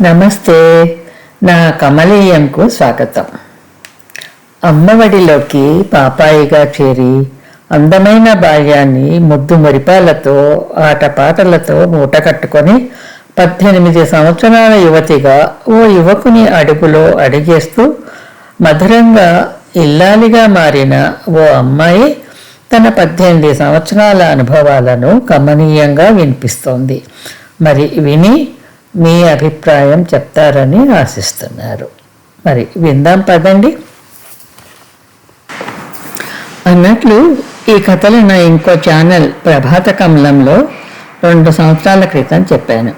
నమస్తే. నా కమలీయంకు స్వాగతం. అమ్మఒడిలోకి పాపాయిగా చేరి అందమైన బాల్యాన్ని ముద్దు మురిపాలతో ఆటపాటలతో మూట కట్టుకొని 18 సంవత్సరాల యువతిగా ఓ యువకుని అడుగులో అడిగేస్తూ మధురంగా ఇల్లాలిగా మారిన ఓ అమ్మాయి తన 18 సంవత్సరాల అనుభవాలను కమనీయంగా వినిపిస్తోంది. మరి విని మీ అభిప్రాయం చెప్తారని ఆశిస్తున్నారు. మరి విందాం పదండి. అన్నట్లు ఈ కథలు నా ఇంకో ఛానల్ ప్రభాత కమలంలో 2 సంవత్సరాల క్రితం చెప్పాను.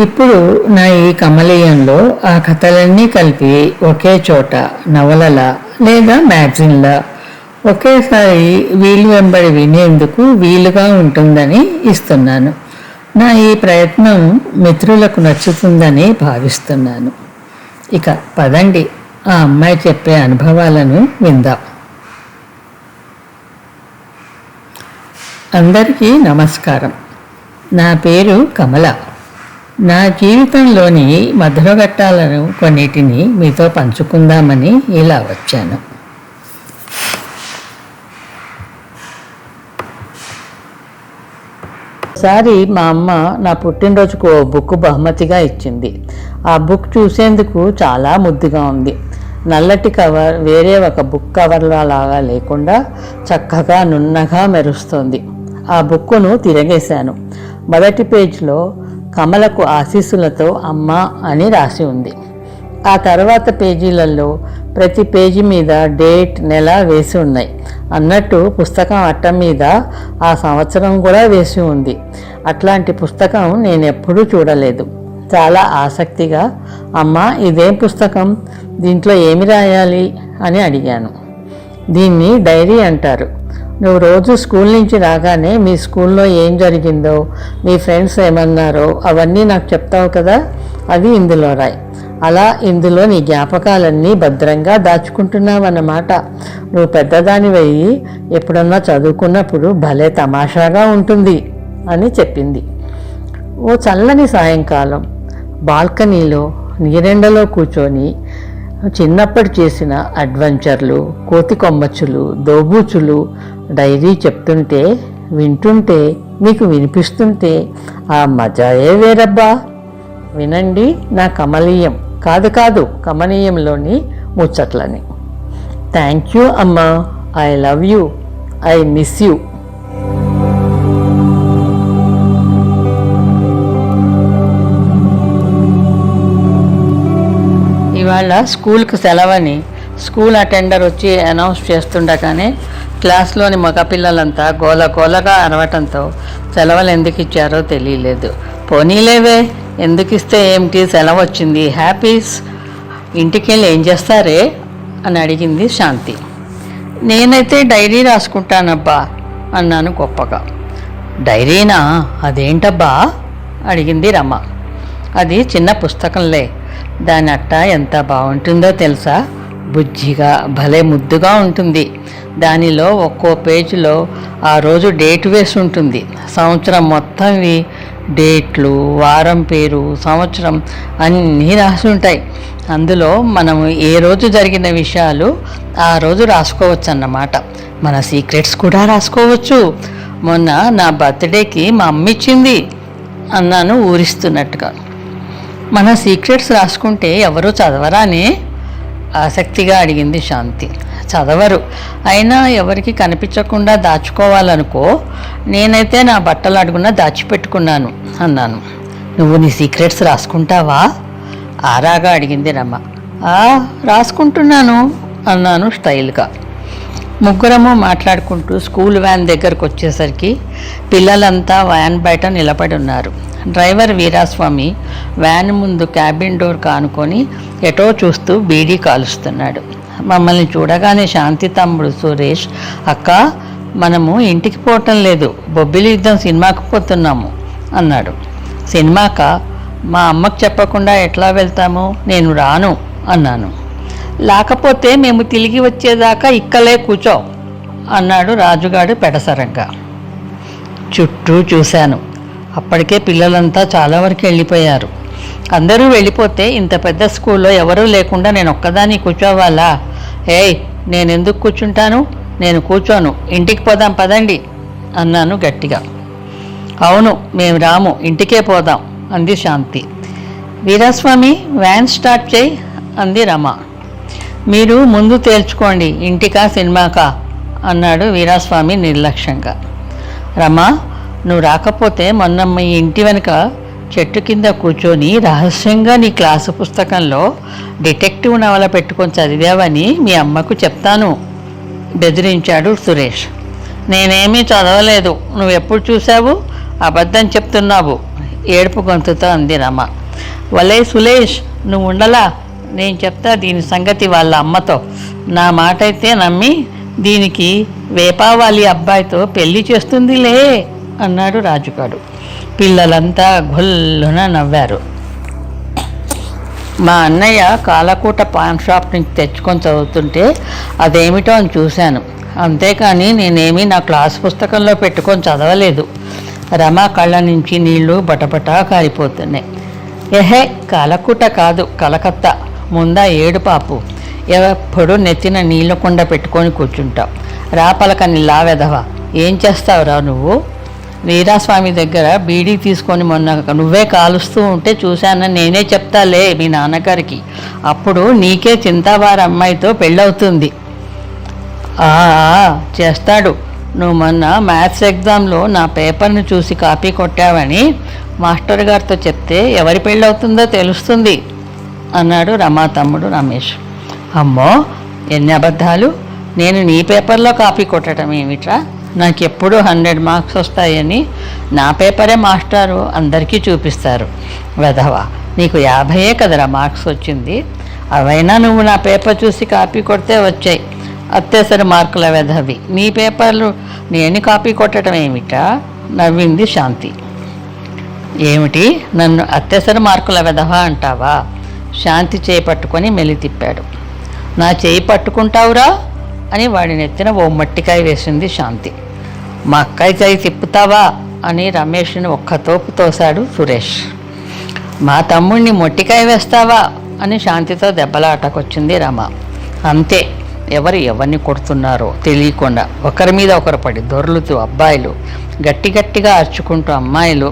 ఇప్పుడు నా ఈ కమలీయంలో ఆ కథలన్నీ కలిపి ఒకే చోట నవలలా లేదా మ్యాగజిన్లా ఒకేసారి వీలు వెంబడి వినేందుకు వీలుగా ఉంటుందని ఇస్తున్నాను. నా ఈ ప్రయత్నం మిత్రులకు నచ్చుతుందని భావిస్తున్నాను. ఇక పదండి, ఆ అమ్మాయి చెప్పే అనుభవాలను విందాం. అందరికీ నమస్కారం. నా పేరు కమల. నా జీవితంలోని మధురఘట్టాలను కొన్నిటిని మీతో పంచుకుందామని ఇలా వచ్చాను. ఒకసారి మా అమ్మ నా పుట్టినరోజుకు ఓ బుక్ బహుమతిగా ఇచ్చింది. ఆ బుక్ చూసేందుకు చాలా ముద్దుగా ఉంది. నల్లటి కవర్ వేరే ఒక బుక్ కవర్లా లాగా లేకుండా చక్కగా నున్నగా మెరుస్తోంది. ఆ బుక్కును తిరగేశాను. మొదటి పేజీలో కమలకు ఆశీస్సులతో అమ్మ అని రాసి ఉంది. ఆ తర్వాత పేజీలలో ప్రతి పేజీ మీద డేట్, నెల వేసి ఉన్నాయి. అన్నట్టు పుస్తకం అట్ట మీద ఆ సంవత్సరం కూడా వేసి ఉంది. అట్లాంటి పుస్తకం నేను ఎప్పుడూ చూడలేదు. చాలా ఆసక్తిగా, అమ్మ ఇదేం పుస్తకం, దీంట్లో ఏమి రాయాలి అని అడిగాను. దీన్ని డైరీ అంటారు. నువ్వు రోజు స్కూల్ నుంచి రాగానే మీ స్కూల్లో ఏం జరిగిందో, మీ ఫ్రెండ్స్ ఏమన్నారో అవన్నీ నాకు చెప్తావు కదా, అది ఇందులో రాయి. అలా ఇందులో నీ జ్ఞాపకాలన్నీ భద్రంగా దాచుకుంటున్నావన్నమాట. నువ్వు పెద్దదానివయ్యి ఎప్పుడన్నా చదువుకున్నప్పుడు భలే తమాషాగా ఉంటుంది అని చెప్పింది. ఓ చల్లని సాయంకాలం బాల్కనీలో నీరెండలో కూర్చొని చిన్నప్పటి చేసిన అడ్వెంచర్లు, కోతి కొమ్మచ్చులు, దోబూచులు డైరీ చెప్తుంటే, వింటుంటే, మీకు వినిపిస్తుంటే ఆ మజాయే వేరబ్బా. వినండి నా కమలీయం, కాదు కమనీయంలోని ముచ్చట్లని. థ్యాంక్ యూ అమ్మా, I love you, I miss you. ఇవాళ స్కూల్కి సెలవని స్కూల్ అటెండర్ వచ్చి అనౌన్స్ చేస్తుండగానే క్లాస్లోని మగపిల్లలంతా గోలగా అరవటంతో సెలవులు ఎందుకు ఇచ్చారో తెలియలేదు. పోనీలేవే, ఎందుకు ఇస్తే ఏమిటి, సెలవు వచ్చింది, హ్యాపీస్. ఇంటికెళ్ళి ఏం చేస్తారే అని అడిగింది శాంతి. నేనైతే డైరీ రాసుకుంటానబ్బా అన్నాను గొప్పగా. డైరీనా, అదేంటబ్బా అడిగింది రమ. అది చిన్న పుస్తకంలే, దాని అట్ట ఎంత బాగుంటుందో తెలుసా, బుజ్జిగా భలే ముద్దుగా ఉంటుంది. దానిలో ఒక్కో పేజీలో ఆ రోజు డేట్ వేసి ఉంటుంది. సంవత్సరం మొత్తంవి డేట్లు, వారం పేరు, సంవత్సరం అన్నీ రాసి ఉంటాయి. అందులో మనం ఏ రోజు జరిగిన విషయాలు ఆ రోజు రాసుకోవచ్చు అన్నమాట. మన సీక్రెట్స్ కూడా రాసుకోవచ్చు. మొన్న నా బర్త్డేకి మా అమ్మ ఇచ్చింది అన్నాను ఊరిస్తున్నట్టుగా. మన సీక్రెట్స్ రాసుకుంటే ఎవరూ చదవరానే ఆసక్తిగా అడిగింది శాంతి. చదవరు, అయినా ఎవరికి కనిపించకుండా దాచుకోవాలనుకో. నేనైతే నా బట్టలు అడుగున దాచిపెట్టుకున్నాను అన్నాను. నువ్వు నీ సీక్రెట్స్ రాసుకుంటావా ఆరాగా అడిగింది రమ. రాసుకుంటున్నాను అన్నాను స్టైల్గా. ముగ్గురము మాట్లాడుకుంటూ స్కూల్ వ్యాన్ దగ్గరకు వచ్చేసరికి పిల్లలంతా వ్యాన్ బయట నిలబడి ఉన్నారు. డ్రైవర్ వీరాస్వామి వ్యాన్ ముందు క్యాబిన్ డోర్ కానుకొని ఎటో చూస్తూ బీడీ కాలుస్తున్నాడు. మమ్మల్ని చూడగానే శాంతి తమ్ముడు సురేష్, అక్క మనము ఇంటికి పోవటం లేదు, బొబ్బిలి యుద్ధం సినిమాకు పోతున్నాము అన్నాడు. సినిమాకా? మా అమ్మకు చెప్పకుండా ఎట్లా వెళ్తాము, నేను రాను అన్నాను. లేకపోతే మేము తిరిగి వచ్చేదాకా ఇక్కలే కూర్చో అన్నాడు రాజుగాడు పెడసరంగా. చుట్టూ చూశాను. అప్పటికే పిల్లలంతా చాలా వరకు వెళ్ళిపోయారు. అందరూ వెళ్ళిపోతే ఇంత పెద్ద స్కూల్లో ఎవరూ లేకుండా నేను ఒక్కదాన్ని కూర్చోవాలా? ఏయ్, నేనెందుకు కూర్చుంటాను? నేను కూర్చోను. ఇంటికి పోదాం పదండి అన్నాను గట్టిగా. అవును, మేము రాము, ఇంటికే పోదాం అంది శాంతి. వీరాస్వామి, వ్యాన్ స్టార్ట్ చేయి అంది రమ. మీరు ముందు తేల్చుకోండి, ఇంటికా సినిమాకా అన్నాడు వీరాస్వామి నిర్లక్ష్యంగా. రమ, నువ్వు రాకపోతే మొన్న మీ ఇంటి వెనుక చెట్టు కింద కూర్చొని రహస్యంగా నీ క్లాసు పుస్తకంలో డిటెక్టివ్ నవల పెట్టుకొని చదివావని మీ అమ్మకు చెప్తాను బెదిరించాడు సురేష్. నేనేమీ చదవలేదు, నువ్వెప్పుడు చూసావు? అబద్ధం చెప్తున్నావు ఏడుపు గొంతుతో అంది రమ. వలే సురేష్, నువ్వు ఉండలా, నేను చెప్తా దీని సంగతి వాళ్ళ అమ్మతో. నా మాట అయితే నమ్మి దీనికి వేపావాలి అబ్బాయితో పెళ్లి చేస్తుందిలే అన్నాడు రాజుగాడు. పిల్లలంతా గొల్లున నవ్వారు. మా అన్నయ్య కాలకూట పాన్ షాప్ నుంచి తెచ్చుకొని చదువుతుంటే అదేమిటో అని చూశాను, అంతేకాని నేనేమీ నా క్లాస్ పుస్తకంలో పెట్టుకొని చదవలేదు. రమ కళ్ళ నుంచి నీళ్లు బటబటా కారిపోతున్నాయి. ఏహే, కాలకూట కాదు, కలకత్తా. ముందా ఏడు పాపు, ఎప్పుడు నెత్తిన నీళ్ళ కుండ పెట్టుకొని కూర్చుంటావు. రాపలకని లావెదవా, ఏం చేస్తావురా నువ్వు? వీరాస్వామి దగ్గర బీడీ తీసుకొని మొన్న నువ్వే కాలుస్తూ ఉంటే చూశానని నేనే చెప్తాలే మీ నాన్నగారికి. అప్పుడు నీకే చింతావారి అమ్మాయితో పెళ్ళవుతుంది. చేస్తాడు. నువ్వు మొన్న మ్యాథ్స్ ఎగ్జామ్లో నా పేపర్ను చూసి కాపీ కొట్టావని మాస్టర్ గారితో చెప్తే ఎవరి పెళ్ళవుతుందో తెలుస్తుంది అన్నాడు రమా తమ్ముడు రమేష్. అమ్మో, ఎన్ని అబద్ధాలు! నేను నీ పేపర్లో కాపీ కొట్టడం ఏమిట్రా? నాకెప్పుడు 100 మార్క్స్ వస్తాయని నా పేపరే మాస్టారు అందరికీ చూపిస్తారు. వెధవా, నీకు 50 కదరా మార్క్స్ వచ్చింది. అవైనా నువ్వు నా పేపర్ చూసి కాపీ కొడితే వచ్చాయి అత్యవసర మార్కుల వెధవి. నీ పేపర్లు నేను కాపీ కొట్టడం ఏమిటా? నవ్వింది శాంతి. ఏమిటి, నన్ను అత్యవసర మార్కుల వెధవ అంటావా? శాంతి చేయి పట్టుకొని మెలి తిప్పాడు. నా చేయి పట్టుకుంటావురా అని వాడి నెత్తిన ఓ మట్టికాయ వేసింది శాంతి. మా అక్కాయి చేయి తిప్పుతావా అని రమేష్ని ఒక్క తోపు తోశాడు సురేష్. మా తమ్ముడిని మొట్టికాయ వేస్తావా అని శాంతితో దెబ్బలాటకొచ్చింది రమ. అంతే, ఎవరిని కొడుతున్నారో తెలియకుండా ఒకరి మీద ఒకరు పడి దొర్లుతూ అబ్బాయిలు, గట్టి గట్టిగా అరుచుకుంటూ అమ్మాయిలు.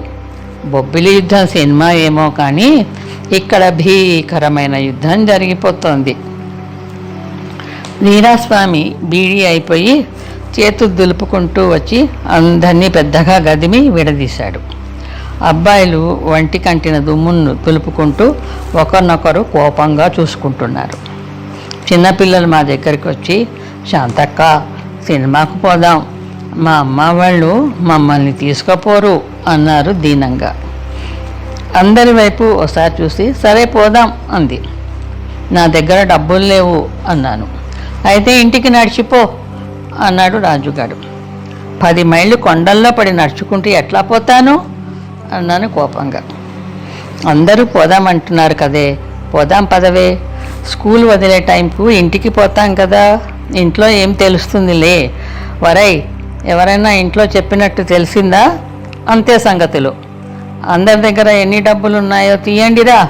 బొబ్బిలి యుద్ధం సినిమా ఏమో కానీ ఇక్కడ భీకరమైన యుద్ధం జరిగిపోతోంది. వీరాస్వామి బీడీ అయిపోయి చేతులు దులుపుకుంటూ వచ్చి అందరినీ పెద్దగా గదిమి విడదీశాడు. అబ్బాయిలు వంటి కంటిన దుమ్మును దులుపుకుంటూ ఒకరినొకరు కోపంగా చూసుకుంటున్నారు. చిన్నపిల్లలు మా దగ్గరికి వచ్చి, శాంతక్క, సినిమాకు పోదాం, మా అమ్మ వాళ్ళు మమ్మల్ని తీసుకుపోరు అన్నారు దీనంగా. అందరి వైపు ఒకసారి చూసి సరే పోదాం అంది. నా దగ్గర డబ్బులు లేవు అన్నాను. అయితే ఇంటికి నడిచిపో అన్నాడు రాజుగాడు. 10 మైళ్ళు కొండల్లో పడి నడుచుకుంటూ ఎట్లా పోతాను అన్నాను కోపంగా. అందరూ పోదామంటున్నారు కదే, పోదాం పదవే. స్కూల్ వదిలే టైంకు ఇంటికి పోతాం కదా, ఇంట్లో ఏం తెలుస్తుందిలే. వరై, ఎవరైనా ఇంట్లో చెప్పినట్టు తెలిసిందా? అంతే సంగతులు. అందరి దగ్గర ఎన్ని డబ్బులు ఉన్నాయో తీయండిరా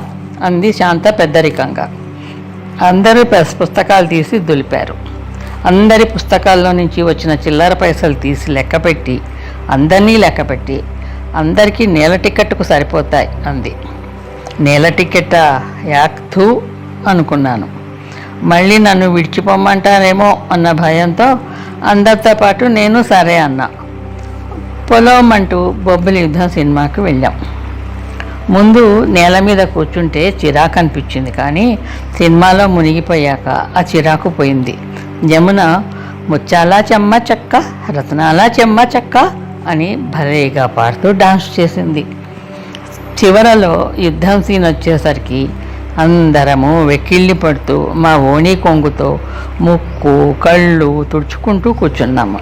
అంది శాంత పెద్దరికంగా. అందరూ పుస్తకాలు తీసి దులిపారు. అందరి పుస్తకాల్లో నుంచి వచ్చిన చిల్లర పైసలు తీసి లెక్కపెట్టి అందరినీ లెక్కపెట్టి అందరికీ నేల టికెట్కు సరిపోతాయి అంది. నేల టికెట్టా? యాక్థూ అనుకున్నాను. మళ్ళీ నన్ను విడిచిపోమ్మంటారేమో అన్న భయంతో అందరితో పాటు నేను సరే అన్నా. పొలమంటూ బొబ్బిలి యుద్ధం సినిమాకి వెళ్ళాం. ముందు నేల మీద కూర్చుంటే చిరాకు అనిపించింది, కానీ సినిమాలో మునిగిపోయాక ఆ చిరాకు పోయింది. యమున ముత్యాల చెమ్మ చెక్క, రత్నాల చెమ్మ చెక్క అని భలేగా పాడుతూ డాన్స్ చేసింది. చివరలో యుద్ధం సీన్ వచ్చేసరికి అందరము వెక్కిళ్ళి పడుతూ మా ఓణి కొంగుతో ముక్కు కళ్ళు తుడుచుకుంటూ కూర్చున్నాము.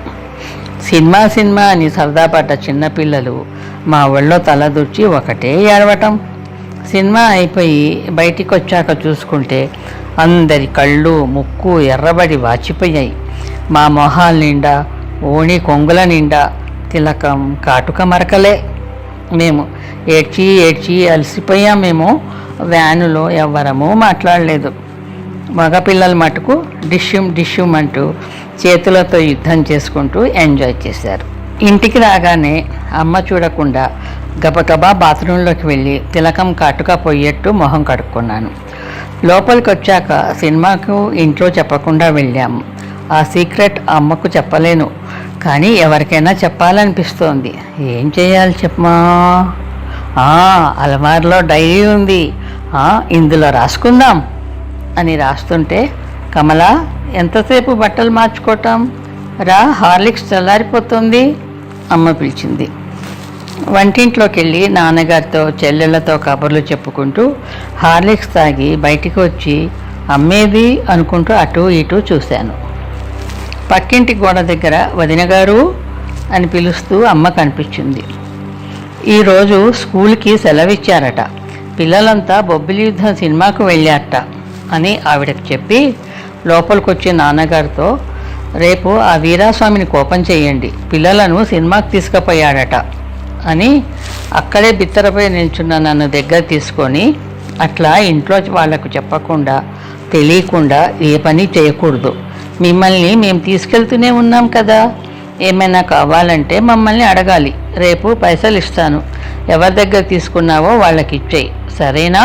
సినిమా అని సరదా పడ్డ చిన్నపిల్లలు మా ఒళ్ళో తలదూర్చి ఒకటే ఏడవటం. సినిమా అయిపోయి బయటికి వచ్చాక చూసుకుంటే అందరి కళ్ళు ముక్కు ఎర్రబడి వాచిపోయాయి. మా మొహాల నిండా ఓణి కొంగుల నిండా తిలకం కాటుక మరకలే. మేము ఏడ్చి అలసిపోయామేమో వ్యానులో ఎవ్వరమూ మాట్లాడలేదు. మగపిల్లల మటుకు డిష్యూమ్ అంటూ చేతులతో యుద్ధం చేసుకుంటూ ఎంజాయ్ చేశారు. ఇంటికి రాగానే అమ్మ చూడకుండా గబగబా బాత్రూంలోకి వెళ్ళి తిలకం కాటుక పోయేట్టు మొహం కడుక్కున్నాను. లోపలికి వచ్చాక సినిమాకు ఇంట్లో చెప్పకుండా వెళ్ళాము. ఆ సీక్రెట్ అమ్మకు చెప్పలేను, కానీ ఎవరికైనా చెప్పాలనిపిస్తోంది. ఏం చేయాలి చెప్పమా? అలమారులో డైరీ ఉంది, ఇందులో రాసుకుందాం అని రాస్తుంటే, కమల ఎంతసేపు బట్టలు మార్చుకోవటం, రా హార్లిక్స్ చల్లారిపోతుంది అమ్మ పిలిచింది. వంటింట్లోకి వెళ్ళి నాన్నగారితో చెల్లెళ్లతో కబుర్లు చెప్పుకుంటూ హార్లిక్స్ తాగి బయటికి వచ్చి అమ్మేది అనుకుంటూ అటు ఇటు చూశాను. పక్కింటి గోడ దగ్గర వదిన గారు అని పిలుస్తూ అమ్మ కనిపించింది. ఈరోజు స్కూల్కి సెలవిచ్చారట, పిల్లలంతా బొబ్బిలి యుద్ధం సినిమాకు వెళ్ళారట అని ఆవిడకి చెప్పి లోపలికొచ్చి నాన్నగారితో, రేపు ఆ వీరాస్వామిని కోపం చేయండి, పిల్లలను సినిమాకి తీసుకుపోయాడట అని అక్కడే బిత్తరపై నిల్చున్న నన్ను దగ్గర తీసుకొని, అట్లా ఇంట్లో వాళ్లకు చెప్పకుండా తెలియకుండా ఏ పని చేయకూడదు, మిమ్మల్ని మేము తీసుకెళ్తూనే ఉన్నాం కదా, ఏమైనా కావాలంటే మమ్మల్ని అడగాలి, రేపు పైసలు ఇస్తాను, ఎవరి దగ్గర తీసుకున్నావో వాళ్ళకి ఇచ్చేయి, సరేనా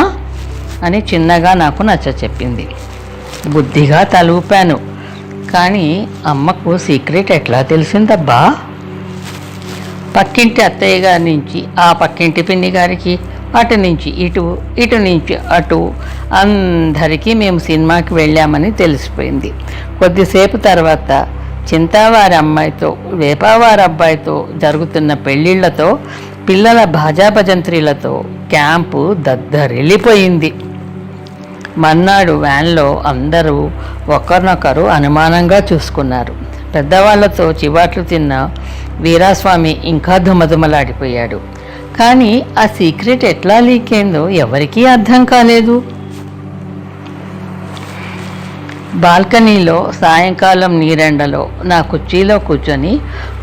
అని చిన్నగా నాకు నచ్చచెప్పింది. బుద్ధిగా తలూపాను. కానీ అమ్మకు సీక్రెట్ ఎట్లా తెలిసిందబ్బా? పక్కింటి అత్తయ్య గారి నుంచి ఆ పక్కింటి పిన్ని గారికి, అటు నుంచి ఇటు, ఇటు నుంచి అటు, అందరికీ మేము సినిమాకి వెళ్ళామని తెలిసిపోయింది. కొద్దిసేపు తర్వాత చింతావారి అమ్మాయితో వేపావారి అబ్బాయితో జరుగుతున్న పెళ్ళిళ్లతో, పిల్లల భాజాభజంత్రీలతో క్యాంపు దద్దరిల్లిపోయింది. మర్నాడు వ్యాన్లో అందరూ ఒకరినొకరు అనుమానంగా చూసుకున్నారు. పెద్దవాళ్లతో చివాట్లు తిన్న వీరాస్వామి ఇంకా దుమదుమలాడిపోయాడు. కానీ ఆ సీక్రెట్ ఎట్లా లీక్ అయిందో ఎవరికీ అర్థం కాలేదు. బాల్కనీలో సాయంకాలం నీరెండలో నా కుర్చీలో కూర్చొని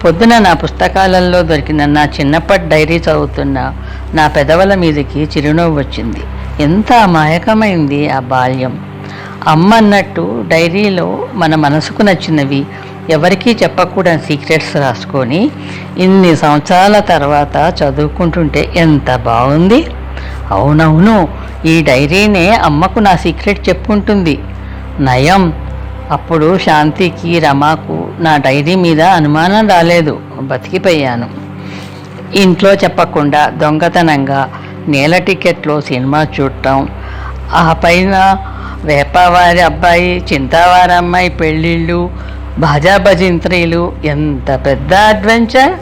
పొద్దున నా పుస్తకాలలో దొరికిన నా చిన్నప్పటి డైరీ చదువుతున్న నా పెదవుల మీదకి చిరునవ్వు వచ్చింది. ఎంత అమాయకమైంది ఆ బాల్యం. అమ్మ అన్నట్టు డైరీలో మన మనసుకు నచ్చినవి ఎవరికీ చెప్పకూడని సీక్రెట్స్ రాసుకొని ఇన్ని సంవత్సరాల తర్వాత చదువుకుంటుంటే ఎంత బాగుంది. అవునవును, ఈ డైరీనే అమ్మకు నా సీక్రెట్ చెప్పుకుంటుంది. నయం, అప్పుడు శాంతికి రమాకు నా డైరీ మీద అనుమానం రాలేదు, బతికిపోయాను. ఇంట్లో చెప్పకుండా దొంగతనంగా నేల టికెట్లో సినిమా చూడటం, ఆ పైన వేపావారి అబ్బాయి చింతావారి అమ్మాయి పెళ్ళిళ్ళు, భాజాభజింత్రీలు, ఎంత పెద్ద అడ్వెంచర్.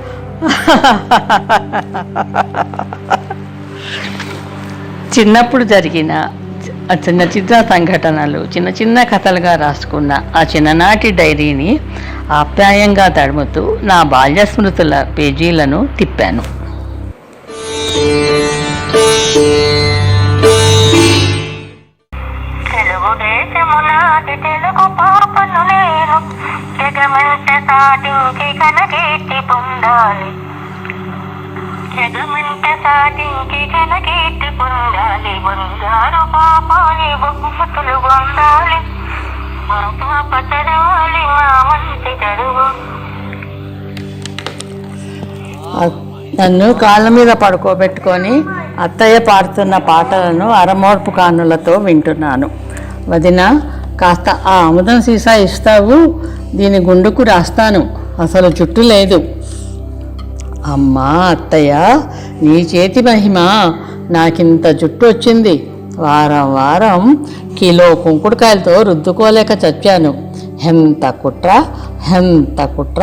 చిన్నప్పుడు జరిగిన చిన్న చిన్న సంఘటనలు చిన్న చిన్న కథలుగా రాసుకున్న ఆ చిన్ననాటి డైరీని ఆప్యాయంగా తడుముతూ నా బాల్య స్మృతుల పేజీలను తిప్పాను. తెలుగు పాపను నేను జగమంట సాటించి కనకీర్తి పొందాలి, జగమంట సాటించి కనకీర్తి పొందాలి, బంగారు పాపాలి బహుమతులు పొందాలి, మా పాప చదవాలి మా మంచి చదువు. నన్ను కాళ్ళ మీద పడుకోబెట్టుకొని అత్తయ్య పాడుతున్న పాటలను అరమోర్పు కానులతో వింటున్నాను. వదిన, కాస్త ఆ ఆముదం సీసా ఇస్తావు, దీని గుండుకు రాస్తాను, అసలు జుట్టు లేదు. అమ్మా అత్తయ్య, నీ చేతి మహిమ, నాకింత జుట్టు వచ్చింది. వారం వారం కిలో కుంకుడుకాయలతో రుద్దుకోలేక చచ్చాను. ఎంత కుట్ర, ఎంత కుట్ర.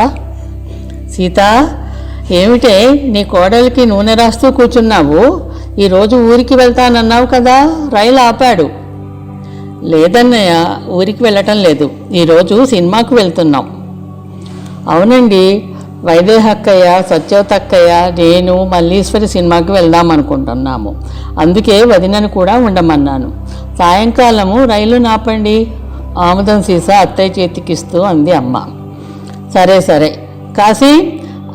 సీత, ఏమిటే నీ కోడలికి నూనె రాస్తూ కూర్చున్నావు? ఈరోజు ఊరికి వెళ్తానన్నావు కదా, రైలు ఆపాడు. లేదన్నయ్య, ఊరికి వెళ్ళటం లేదు, ఈరోజు సినిమాకు వెళ్తున్నాం. అవునండి, వైదేహక్కయ్య, సత్యవతక్కయ్య, నేను మల్లీశ్వరి సినిమాకి వెళ్దాం అనుకుంటున్నాము. అందుకే వదినను కూడా ఉండమన్నాను. సాయంకాలము రైలు నాపండి, ఆముదం సీసా అత్తయ్య చేతికిస్తూ అంది అమ్మ. సరే సరే, కాశీ,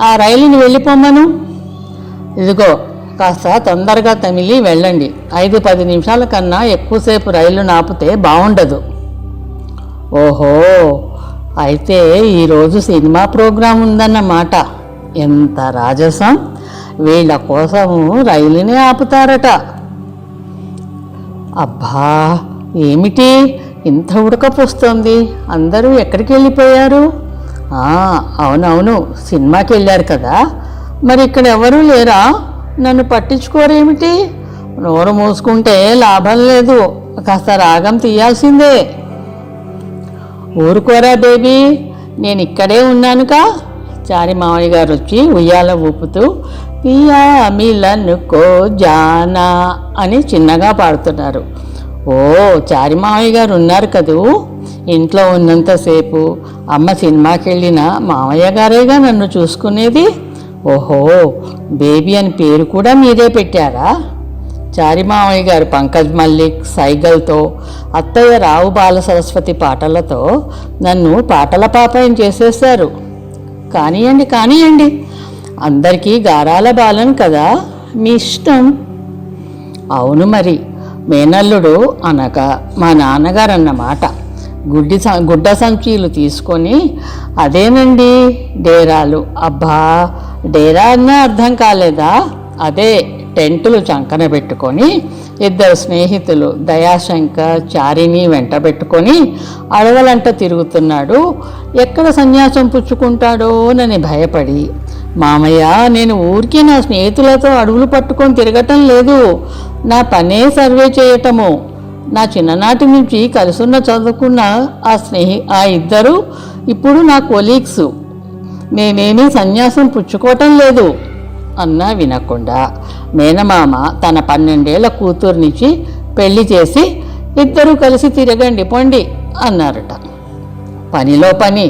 ఆ రైలుని వెళ్ళిపోమ్మను. ఇదిగో కాస్త తొందరగా తమిలి వెళ్ళండి. 5-10 నిమిషాల కన్నా ఎక్కువసేపు రైలు నాపితే బాగుండదు. ఓహో, అయితే ఈరోజు సినిమా ప్రోగ్రాం ఉందన్నమాట. ఎంత రాజసం! వీళ్ళ కోసము రైలుని ఆపుతారట. అబ్బా, ఏమిటి ఇంత ఉడకపోస్తుంది? అందరూ ఎక్కడికి వెళ్ళిపోయారు? అవునవును, సినిమాకి వెళ్ళారు కదా. మరి ఇక్కడ ఎవరూ లేరా? నన్ను పట్టించుకోరేమిటి? నోరు మూసుకుంటే లాభం లేదు, కాస్త రాగం తీయాల్సిందే. ఊరుకోరా బేబీ, నేను ఇక్కడే ఉన్నానుగా. చారి మామయ్య గారు వచ్చి ఉయ్యాల ఊపుతూ పియా మిలనుకో జానా అని చిన్నగా పాడుతున్నారు. ఓ, చారి మామయ్య గారు ఉన్నారు కదూ. ఇంట్లో ఉన్నంతసేపు అమ్మ సినిమాకి వెళ్ళిన మామయ్య గారేగా నన్ను చూసుకునేది. ఓహో, బేబీ అని పేరు కూడా మీరే పెట్టారా? చారి మామయ్య గారు పంకజ్ మల్లిక్ సైగల్తో, అత్తయ్య రావు బాల సరస్వతి పాటలతో నన్ను పాటల పాపాయం చేసేశారు. కానియండి, అందరికీ గారాల బాలను కదా, మీ ఇష్టం. అవును మరి, మేనల్లుడు అనగా మా నాన్నగారు అన్నమాట. గుడ్డ సంచీలు తీసుకొని అదేనండి డేరాలు. అబ్బా, డేరా అన్నా అర్థం కాలేదా? అదే టెంటులు చంకన పెట్టుకొని 2 స్నేహితులు దయాశంకర్ చారిని వెంట పెట్టుకొని అడవులంట తిరుగుతున్నాడు. ఎక్కడ సన్యాసం పుచ్చుకుంటాడోనని భయపడి, మామయ్య, నేను ఊరికే నా స్నేహితులతో అడవులు పట్టుకొని తిరగటం లేదు, నా పనే సర్వే చేయటము. నా చిన్ననాటి నుంచి కలిసున్న చదువుకున్న ఆ ఇద్దరు ఇప్పుడు నా కొలీగ్స్. మేమేమీ సన్యాసం పుచ్చుకోవటం లేదు అన్నా వినకుండా మేనమామ తన 12 ఏళ్ల కూతుర్నిచ్చి పెళ్లి చేసి, ఇద్దరూ కలిసి తిరగండి పొండి అన్నారట. పనిలో పని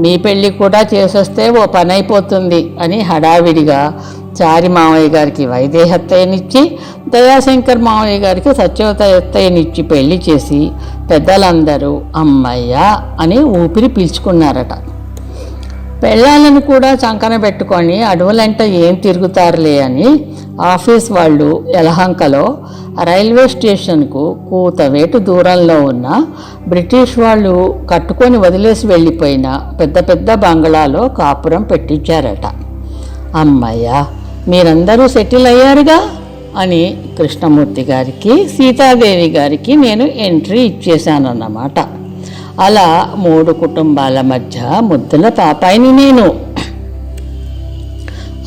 మీ పెళ్ళి కూడా చేసేస్తే ఓ పని అయిపోతుంది అని హడావిడిగా చారి మామయ్య గారికి వైదేహత్తయ్యనిచ్చి, దయాశంకర్ మామయ్య గారికి సత్యవత అత్తయ్యనిచ్చి పెళ్లి చేసి పెద్దలందరూ అమ్మయ్య అని ఊపిరి పీల్చుకున్నారట. పెళ్ళాలను కూడా చంకన పెట్టుకొని అడవులంట ఏం తిరుగుతారులే అని ఆఫీస్ వాళ్ళు యలహంకలో రైల్వే స్టేషన్కు కూతవేటు దూరంలో ఉన్న బ్రిటిష్ వాళ్ళు కట్టుకొని వదిలేసి వెళ్ళిపోయిన పెద్ద పెద్ద బంగ్లాలో కాపురం పెట్టించారట. అమ్మయ్య, మీరందరూ సెటిల్ అయ్యారుగా అని కృష్ణమూర్తి గారికి సీతాదేవి గారికి నేను ఎంట్రీ ఇచ్చేశానన్నమాట. అలా 3 కుటుంబాల మధ్య ముద్దుల పాపాయిని నేను.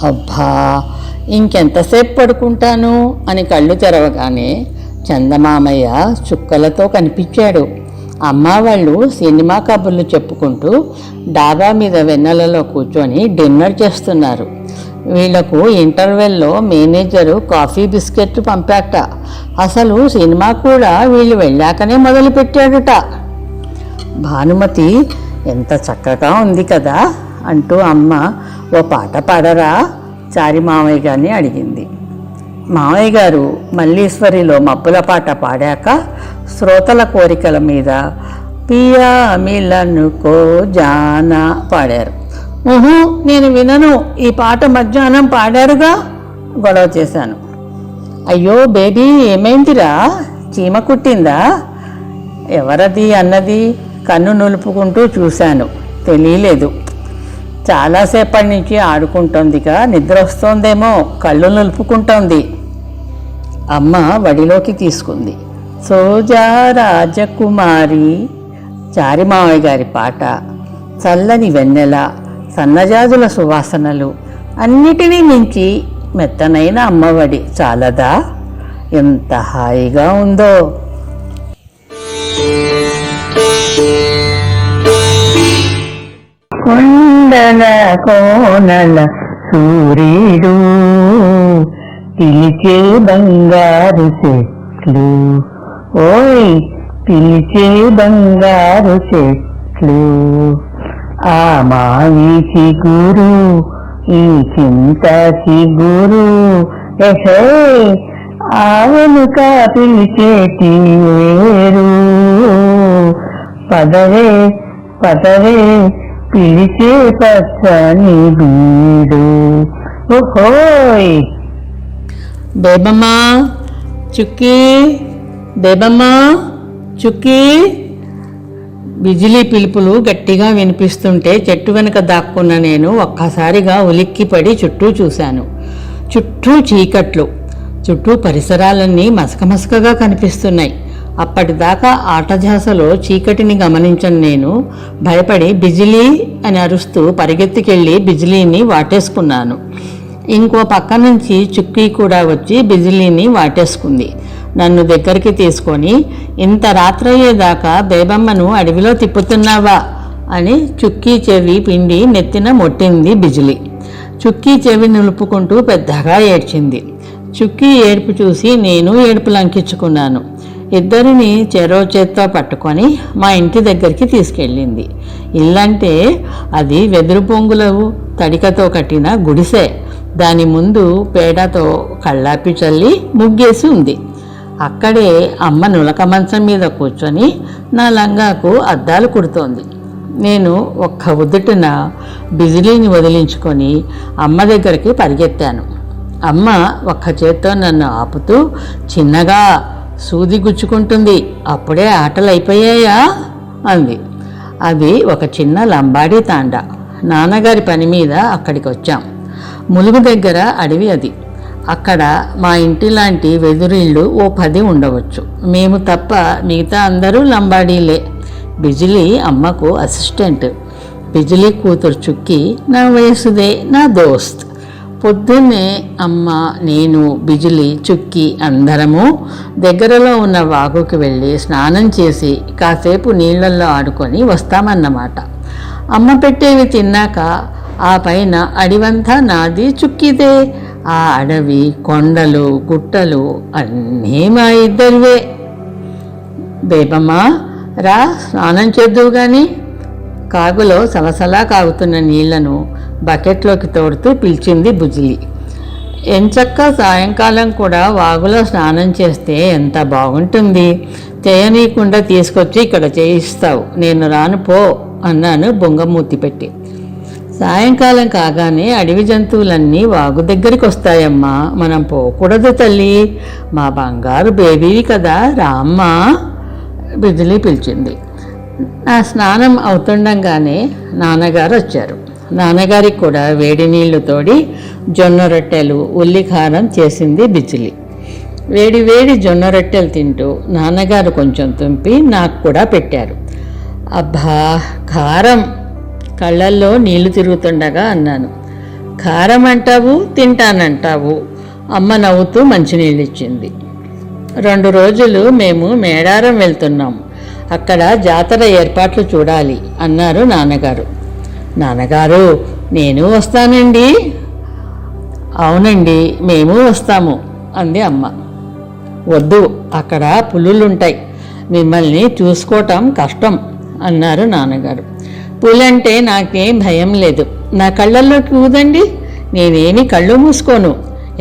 అబ్బా, ఇంకెంతసేపు పడుకుంటాను అని కళ్ళు తెరవగానే చందమామయ్య చుక్కలతో కనిపించాడు. అమ్మ వాళ్ళు సినిమా కబుర్లు చెప్పుకుంటూ డాబా మీద వెన్నెలలో కూర్చొని డిన్నర్ చేస్తున్నారు. వీళ్లకు ఇంటర్వెల్లో మేనేజరు కాఫీ బిస్కెట్లు పంపాట. అసలు సినిమా కూడా వీళ్ళు వెళ్ళాకనే మొదలుపెట్టాడట. భానుమతి ఎంత చక్కగా ఉంది కదా అంటూ అమ్మ ఓ పాట పాడరా చారి మామయ్య గారిని అడిగింది. మామయ్య గారు మల్లీశ్వరిలో మబ్బుల పాట పాడాక శ్రోతల కోరికల మీద పియా మిలనుకో జానా పాడారు. నేను వినను, ఈ పాట మధ్యాహ్నం పాడారుగా, గొడవ చేశాను. అయ్యో బేబీ, ఏమైందిరా, చీమ కుట్టిందా? ఎవరది అన్నది కన్ను నులుపుకుంటూ చూశాను, తెలియలేదు. చాలాసేపటి నుంచి ఆడుకుంటోందిగా, నిద్ర వస్తోందేమో, కళ్ళు నులుపుకుంటోంది. అమ్మ వడిలోకి తీసుకుంది. సోజా రాజకుమారి చారి మామయ్య గారి పాట, చల్లని వెన్నెల, సన్నజాజుల సువాసనలు, అన్నిటినీ మించి మెత్తనైన అమ్మఒడి చాలదా? ఎంత హాయిగా ఉందో. కొండల కోనల సూర్యుడు పిలిచే బంగారు చెట్లు, ఓయ్ పిలిచే బంగారు చెట్లు, ఆ మావి చిగురు, ఈ చింత చిగురు, ఎహే ఆవెనుక పిలిచేటి వేరు, పదవే పదవే పిలిచే పచ్చని బీడు. ఓహోయ్! బేబమ్మా, చుక్కీ, బేబమ్మా, చుక్కీ. బిజిలీ పిలుపులు గట్టిగా వినిపిస్తుంటే చెట్టు వెనుక దాక్కున్న నేను ఒక్కసారిగా ఉలిక్కిపడి చుట్టూ చూశాను. చుట్టూ చీకట్లు, చుట్టూ పరిసరాలన్నీ మసకమసకగా కనిపిస్తున్నాయి. అప్పటిదాకా ఆటజాసలో చీకటిని గమనించిన నేను భయపడి బిజిలీ అని అరుస్తూ పరిగెత్తికెళ్ళి బిజిలీని వాటేసుకున్నాను. ఇంకో పక్క నుంచి చుక్కీ కూడా వచ్చి బిజిలీని వాటేసుకుంది. నన్ను దగ్గరికి తీసుకొని, ఇంత రాత్రయ్యేదాకా బేబమ్మను అడవిలో తిప్పుతున్నావా అని చుక్కీ చెవి పిండి నెత్తిన మొట్టింది బిజిలీ. చుక్కీ చెవి నిలుపుకుంటూ పెద్దగా ఏడ్చింది. చుక్కీ ఏడుపు చూసి నేను ఏడుపు లంకించుకున్నాను. ఇద్దరిని చెరో చేత్తో పట్టుకొని మా ఇంటి దగ్గరికి తీసుకెళ్ళింది. ఇల్లంటే అది వెదురు పొంగులు తడికతో కట్టిన గుడిసె. దాని ముందు పేడతో కళ్ళాపి చల్లి ముగ్గేసి ఉంది. అక్కడే అమ్మ నులక మంచం మీద కూర్చొని నా లంగాకు అద్దాలు కుడుతోంది. నేను ఒక్క ఉదుటిన బిజిలీని వదిలించుకొని అమ్మ దగ్గరికి పరిగెత్తాను. అమ్మ ఒక్క చేత్తో నన్ను ఆపుతూ, చిన్నగా సూది గుచ్చుకుంటుంది, అప్పుడే ఆటలు అయిపోయాయా అంది. అది ఒక చిన్న లంబాడీ తాండా. నాన్నగారి పని మీద అక్కడికి వచ్చాం. ములుగు దగ్గర అడవి అది. అక్కడ మా ఇంటి లాంటి వెదురిళ్ళు ఓ 10 ఉండవచ్చు. మేము తప్ప మిగతా అందరూ లంబాడీలే. బిజిలీ అమ్మకు అసిస్టెంట్. బిజిలీ కూతురు చుక్కీ నా వయసుదే, నా దోస్త్. పొద్దున్నే అమ్మ, నేను, బిజిలీ, చుక్కీ అందరము దగ్గరలో ఉన్న వాగుకి వెళ్ళి స్నానం చేసి కాసేపు నీళ్లల్లో ఆడుకొని వస్తామన్నమాట. అమ్మ పెట్టేవి తిన్నాక ఆ పైన అడివంతా నాది, చుక్కీదే. ఆ అడవి, కొండలు, గుట్టలు అన్నీ మా ఇద్దరివే. బేబమ్మా, రా స్నానం చేద్దువు గాని. కాగులో సలసలా కాగుతున్న నీళ్లను బకెట్లోకి తోడుతూ పిలిచింది బుజిలి. ఎంచక్క సాయంకాలం కూడా వాగులో స్నానం చేస్తే ఎంత బాగుంటుంది. చేయనీయకుండా తీసుకొచ్చి ఇక్కడ చేయిస్తావు, నేను రాను పో అన్నాను బొంగమూతి పెట్టి. సాయంకాలం కాగానే అడవి జంతువులన్నీ వాగు దగ్గరికి వస్తాయమ్మా, మనం పోకూడదు తల్లి, మా బంగారు బేబీవి కదా, రామ్మా బిజిలీ పిలిచింది. నా స్నానం అవుతుండగానే నాన్నగారు వచ్చారు. నాన్నగారికి కూడా వేడి నీళ్లు తోడి జొన్న రొట్టెలు, ఉల్లికారం చేసింది బిజిలీ. వేడి వేడి జొన్న రొట్టెలు తింటూ నాన్నగారు కొంచెం తుంపి నాకు కూడా పెట్టారు. అబ్బా కారం! కళ్ళల్లో నీళ్లు తిరుగుతుండగా అన్నాను. కారం అంటావు, తింటానంటావు. అమ్మ నవ్వుతూ మంచినీళ్ళు ఇచ్చింది. 2 రోజులు మేము మేడారం వెళ్తున్నాం. అక్కడ జాతర ఏర్పాట్లు చూడాలి అన్నారు నాన్నగారు. నాన్నగారు, నేను వస్తానండి. అవునండి, మేము వస్తాము అంది అమ్మ. వద్దు, అక్కడ పులులుంటాయి, మిమ్మల్ని చూసుకోవటం కష్టం అన్నారు నాన్నగారు. పులంటే నాకేం భయం లేదు, నా కళ్ళల్లోకి ఊదండి, నేనేమి కళ్ళు మూసుకోను,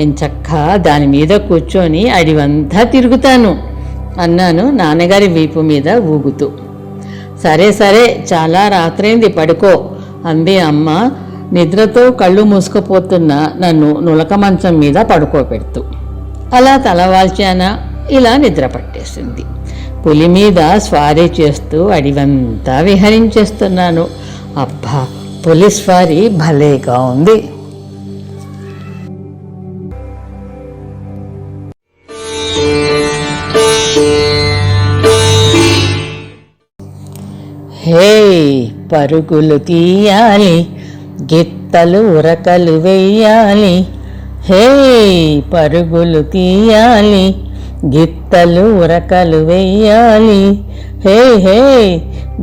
ఎంచక్కా దాని మీద కూర్చొని అడివంతా తిరుగుతాను అన్నాను నాన్నగారి వీపు మీద ఊగుతూ. సరే సరే, చాలా రాత్రైంది, పడుకో అంది అమ్మ నిద్రతో కళ్ళు మూసుకుపోతున్న నన్ను నులక మంచం మీద పడుకోబెడుతూ. అలా తలవాల్చానా, ఇలా నిద్ర పట్టేసింది. పులి మీద స్వారీ చేస్తూ అడివంతా విహరించేస్తున్నాను. అబ్బా, పులి స్వారీ భలేగా ఉంది. హే, పరుగులు తీయాలి, గిత్తలు ఉరకలు వెయ్యాలి. హే, పరుగులు తీయాలి, గిత్తలు ఉరకలు వెయ్యాలి. హే హే,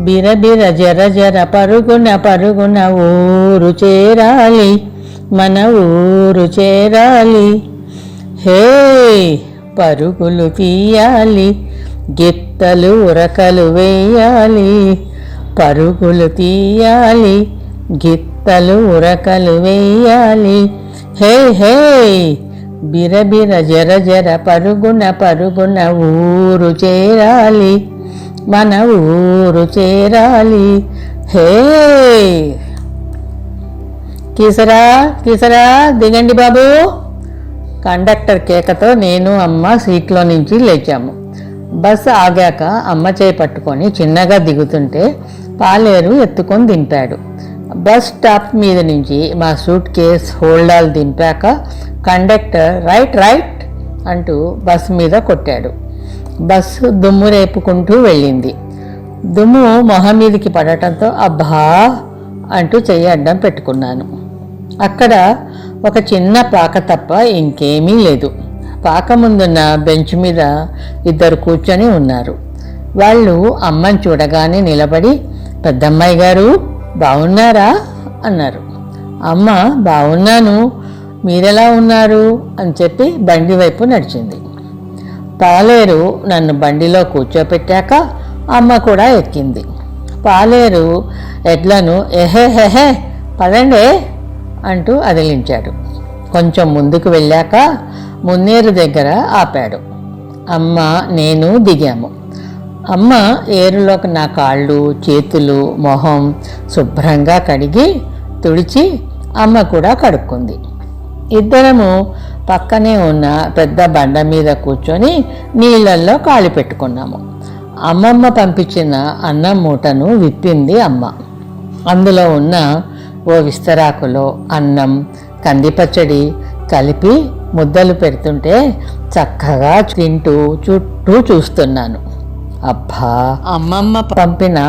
బిరబిర జర జర పరుగున పరుగున ఊరు చేరాలి, మన ఊరు చేరాలి. హే, పరుగులు తీయాలి, గిత్తలు ఉరకలు వెయ్యాలి. పరుగులు తీయాలి, గిత్తలు ఉరకలు వెయ్యాలి. హే హే, బిరబిర జర జర పరుగున పరుగున ఊరు చేరాలి, మన ఊరు చేరాలి. హే, కిసరా కిసరా దిగండి బాబు, కండక్టర్ కేకతో నేను అమ్మ సీట్లో నుంచి లేచాము. బస్సు ఆగాక అమ్మ చేయి పట్టుకొని చిన్నగా దిగుతుంటే పాలేరు ఎత్తుకొని దింపాడు. బస్ స్టాప్ మీద నుంచి మా సూట్ కేస్ హోల్డాలు దింపాక కండక్టర్ రైట్ రైట్ అంటూ బస్సు మీద కొట్టాడు. బస్సు దుమ్ము రేపుకుంటూ వెళ్ళింది. దుమ్ము మొహం మీదకి పడటంతో అబ్బా అంటూ చెయ్యి అడ్డం పెట్టుకున్నాను. అక్కడ ఒక చిన్న పాక తప్ప ఇంకేమీ లేదు. పాక ముందున్న బెంచ్ మీద ఇద్దరు కూర్చొని ఉన్నారు. వాళ్ళు అమ్మని చూడగానే నిలబడి, పెద్దమ్మాయి గారు బాగున్నారా అన్నారు. అమ్మ బాగున్నాను, మీరెలా ఉన్నారు అని చెప్పి బండి వైపు నడిచింది. పాలేరు నన్ను బండిలో కూర్చోపెట్టాక అమ్మ కూడా ఎక్కింది. పాలేరు ఎడ్లను ఎహే పదండే అంటూ అదిలించాడు. కొంచెం ముందుకు వెళ్ళాక మున్నేరు దగ్గర ఆపాడు. అమ్మ నేను దిగాము. అమ్మ ఏరులోకి నా కాళ్ళు చేతులు మొహం శుభ్రంగా కడిగి తుడిచి అమ్మ కూడా కడుక్కుంది. ఇద్దరము పక్కనే ఉన్న పెద్ద బండ మీద కూర్చొని నీళ్ళల్లో కాళ్ళు పెట్టుకున్నాము. అమ్మమ్మ పంపించిన అన్నం మూటను విప్పింది అమ్మ. అందులో ఉన్న ఓ విస్తరాకులో అన్నం కందిపచ్చడి కలిపి ముద్దలు పెడుతుంటే చక్కగా తింటూ చుట్టూ చూస్తున్నాను. అబ్బా, అమ్మమ్మ పంపిన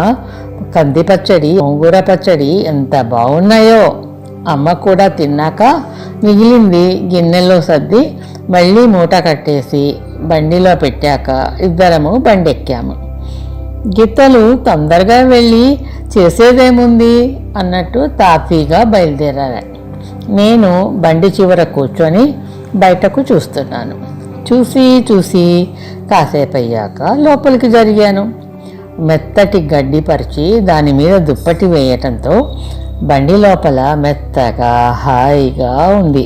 కందిపచ్చడి గోంగూర పచ్చడి ఎంత బాగున్నాయో. అమ్మ కూడా తిన్నాక మిగిలింది గిన్నెలో సర్ది మళ్ళీ మూట కట్టేసి బండిలో పెట్టాక ఇద్దరము బండి ఎక్కాము. గిత్తలు తొందరగా వెళ్ళి చేసేదేముంది అన్నట్టు తాపీగా బయలుదేరారు. నేను బండి చివర కూర్చొని బయటకు చూస్తున్నాను. చూసి కాసేపు అయ్యాక లోపలికి జరిగాను. మెత్తటి గడ్డి పరిచి దాని మీద దుప్పటి వేయటంతో బండి లోపల మెత్తగా హాయిగా ఉంది.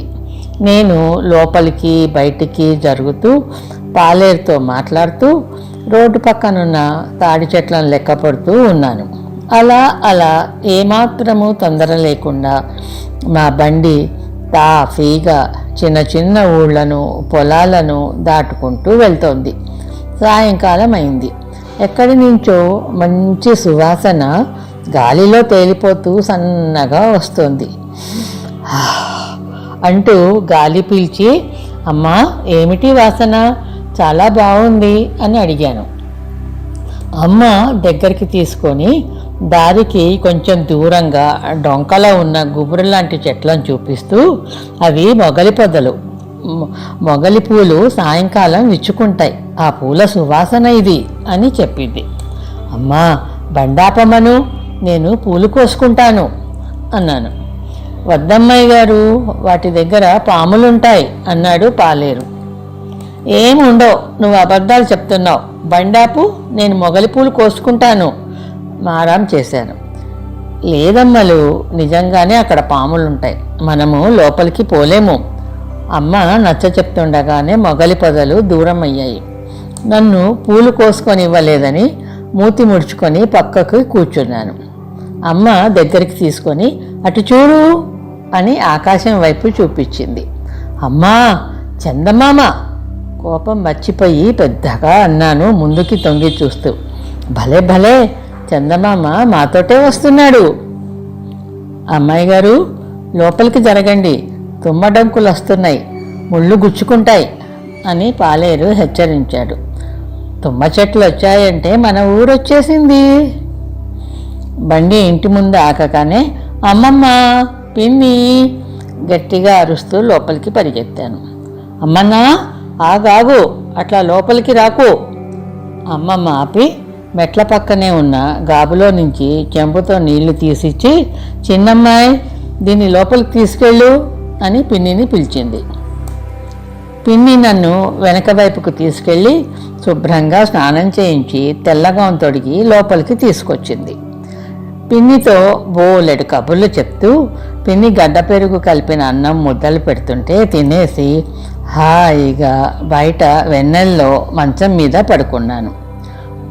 నేను లోపలికి బయటికి జరుగుతూ పాలేరుతో మాట్లాడుతూ రోడ్డు పక్కనున్న తాడి చెట్లను లెక్క పడుతూ ఉన్నాను. అలా ఏమాత్రము తొందర లేకుండా మా బండి తాఫీగా చిన్న ఊళ్ళను పొలాలను దాటుకుంటూ వెళ్తోంది. సాయంకాలం అయింది. ఎక్కడి నుంచో మంచి సువాసన గాలిలో తేలిపోతూ సన్నగా వస్తుంది. అంటూ గాలి పీల్చి, అమ్మా ఏమిటి వాసన, చాలా బాగుంది అని అడిగాను. అమ్మ దగ్గరికి తీసుకొని దారికి కొంచెం దూరంగా డొంకలో ఉన్న గుబురు లాంటి చెట్లను చూపిస్తూ, అవి మొగలి పొదలు, మొగలి పూలు సాయంకాలం విచ్చుకుంటాయి, ఆ పూల సువాసన ఇది అని చెప్పింది. అమ్మా బండాపమ్మను, నేను పూలు కోసుకుంటాను అన్నాను. వద్దమ్మాయి గారు, వాటి దగ్గర పాములుంటాయి అన్నాడు పాలేరు. ఏముండవు, నువ్వు అబద్ధాలు చెప్తున్నావు, బండాపు, నేను మొగలి పూలు కోసుకుంటాను మారాం చేశాను. లేదమ్మలు, నిజంగానే అక్కడ పాములుంటాయి, మనము లోపలికి పోలేము. అమ్మ నచ్చ చెప్తుండగానే మొగలి పొదలు దూరం అయ్యాయి. నన్ను పూలు కోసుకొని ఇవ్వలేదని మూతి ముడుచుకొని పక్కకు కూర్చున్నాను. అమ్మ దగ్గరికి తీసుకొని, అటు చూడు అని ఆకాశం వైపు చూపించింది. అమ్మా చందమామ. కోపం మర్చిపోయి పెద్దగా అన్నాను ముందుకి తొంగి చూస్తూ. భలే భలే, చందమామ మాతోటే వస్తున్నాడు. అమ్మాయి గారు లోపలికి జరగండి, తుమ్మడంకులు వస్తున్నాయి, ముళ్ళు గుచ్చుకుంటాయి అని పాలేరు హెచ్చరించాడు. తుమ్మ చెట్లు వచ్చాయంటే మన ఊరు వచ్చేసింది. బండి ఇంటి ముందు ఆకగానే అమ్మమ్మ పిన్ని గట్టిగా అరుస్తూ లోపలికి పరిగెత్తాను. అమ్మన్నా ఆగాగు, అట్లా లోపలికి రాకు. అమ్మమ్మ ఆపి మెట్ల పక్కనే ఉన్న గాబులో నుంచి చెంపుతో నీళ్లు తీసిచ్చి, చిన్నమ్మాయి దీన్ని లోపలికి తీసుకెళ్ళు అని పిన్నిని పిలిచింది. పిన్ని నన్ను వెనక వైపుకు తీసుకెళ్ళి శుభ్రంగా స్నానం చేయించి తెల్లగౌన్ తొడిగి లోపలికి తీసుకొచ్చింది. పిన్నితో బోలెడు కబుర్లు చెప్తూ పిన్ని గడ్డ పెరుగు కలిపిన అన్నం ముద్దలు పెడుతుంటే తినేసి హాయిగా బయట వెన్నెల్లో మంచం మీద పడుకున్నాను.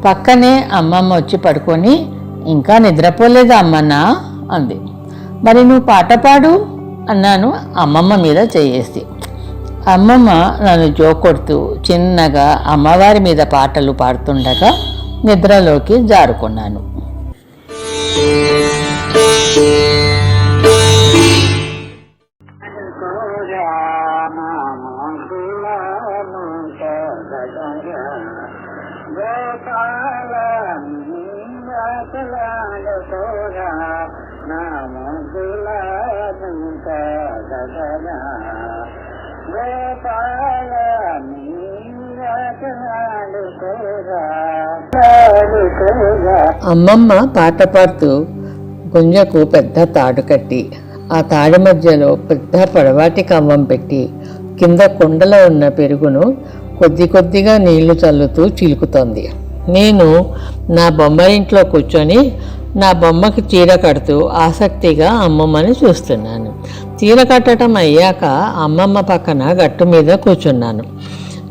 పక్కనే అమ్మమ్మ వచ్చి పడుకొని, ఇంకా నిద్రపోలేదా అమ్మన్నా అంది. మరి నువ్వు పాట పాడు అన్నాను అమ్మమ్మ మీద చేయేసి. అమ్మమ్మ నన్ను జోకొడుతూ చిన్నగా అమ్మవారి మీద పాటలు పాడుతుండగా నిద్రలోకి జారుకున్నాను. అమ్మమ్మ పాట పాడుతూ గుంజకు పెద్ద తాడు కట్టి ఆ తాడి మధ్యలో పెద్ద పొడవాటి కవ్వం పెట్టి కింద కుండలో ఉన్న పెరుగును కొద్ది కొద్దిగా నీళ్లు చల్లుతూ చిలుకుతోంది. నేను నా బొమ్మరింట్లో కూర్చొని నా బొమ్మకి చీర కడుతూ ఆసక్తిగా అమ్మమ్మని చూస్తున్నాను. చీర కట్టడం అయ్యాక అమ్మమ్మ పక్కన గట్టు మీద కూర్చున్నాను.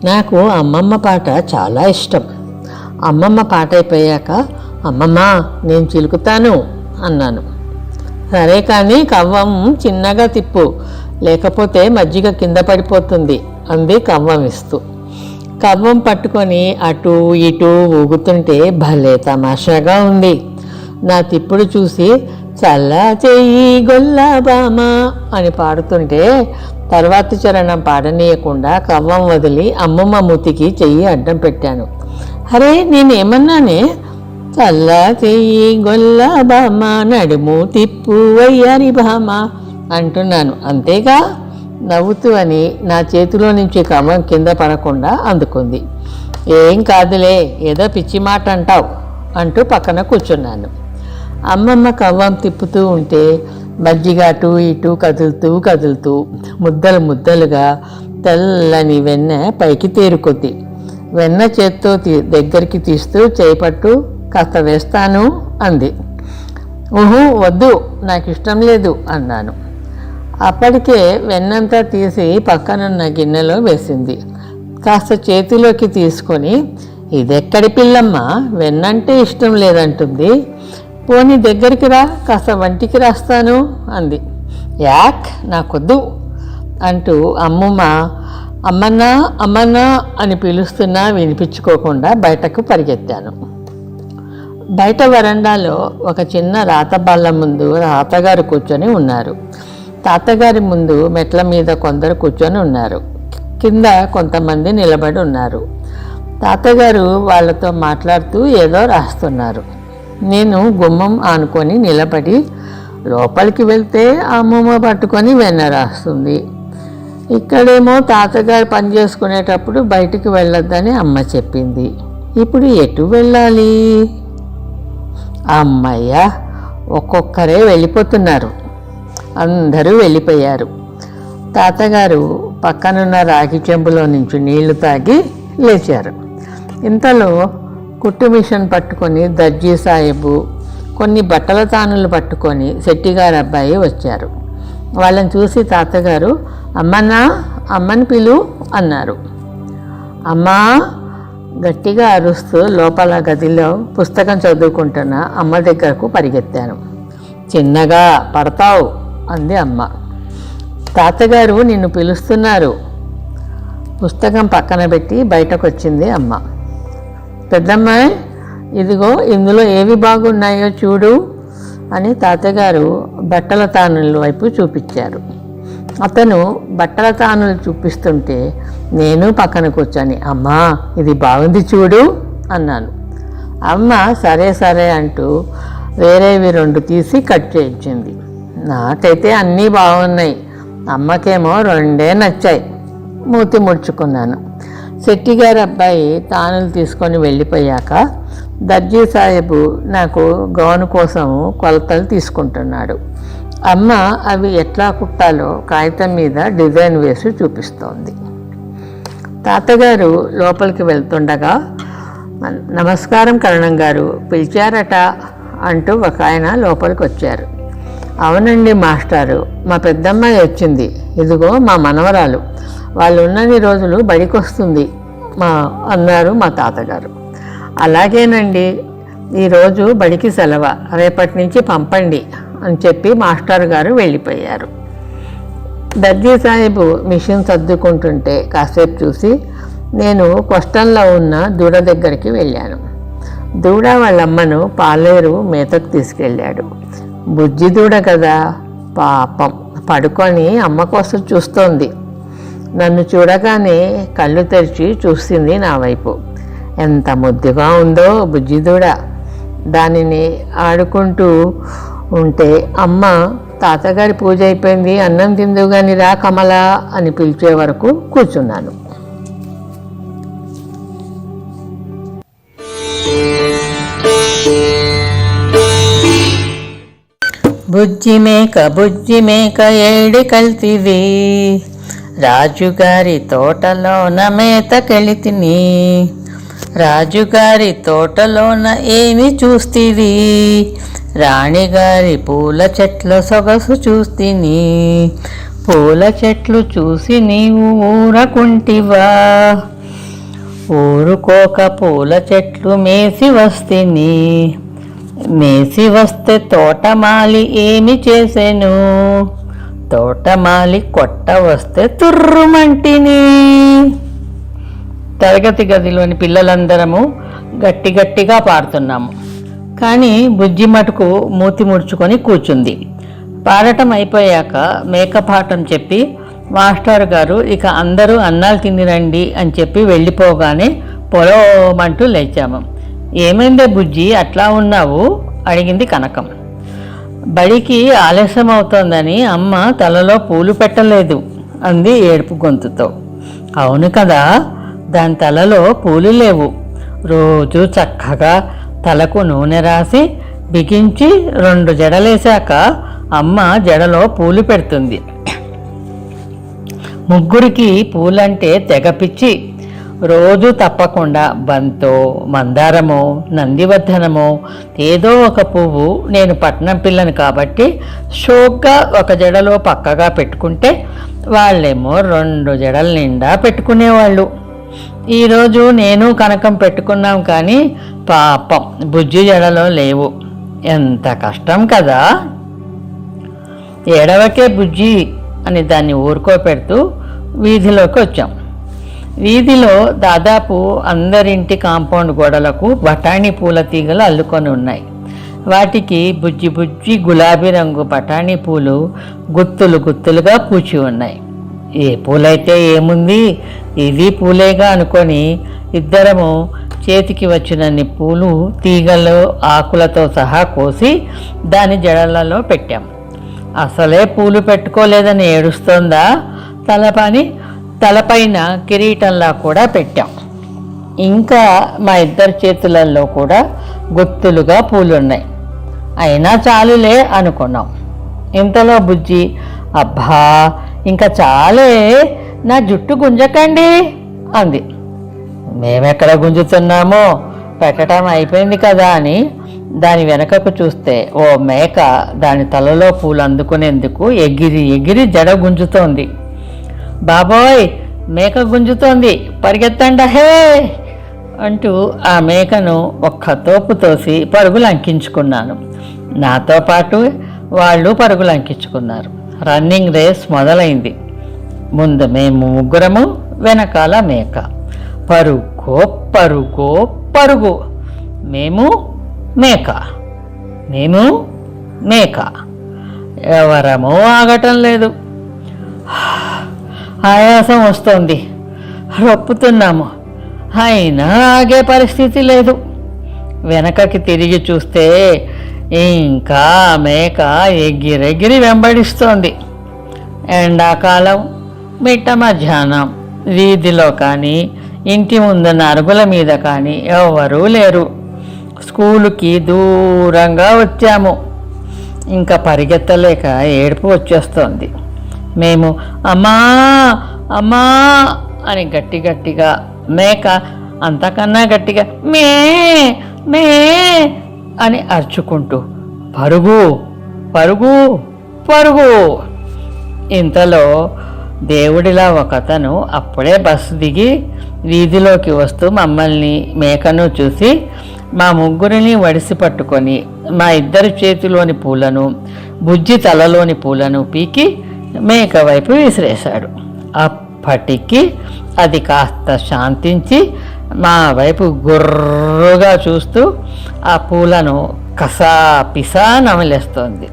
నాకు అమ్మమ్మ పాట చాలా ఇష్టం. అమ్మమ్మ పాట అయిపోయాక, అమ్మమ్మ నేను చిలుకుతాను అన్నాను. సరే కానీ కవ్వం చిన్నగా తిప్పు, లేకపోతే మజ్జిగ కింద పడిపోతుంది అంది కవ్వం ఇస్తూ. కవ్వం పట్టుకొని అటు ఇటు ఊగుతుంటే భలే తమాషాగా ఉంది. నా తిప్పుడు చూసి చల్లా చెయ్యి గొల్లా బామ అని పాడుతుంటే తర్వాతి చరణం పాడనీయకుండా కవ్వం వదిలి అమ్మమ్మ మూతికి చెయ్యి అడ్డం పెట్టాను. అరే నేనేమన్నానే? చల్లా చెయ్యి గొల్లా బామ నడుము తిప్పు వయ్యారి బామ అంటున్నాను, అంతేగా. నవ్వుతూ అని నా చేతిలో నుంచి కవ్వం కింద పడకుండా అందుకుంది. ఏం కాదులే, ఏదో పిచ్చి మాట అంటావు అంటూ పక్కన కూర్చున్నాను. అమ్మమ్మ కవ్వం తిప్పుతూ ఉంటే మజ్జిగ అటు ఇటు కదులుతూ ముద్దలు ముద్దలుగా తెల్లని వెన్న పైకి తేరుకొద్ది. వెన్న చేత్తో దగ్గరికి తీస్తూ చేపట్టు, కాస్త వేస్తాను అంది. ఊహు వద్దు, నాకు ఇష్టం లేదు అన్నాను. అప్పటికే వెన్నంతా తీసి పక్కనున్న గిన్నెలో వేసింది. కాస్త చేతిలోకి తీసుకొని, ఇదెక్కడి పిల్లమ్మ, వెన్నంటే ఇష్టం లేదంటుంది, పోనీ దగ్గరికి రా, కాస్త వంటికి రాస్తాను అంది. యాక్ నాకొద్దు అంటూ అమ్మన్నా అమ్మన్నా అని పిలుస్తున్నా వినిపించుకోకుండా బయటకు పరిగెత్తాను. బయట వరండాలో ఒక చిన్న రాత బల్ల ముందు తాతగారు కూర్చొని ఉన్నారు. తాతగారి ముందు మెట్ల మీద కొందరు కూర్చొని ఉన్నారు. కింద కొంతమంది నిలబడి ఉన్నారు. తాతగారు వాళ్ళతో మాట్లాడుతూ ఏదో రాస్తున్నారు. నేను గుమ్మం ఆనుకొని నిలబడి లోపలికి వెళ్తే అమ్మమ్మ పట్టుకొని వెన్న రాస్తుంది. ఇక్కడేమో తాతగారు పని చేసుకునేటప్పుడు బయటికి వెళ్ళొద్దని అమ్మ చెప్పింది. ఇప్పుడు ఎటు వెళ్ళాలి? అమ్మయ్య, ఒక్కొక్కరే వెళ్ళిపోతున్నారు. అందరూ వెళ్ళిపోయారు. తాతగారు పక్కనున్న రాగి చెంబులో నుంచి నీళ్లు తాగి లేచారు. ఇంతలో కుట్టు మిషన్ పట్టుకొని దర్జీ సాహెబు, కొన్ని బట్టల తానులు పట్టుకొని శెట్టిగారు అబ్బాయి వచ్చారు. వాళ్ళని చూసి తాతగారు, అమ్మని పిలు అన్నారు. అమ్మా గట్టిగా అరుస్తూ లోపల గదిలో పుస్తకం చదువుకుంటున్న అమ్మ దగ్గరకు పరిగెత్తాను. చిన్నగా పడతావు అంది అమ్మ. తాతగారు నిన్ను పిలుస్తున్నారు. పుస్తకం పక్కన పెట్టి బయటకు వచ్చింది అమ్మ. పెద్దమ్మాయి, ఇదిగో ఇందులో ఏవి బాగున్నాయో చూడు అని తాతగారు బట్టల తానుల వైపు చూపించారు. అతను బట్టల తానులు చూపిస్తుంటే నేను పక్కన కూర్చొని, అమ్మా ఇది బాగుంది చూడు అన్నాను. అమ్మ సరే సరే అంటూ వేరేవి 2 తీసి కట్ చేయించింది. నాకైతే అన్నీ బాగున్నాయి, అమ్మకేమో 2 నచ్చాయి. మూతి ముడుచుకున్నాను. శెట్టిగారి అబ్బాయి తానులు తీసుకొని వెళ్ళిపోయాక దర్జీ సాహెబు నాకు గౌను కోసం కొలతలు తీసుకుంటున్నాడు. అమ్మ అవి ఎట్లా కుట్టాలో కాగితం మీద డిజైన్ వేసి చూపిస్తోంది. తాతగారు లోపలికి వెళ్తుండగా, నమస్కారం కరణం గారు, పిలిచారట అంటూ ఒక ఆయన లోపలికి వచ్చారు. అవునండి మాస్టారు, మా పెద్దమ్మాయి వచ్చింది, ఇదిగో మా మనవరాలు, వాళ్ళు ఉన్నన్ని రోజులు బడికొస్తుంది అన్నారు మా తాతగారు. అలాగేనండి, ఈరోజు బడికి సెలవు, రేపటి నుంచి పంపండి అని చెప్పి మాస్టర్ గారు వెళ్ళిపోయారు. దర్జీ సాహిబు మిషన్ సర్దుకుంటుంటే కాసేపు చూసి నేను కొష్టంలో ఉన్న దూడ దగ్గరికి వెళ్ళాను. దూడ వాళ్ళమ్మను పాలేరు మేతకు తీసుకెళ్ళాడు. బుజ్జి దూడ కదా, పాపం పడుకొని అమ్మ కోసం చూస్తోంది. నన్ను చూడగానే కళ్ళు తెరిచి చూసింది నా వైపు. ఎంత ముద్దుగా ఉందో బుజ్జి దూడ. దానిని ఆడుకుంటూ ఉంటే అమ్మ తాతగారి పూజ అయిపోయింది, అన్నం తిందు గాని రా కమలా అని పిలిచే వరకు కూర్చున్నాను. బుజ్జి మేక ఏడి కల్తివి, రాజుగారి తోటలోన మేతకెళితిని. రాజుగారి తోటలోన ఏమి చూస్తివి, రాణిగారి పూల చెట్ల సొగసు చూస్తిని. పూల చెట్లు చూసి నీవు ఊరకుంటివా, ఊరుకోక పూల చెట్లు మేసి వస్తిని. మేసి వస్తే తోటమాలి ఏమి చేసెను, తోటమాలి కొట్ట వస్తే తుర్రుమంటిని. తరగతి గదిలోని పిల్లలందరము గట్టి గట్టిగా పాడుతున్నాము. కానీ బుజ్జి మటుకు మూతి ముడుచుకొని కూర్చుంది. పాడటం అయిపోయాక మేకపాఠం చెప్పి మాస్టర్ గారు ఇక అందరూ అన్నాలు తినిరండి అని చెప్పి వెళ్ళిపోగానే పొలమంటూ లేచాము. ఏమైందే బుజ్జి అట్లా ఉన్నావు అడిగింది కనకం. బడికి ఆలస్యం అవుతోందని అమ్మ తలలో పూలు పెట్టలేదు అంది ఏడుపు గొంతుతో. అవును కదా, దాని తలలో పూలు లేవు. రోజు చక్కగా తలకు నూనె రాసి బిగించి 2 జడలేశాక అమ్మ జడలో పూలు పెడుతుంది. ముగ్గురికి పూలంటే తెగపిచ్చి రోజు తప్పకుండా బంతో, మందారమో, నందివర్ధనమో ఏదో ఒక పువ్వు నేను పట్నం పిల్లని కాబట్టి షోక్గా ఒక జడలో పక్కగా పెట్టుకుంటే వాళ్ళేమో 2 జడల నిండా పెట్టుకునేవాళ్ళు. ఈరోజు నేను కనకం పెట్టుకున్నాం కానీ పాపం బుజ్జి జడలో లేవు. ఎంత కష్టం కదా. ఏడవకే బుజ్జి అని దాన్ని ఊరుకోపెడుతూ వీధిలోకి వచ్చాం. వీధిలో దాదాపు అందరింటి కాంపౌండ్ గోడలకు బఠానీ పూల తీగలు అల్లుకొని ఉన్నాయి. వాటికి బుజ్జి బుజ్జి గులాబీ రంగు బఠానీ పూలు గుత్తులు గుత్తులుగా పూచి ఉన్నాయి. ఏ పూలైతే ఏముంది, ఇది పూలేగా అనుకొని ఇద్దరము చేతికి వచ్చినన్ని పూలు తీగలు ఆకులతో సహా కోసి దాని జడలలో పెట్టాం. అసలే పూలు పెట్టుకోలేదని ఏడుస్తోందా, తలపైన కిరీటంలా కూడా పెట్టాం. ఇంకా మా ఇద్దరి చేతులలో కూడా గుత్తులుగా పూలున్నాయి. అయినా చాలులే అనుకున్నాం. ఇంతలో బుజ్జి, అబ్బా ఇంకా చాలే, నా జుట్టు గుంజకండి అంది. మేమెక్కడ గుంజుతున్నామో, పెట్టడం అయిపోయింది కదా అని దాని వెనకకు చూస్తే ఓ మేక దాని తలలో పూలు అందుకునేందుకు ఎగిరి ఎగిరి జడ గుంజుతోంది. బాబోయ్ మేక గుంజుతోంది, పరిగెత్తండి హే అంటూ ఆ మేకను ఒక్క తోపు తోసి పరుగులు అంకించుకున్నాను. నాతో పాటు వాళ్ళు పరుగులు అంకించుకున్నారు. రన్నింగ్ రేస్ మొదలైంది. ముందు మేము ముగ్గురము, వెనకాల మేక. పరుగో పరుగో పరుగు. మేము మేక, మేము మేక. ఎవరమో ఆగటం లేదు. ఆయాసం వస్తోంది, రొప్పుతున్నాము. అయినా ఆగే పరిస్థితి లేదు. వెనకకి తిరిగి చూస్తే ఇంకా మేక ఎగిరెగిరి వెంబడిస్తోంది. ఎండాకాలం మిట్ట మధ్యాహ్నం వీధిలో కానీ ఇంటి ముందున్న అరుగుల మీద కానీ ఎవరూ లేరు. స్కూలుకి దూరంగా వచ్చాము. ఇంకా పరిగెత్తలేక ఏడుపు వచ్చేస్తోంది. మేము అమ్మా అమ్మా అని గట్టి గట్టిగా, మేక అంతకన్నా గట్టిగా మే మే అని అరుచుకుంటూ పరుగు పరుగు పరుగు. ఇంతలో దేవుడిలా ఒకతను అప్పుడే బస్సు దిగి వీధిలోకి వస్తూ మమ్మల్ని మేకను చూసి మా ముగ్గురిని వడిసి పట్టుకొని మా ఇద్దరి చేతిలోని పూలను, బుజ్జి తలలోని పూలను పీకి మేక వైపు విసిరేశాడు. అప్పటికి అది కాస్త శాంతించి మా వైపు గుర్రుగా చూస్తూ ఆ పూలను కసా పిసా నమిలేస్తోంది.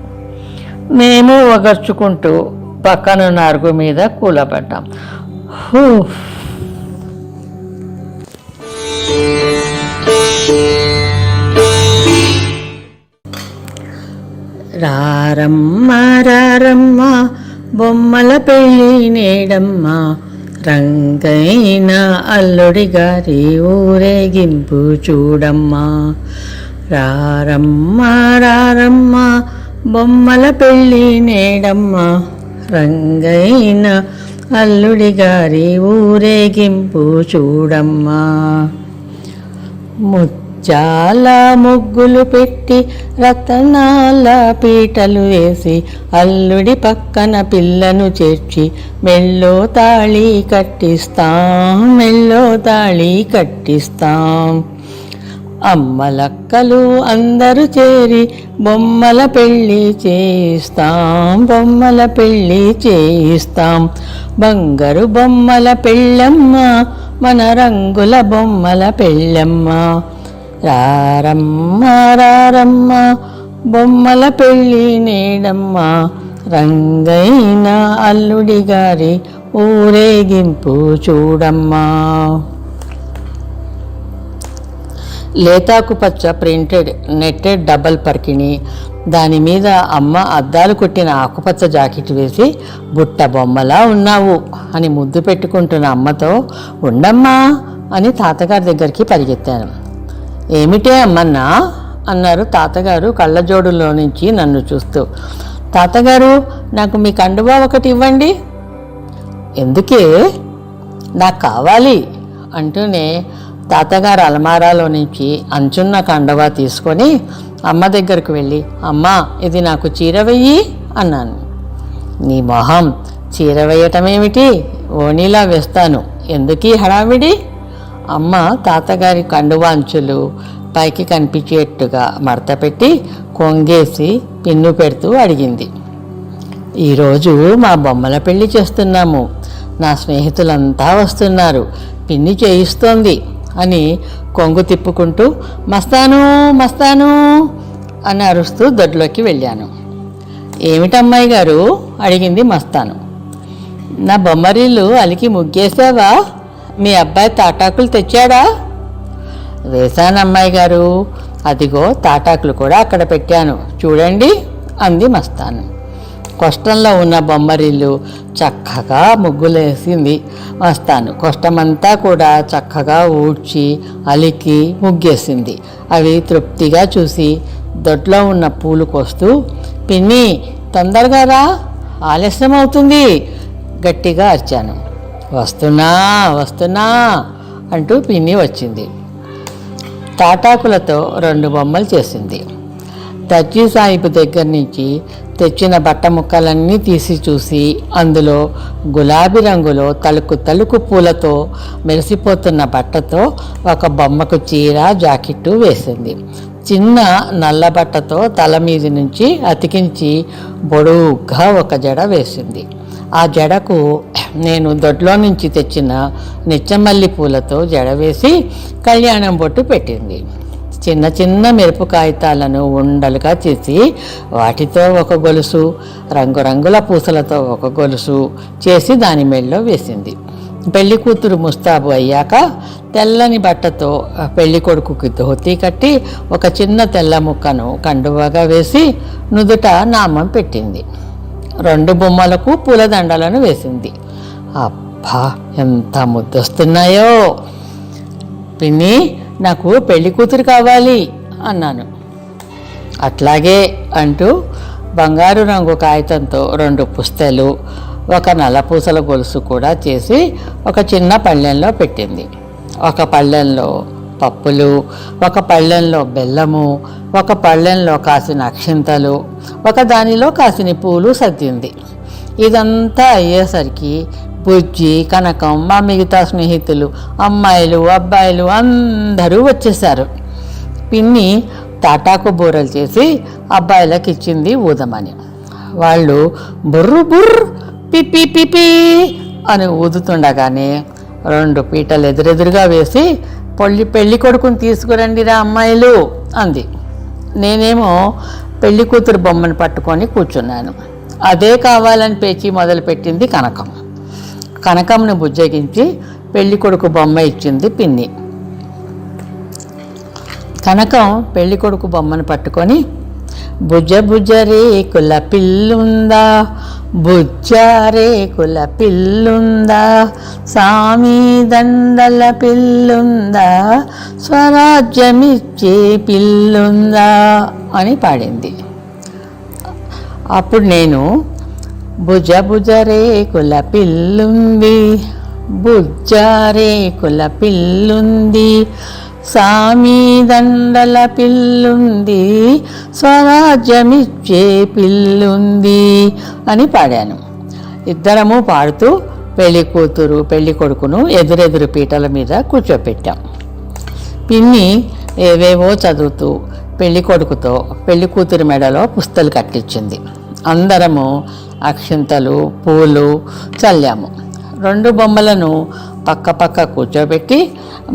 మేము ఒగర్చుకుంటూ పక్కనున్న అరుగు మీద కూలబడ్డాం. రారమ్మ రారమ్మ బొమ్మల పెళ్ళి నేడమ్మ, రంగైన అల్లుడి గారి ఊరేగింపు చూడమ్మా. రారమ్మ రారమ్మ బొమ్మల పెళ్ళి నేడమ్మ, రంగైన అల్లుడి గారి ఊరేగింపు చూడమ్మా. ముత్యాల ముగ్గులు పెట్టి రతనాల పీటలు వేసి అల్లుడి పక్కన పిల్లను చేర్చి మెల్లో తాళి కట్టిస్తాం, మెల్లో తాళి కట్టిస్తాం. అమ్మలక్కలు అందరూ చేరి బొమ్మల పెళ్ళి చేయిస్తాం, బొమ్మల పెళ్ళి చేయిస్తాం. బంగారు బొమ్మల పెళ్ళమ్మ, మన రంగుల బొమ్మల పెళ్ళమ్మ. రారమ్మ రారమ్మ బొమ్మల పెళ్ళి నేడమ్మ, రంగైన అల్లుడి గారి ఊరేగింపు చూడమ్మా. లేతాకు పచ్చ ప్రింటెడ్ నెట్టెడ్ డబల్ పర్కిని, దాని మీద అమ్మ అద్దాలు కొట్టిన ఆకుపచ్చ జాకెట్ వేసి బుట్ట బొమ్మలా ఉన్నావు అని ముద్దు పెట్టుకుంటున్న అమ్మతో ఉండమ్మా అని తాతగారి దగ్గరికి పరిగెత్తాను. ఏమిటే అమ్మన్నా అన్నారు తాతగారు కళ్ళజోడులో నుంచి నన్ను చూస్తూ. తాతగారు, నాకు మీ కండువా ఒకటి ఇవ్వండి. ఎందుకే? నాకు కావాలి అంటూనే తాతగారు అలమారాలో నుంచి అంచున్న కండువా తీసుకొని అమ్మ దగ్గరకు వెళ్ళి, అమ్మా ఇది నాకు చీర వెయ్యి అన్నాను. నీ మొహం, చీర వేయటమేమిటి, ఓణీలా వేస్తాను, ఎందుకీ హడావిడి? అమ్మ తాతగారి కండువా అంచులు పైకి కనిపించేట్టుగా మడత పెట్టి కొంగేసి పిన్ను పెడుతూ అడిగింది. ఈరోజు మా బొమ్మల పెళ్లి చేస్తున్నాము, నా స్నేహితులంతా వస్తున్నారు, పిన్ని చేయిస్తోంది అని కొంగు తిప్పుకుంటూ మస్తాను మస్తాను అని అరుస్తూ దొడ్లోకి వెళ్ళాను. ఏమిటమ్మాయి గారు అడిగింది మస్తాను. నా బొమ్మరిల్లు అలికి ముగ్గేసావా? మీ అబ్బాయి తాటాకులు తెచ్చాడా? వేశానమ్మాయి గారు, అదిగో తాటాకులు కూడా అక్కడ పెట్టాను చూడండి అంది మస్తాను. కొష్టంలో ఉన్న బొమ్మరిల్లు చక్కగా ముగ్గులేసింది మస్తాను. కొష్టమంతా కూడా చక్కగా ఊడ్చి అలికి ముగ్గేసింది. అవి తృప్తిగా చూసి దొడ్లో ఉన్న పూలు కోస్తూ, పిన్ని తొందరగా రా, ఆలస్యం అవుతుంది గట్టిగా అరిచాను. వస్తున్నా వస్తున్నా అంటూ పిన్ని వచ్చింది. తాటాకులతో 2 బొమ్మలు చేసింది. దర్జీ సాహిబు దగ్గర నుంచి తెచ్చిన బట్ట ముక్కలన్నీ తీసి చూసి అందులో గులాబీ రంగులో తలుకు పూలతో మెరిసిపోతున్న బట్టతో ఒక బొమ్మకు చీర జాకెట్టు వేసింది. చిన్న నల్ల బట్టతో తల మీది నుంచి అతికించి పొడుగ్గా ఒక జడ వేసింది. ఆ జడకు నేను దొడ్లో నుంచి తెచ్చిన నిచ్చమల్లి పూలతో జడ వేసి కళ్యాణం బొట్టు పెట్టింది. చిన్న చిన్న మెరుపు కాగితాలను ఉండలుగా చేసి వాటితో ఒక గొలుసు, రంగురంగుల పూసలతో ఒక గొలుసు చేసి దాని మెడలో వేసింది. పెళ్లి కూతురు ముస్తాబు అయ్యాక తెల్లని బట్టతో పెళ్లి కొడుకుకి ధోతీ కట్టి ఒక చిన్న తెల్ల ముక్కను కండువాగా వేసి నుదుట నామం పెట్టింది. 2 బొమ్మలకు పూలదండలను వేసింది. అబ్బా ఎంత ముద్దొస్తున్నాయో! పిన్ని, నాకు పెళ్లి కూతురు కావాలి అన్నాను. అట్లాగే అంటూ బంగారు రంగు కాగితంతో 2 పుస్తెలు, ఒక నల్లపూసల గొలుసు కూడా చేసి ఒక చిన్న పళ్ళెంలో పెట్టింది. ఒక పళ్ళెంలో పప్పులు, ఒక పళ్ళెంలో బెల్లము, ఒక పళ్ళెంలో కాసిన అక్షింతలు, ఒక దానిలో కాసిన పూలు సర్దింది. ఇదంతా అయ్యేసరికి బుజ్జి, కనకం, మా మిగతా స్నేహితులు, అమ్మాయిలు అబ్బాయిలు అందరూ వచ్చేశారు. పిన్ని తాటాకు బూరలు చేసి అబ్బాయిలకు ఇచ్చింది ఊదమని. వాళ్ళు బుర్రు బుర్రు పిపి పిపి అని ఊదుతుండగానే 2 పీటలు ఎదురెదురుగా వేసి పెళ్లి కొడుకుని తీసుకురండిరా అమ్మాయిలు అంది. నేనేమో పెళ్లి కూతురు బొమ్మను పట్టుకొని కూర్చున్నాను. అదే కావాలని పేచి మొదలుపెట్టింది కనకం. కనకంను బుజ్జగించి పెళ్లి కొడుకు బొమ్మ ఇచ్చింది పిన్ని. కనకం పెళ్లి కొడుకు బొమ్మను పట్టుకొని బుజ్జ బుజ్జ రేకుల పిల్లుందా, బుజ్జ రేకుల పిల్లుందా, సామి దండల పిల్లుందా, స్వరాజ్యమిచ్చే పిల్లుందా అని పాడింది. అప్పుడు నేను భుజ భుజ రేకుల పిల్లుంది, బుజ్జ రేకుల పిల్లుంది, సామి దండల పిల్లుంది, స్వరాజ్యమిచ్చే పిల్లుంది అని పాడాను. ఇద్దరము పాడుతూ పెళ్లి కూతురు పెళ్లి కొడుకును ఎదురెదురు పీటల మీద కూర్చోపెట్టాం. పిన్ని ఏవేవో చదువుతూ పెళ్లి కొడుకుతో పెళ్లి కూతురు మెడలో పుస్తలు కట్టించింది. అందరము అక్షింతలు పూలు చల్లాము. 2 బొమ్మలను పక్క పక్క కూర్చోబెట్టి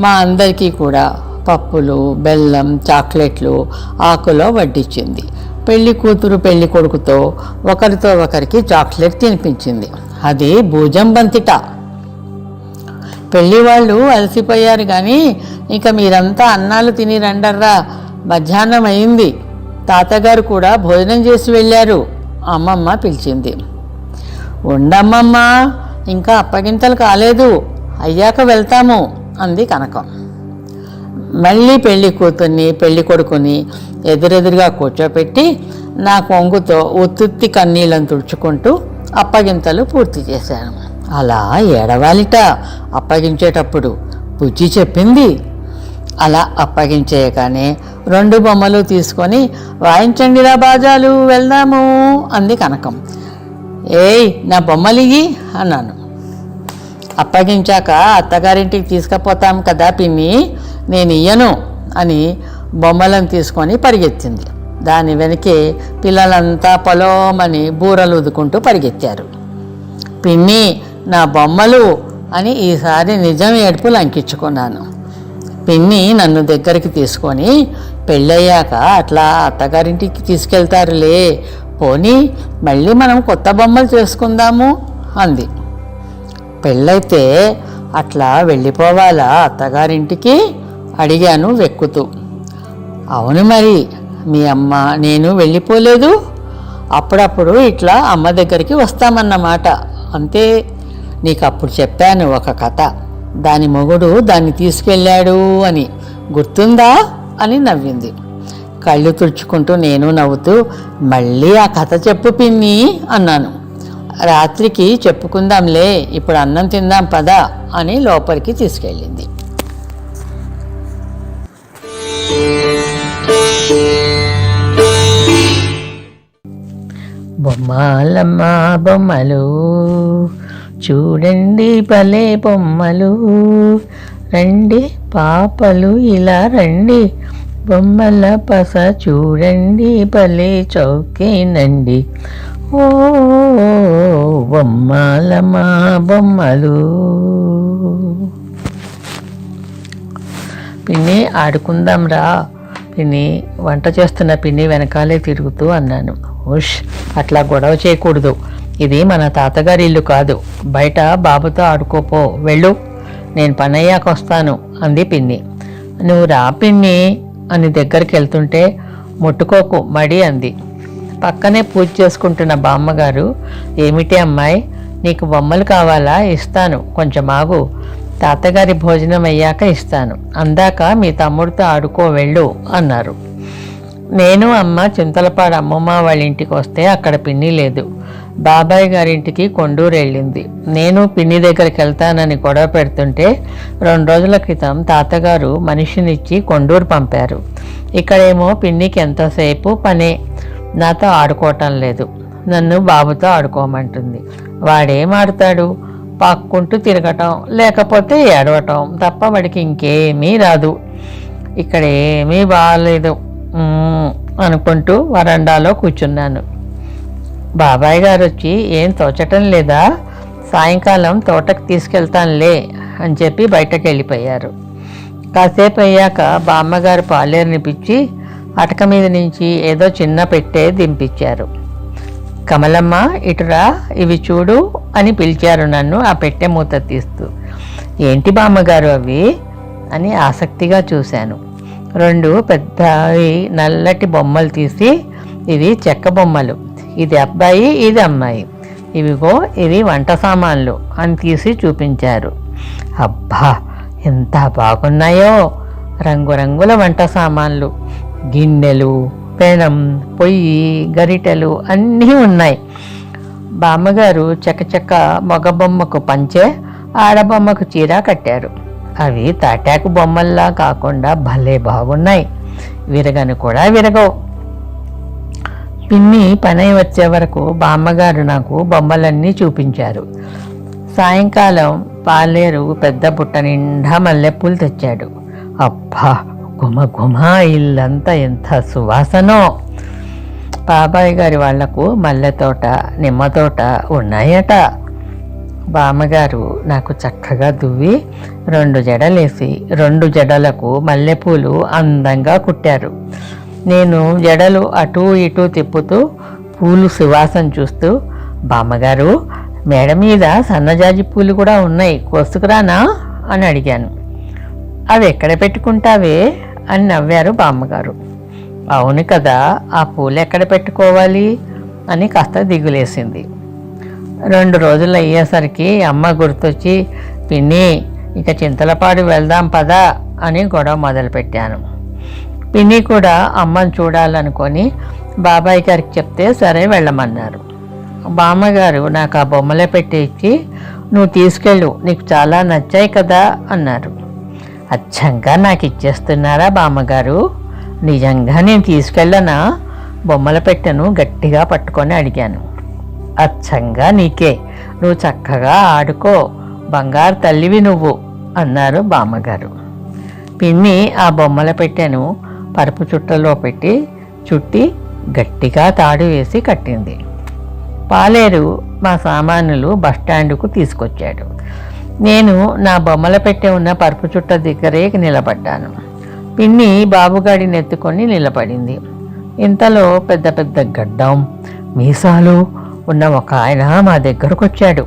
మా అందరికీ కూడా పప్పులు, బెల్లం, చాక్లెట్లు ఆకులో వడ్డించింది. పెళ్లి కూతురు పెళ్లి కొడుకుతో ఒకరితో ఒకరికి చాక్లెట్ తినిపించింది. అది భూజం బంతిట. పెళ్లి వాళ్ళు అలసిపోయారు కానీ ఇక మీరంతా అన్నాలు తిని రండర్రా, మధ్యాహ్నం అయింది, తాతగారు కూడా భోజనం చేసి వెళ్ళారు అమ్మమ్మ పిలిచింది. ఉండమ్మమ్మ, ఇంకా అప్పగింతలు కాలేదు, అయ్యాక వెళ్తాము అంది కనకం. మళ్ళీ పెళ్లి కూతుర్ని పెళ్లి కొడుకుని ఎదురెదురుగా కూర్చోపెట్టి నా కొంగుతో ఉత్తుత్తి కన్నీళ్ళను తుడుచుకుంటూ అప్పగింతలు పూర్తి చేశాను. అలా ఏడవాలిట అప్పగించేటప్పుడు బుజ్జి చెప్పింది. అలా అప్పగించేయగానే 2 బొమ్మలు తీసుకొని వాయించండిరా బాజాలు, వెళ్దాము అంది కనకం. ఏయ్ నా బొమ్మలిగి అన్నాను. అప్పగించాక అత్తగారింటికి తీసుకుపోతాం కదా పిన్ని, నేను ఇయ్యను అని బొమ్మలను తీసుకొని పరిగెత్తింది. దాని వెనకే పిల్లలంతా పొలోమని బూరలు ఊదుకుంటూ పరిగెత్తారు. పిన్ని నా బొమ్మలు అని ఈసారి నిజం ఏడుపు లంకించుకున్నాను. పిన్ని నన్ను దగ్గరికి తీసుకొని పెళ్ళయ్యాక అట్లా అత్తగారింటికి తీసుకెళ్తారులే, పోనీ మళ్ళీ మనం కొత్త బొమ్మలు చేసుకుందాము అంది. పెళ్ళైతే అట్లా వెళ్ళిపోవాలా అత్తగారింటికి అడిగాను వెక్కుతూ. అవును మరి, మీ అమ్మ నేను వెళ్ళిపోలేదు, అప్పుడప్పుడు ఇట్లా అమ్మ దగ్గరికి వస్తామన్నమాట అంతే. నీకు అప్పుడు చెప్పాను ఒక కథ, దాని మొగుడు దాన్ని తీసుకెళ్ళాడు అని, గుర్తుందా అని నవ్వింది. కళ్ళు తుడుచుకుంటూ నేను నవ్వుతూ మళ్ళీ ఆ కథ చెప్పు పిన్ని అన్నాను. రాత్రికి చెప్పుకుందాంలే, ఇప్పుడు అన్నం తిందాం పదా అని లోపలికి తీసుకెళ్ళింది. బొమ్మలమ్మ బొమ్మలు చూడండి భలే బొమ్మలు, రండి పాపలు ఇలా రండి, బొమ్మల పస చూడండి భలే చౌకేనండి, ఓ బొమ్మలమ్మ బొమ్మలు. పిన్ని ఆడుకుందాం రా పిన్ని, వంట చేస్తున్న పిన్ని వెనకాలే తిరుగుతూ అన్నాను. ఉష్, అట్లా గొడవ చేయకూడదు, ఇది మన తాతగారి ఇల్లు కాదు, బయట బాబుతో ఆడుకోపో, వెళ్ళు, నేను పనయ్యాక వస్తాను అంది పిన్ని. నువ్వు రా పిన్ని అని దగ్గరికి వెళ్తుంటే ముట్టుకోకు మడి అంది. పక్కనే పూజ చేసుకుంటున్న బామ్మగారు, ఏమిటి అమ్మాయి, నీకు బొమ్మలు కావాలా, ఇస్తాను, కొంచెం ఆగు, తాతగారి భోజనం అయ్యాక ఇస్తాను, అందాక మీ తమ్ముడితో ఆడుకో వెళ్ళు అన్నారు. నేను అమ్మ చింతలపాడు అమ్మమ్మ వాళ్ళ ఇంటికి వస్తే అక్కడ పిన్ని లేదు, బాబాయ్ గారింటికి కొండూరు వెళ్ళింది. నేను పిన్ని దగ్గరికి వెళ్తానని గొడవ పెడుతుంటే 2 రోజుల క్రితం తాతగారు మనిషినిచ్చి కొండూరు పంపారు. ఇక్కడేమో పిన్నికి ఎంతసేపు పనే, నాతో ఆడుకోవటం లేదు, నన్ను బాబుతో ఆడుకోమంటుంది. వాడేం ఆడుతాడు, పాక్కుంటూ తిరగటం లేకపోతే ఏడవటం తప్ప వాడికి ఇంకేమీ రాదు. ఇక్కడ ఏమీ బాగాలేదు అనుకుంటూ వరండాలో కూర్చున్నాను. బాబాయ్ గారు వచ్చి ఏం తోచటం లేదా, సాయంకాలం తోటకు తీసుకెళ్తానులే అని చెప్పి బయటకు వెళ్ళిపోయారు. కాసేపు అయ్యాక బామ్మగారు పాలేరునిపించి అటక మీద నుంచి ఏదో చిన్న పెట్టే దింపించారు. కమలమ్మ ఇటురా, ఇవి చూడు అని పిలిచారు నన్ను ఆ పెట్టె మూత తీస్తూ. ఏంటి బామ్మగారు అవి అని ఆసక్తిగా చూశాను. 2 పెద్దవి నల్లటి బొమ్మలు తీసి, ఇవి చెక్క బొమ్మలు, ఇది అబ్బాయి ఇది అమ్మాయి, ఇవిగో ఇవి వంట సామాన్లు అని తీసి చూపించారు. అబ్బా ఎంత బాగున్నాయో! రంగురంగుల వంట సామాన్లు, గిన్నెలు, పెనం, పొయ్యి, గరిటెలు అన్నీ ఉన్నాయి. బామ్మగారు చకచక మగ బొమ్మకు పంచె, ఆడబొమ్మకు చీర కట్టారు. అవి తాటాకు బొమ్మల్లా కాకుండా భలే బాగున్నాయి. విరగను కూడా విరగవు. పిన్ని పని వచ్చే వరకు బామ్మగారు నాకు బొమ్మలన్నీ చూపించారు. సాయంకాలం పాలేరు పెద్ద బుట్ట నిండా మల్లెపూలు తెచ్చాడు. అబ్బా గుమ గుమ, ఇల్లంతా ఎంత సువాసనో! బాబాయ్ గారి వాళ్లకు మల్లె తోట, నిమ్మ తోట ఉన్నాయట. బామ్మగారు నాకు చక్కగా దువ్వి 2 జడలేసి 2 జడలకు మల్లెపూలు అందంగా కుట్టారు. నేను జడలు అటూ ఇటూ తిప్పుతూ పూలు సువాసన చూస్తూ, బామ్మగారు మేడ మీద సన్నజాజి పూలు కూడా ఉన్నాయి, కోసుకురానా అని అడిగాను. అవి ఎక్కడ పెట్టుకుంటావే అని నవ్వారు బామ్మగారు. అవును కదా, ఆ పూలు ఎక్కడ పెట్టుకోవాలి అని కాస్త దిగులేసింది. 2 రోజులు అయ్యేసరికి అమ్మ గుర్తొచ్చి, పిన్ని ఇక చింతలపాడు వెళ్దాం పదా అని గొడవ మొదలుపెట్టాను. పిన్ని కూడా అమ్మను చూడాలనుకొని బాబాయ్ గారికి చెప్తే సరే వెళ్ళమన్నారు. బామ్మగారు నాకు ఆ బొమ్మలే పెట్టి ఇచ్చి, నువ్వు తీసుకెళ్ళు, నీకు చాలా నచ్చాయి కదా అన్నారు. అచ్చంగా నాకు ఇచ్చేస్తున్నారా బామ్మగారు? నిజంగా నేను తీసుకెళ్ళనా? బొమ్మల పెట్టెను గట్టిగా పట్టుకొని అడిగాను. అచ్చంగా నీకే, నువ్వు చక్కగా ఆడుకో, బంగారు తల్లివి నువ్వు అన్నారు బామ్మగారు. పిన్ని ఆ బొమ్మల పెట్టెను పరుపు చుట్టలో పెట్టి చుట్టి గట్టిగా తాడు వేసి కట్టింది. పాలేరు మా సామానులు బస్టాండుకు తీసుకొచ్చాడు. నేను నా బొమ్మల పెట్టె ఉన్న పరుపు చుట్ట దగ్గరే నిలబడ్డాను. పిన్ని బాబుగాడిని ఎత్తుకొని నిలబడింది. ఇంతలో పెద్ద పెద్ద గడ్డం, మీసాలు ఉన్న ఒక ఆయన మా దగ్గరకు వచ్చాడు.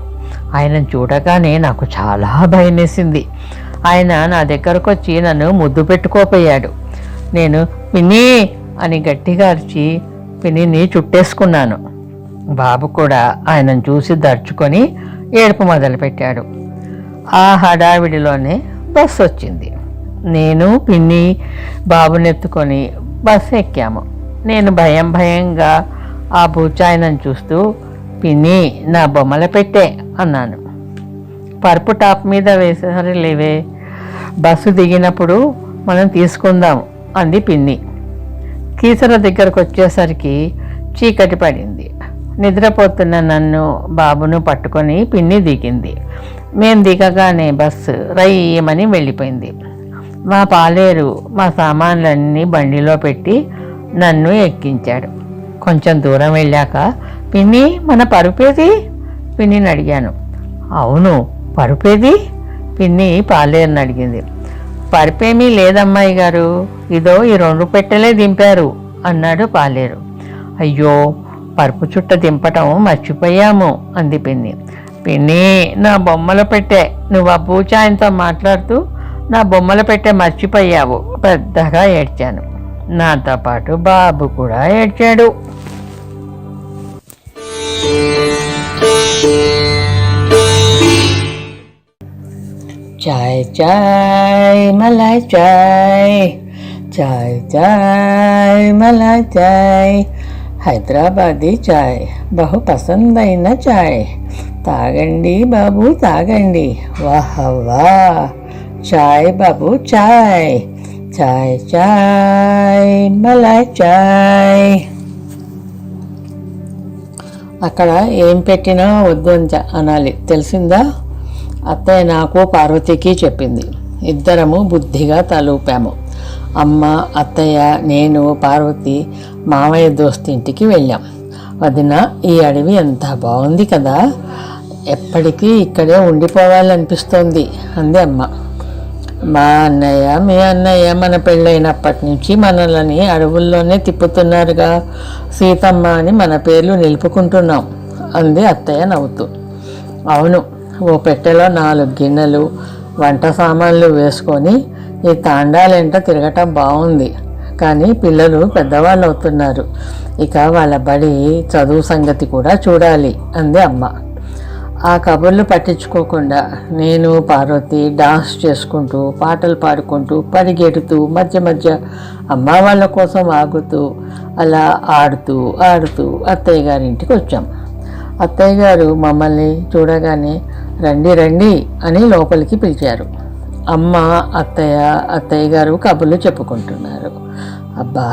ఆయనను చూడగానే నాకు చాలా భయం వేసింది. ఆయన నా దగ్గరకు వచ్చి నన్ను ముద్దు పెట్టుకోపోయాడు. నేను పిన్ని అని గట్టిగా అరిచి పిన్నిని చుట్టేసుకున్నాను. బాబు కూడా ఆయనను చూసి దర్చుకొని ఏడుపు మొదలుపెట్టాడు. ఆ హడావిడిలోనే బస్సు వచ్చింది. నేను పిన్ని బాబునెత్తుకొని బస్సు ఎక్కాము. నేను భయంగా ఆ బూచాయనను చూస్తూ, పిన్ని నా బొమ్మల పెట్టే అన్నాను. పరుపు టాప్ మీద వేసేసరి లేవే, బస్సు దిగినప్పుడు మనం తీసుకుందాం అంది పిన్ని. కీసర దగ్గరకు వచ్చేసరికి చీకటి పడింది. నిద్రపోతున్న నన్ను బాబును పట్టుకొని పిన్ని దిగింది. మేము దిగగానే బస్సు రయ్యమని వెళ్ళిపోయింది. మా పాలేరు మా సామాన్లన్నీ బండిలో పెట్టి నన్ను ఎక్కించాడు. కొంచెం దూరం వెళ్ళాక, పిన్ని మన పరుపేది పిన్నిని అడిగాను. అవును, పరుపేది పిన్ని పాలేరుని అడిగింది. పరుపేమీ లేదమ్మాయి గారు, ఇదో ఈ 2 పెట్టెలే దింపారు అన్నాడు పాలేరు. అయ్యో, పరుపు చుట్ట దింపటం మర్చిపోయాము అంది పిన్ని. పిన్ని నా బొమ్మల పెట్టే, నువ్వు ఆ పూచాయంతో మాట్లాడుతూ నా బొమ్మల పెట్టే మర్చిపోయావు పెద్దగా ఏడ్చాను. నాతో పాటు బాబు కూడా ఏడ్చాడు. చాయ్ చాయ్ మలాయ్ చాయ్, చాయ్ చాయ్ మలాయ్ చాయ్, హైదరాబాదీ చాయ్ బహు పసందైన చాయ్, తాగండి బాబు తాగండి, వాహ్ వాహ్ చాయ్ బాబు చాయ్, చాయ్ చాయ్ మలాయ్ చాయ్. అక్కడ ఏం పెట్టినా వద్దు అని అనాలి, తెలిసిందా? అత్తయ్య నాకు పార్వతికి చెప్పింది. ఇద్దరము బుద్ధిగా తలూపాము. అమ్మ, అత్తయ్య, నేను, పార్వతి మామయ్య దోస్తి ఇంటికి వెళ్ళాం. వదిన, ఈ అడవి ఎంత బాగుంది కదా, ఎప్పటికీ ఇక్కడే ఉండిపోవాలనిపిస్తోంది అంది అమ్మ. మా అన్నయ్య మీ అన్నయ్య మన పెళ్ళైనప్పటి నుంచి మనల్ని అడవుల్లోనే తిప్పుతున్నారుగా, సీతమ్మ అని మన పేర్లు నిలుపుకుంటున్నాం అంది అత్తయ్య నవ్వుతూ. అవును, ఓ పెట్టెలో 4 గిన్నెలు వంట సామాన్లు వేసుకొని ఈ తాండాలెంట తిరగటం బాగుంది. కానీ పిల్లలు పెద్దవాళ్ళు అవుతున్నారు, ఇక వాళ్ళ బడి చదువు సంగతి కూడా చూడాలి అంది అమ్మ. ఆ కబుర్లు పట్టించుకోకుండా నేను పార్వతి డాన్స్ చేసుకుంటూ పాటలు పాడుకుంటూ పరిగెడుతూ మధ్య మధ్య అమ్మ వాళ్ళ కోసం ఆగుతూ అలా ఆడుతూ అత్తయ్య గారింటికి వచ్చాం. అత్తయ్య గారు మమ్మల్ని చూడగానే రండి రండి అని లోపలికి పిలిచారు. అమ్మ అత్తయ్య గారు కబుర్లు చెప్పుకుంటున్నారు. అబ్బా,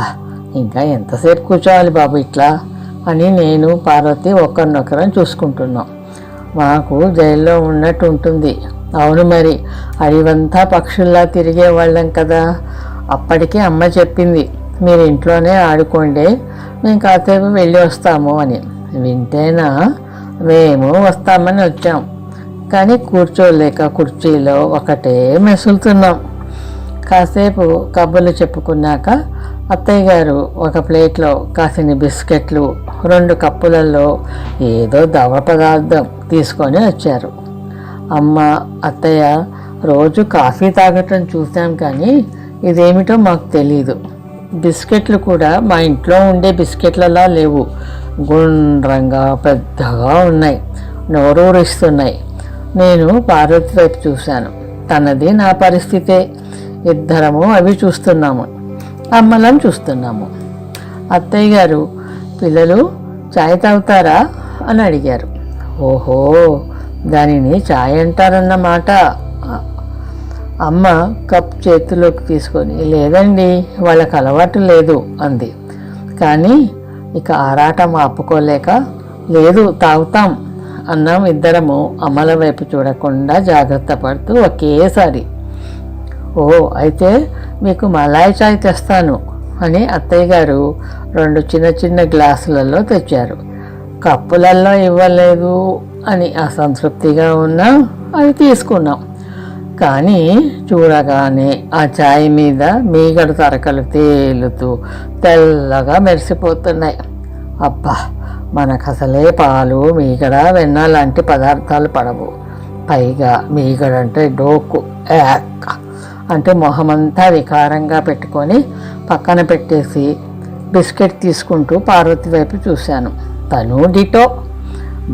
ఇంకా ఎంతసేపు కూర్చోవాలి బాబు ఇట్లా అని నేను పార్వతి ఒకరినొకరం చూసుకుంటున్నాం. మాకు జైల్లో ఉన్నట్టు ఉంటుంది. అవును మరి, అడివంతా పక్షుల్లా తిరిగేవాళ్ళం కదా. అప్పటికే అమ్మ చెప్పింది, మీరు ఇంట్లోనే ఆడుకోండి, మేము కాసేపు వెళ్ళి వస్తాము అని. వింటేనా, మేము వస్తామని వచ్చాం, కానీ కూర్చోలేక కుర్చీలో ఒకటే మెసులుతున్నాం. కాసేపు కబుర్లు చెప్పుకున్నాక అత్తయ్య గారు ఒక ప్లేట్లో కాసిని బిస్కెట్లు 2 కప్పులలో ఏదో ద్రవ పదార్థం తీసుకొని వచ్చారు. అమ్మ అత్తయ్య రోజు కాఫీ తాగటం చూసాం, కానీ ఇదేమిటో మాకు తెలీదు. బిస్కెట్లు కూడా మా ఇంట్లో ఉండే బిస్కెట్లలా లేవు, గుండ్రంగా పెద్దగా ఉన్నాయి, నోరూరిస్తున్నాయి. నేను పార్వతి వైపు చూశాను, తనది నా పరిస్థితే. ఇద్దరము అవి చూస్తున్నాము, అమ్మలను చూస్తున్నాము. అత్తయ్య గారు, పిల్లలు ఛాయ్ తాగుతారా అని అడిగారు. ఓహో, దానిని ఛాయ్ అంటారన్నమాట. అమ్మ కప్ చేతిలోకి తీసుకొని, లేదండి, వాళ్ళకి అలవాటు లేదు అంది. కానీ ఇక ఆరాటం ఆపుకోలేక, లేదు తాగుతాం అన్నాం ఇద్దరము అమ్మల వైపు చూడకుండా జాగ్రత్త పడుతూ ఒకేసారి. ఓ, అయితే మీకు మలాయ్ చాయ్ తెస్తాను అని అత్తయ్య గారు 2 చిన్న చిన్న గ్లాసులలో తెచ్చారు. కప్పులలో ఇవ్వలేదు అని అసంతృప్తిగా ఉన్నా అవి తీసుకున్నాం. కానీ చూడగానే ఆ ఛాయ్ మీద మీగడ తరకలు తేలుతూ తెల్లగా మెరిసిపోతున్నాయి. అబ్బా, మనకు అసలే పాలు మీగడ వెన్న లాంటి పదార్థాలు పడవు. పైగా మీగడంటే డోకు యాక్ అంటే మొహమంతా వికారంగా పెట్టుకొని పక్కన పెట్టేసి బిస్కెట్ తీసుకుంటూ పార్వతి వైపు చూశాను. తను డిటో.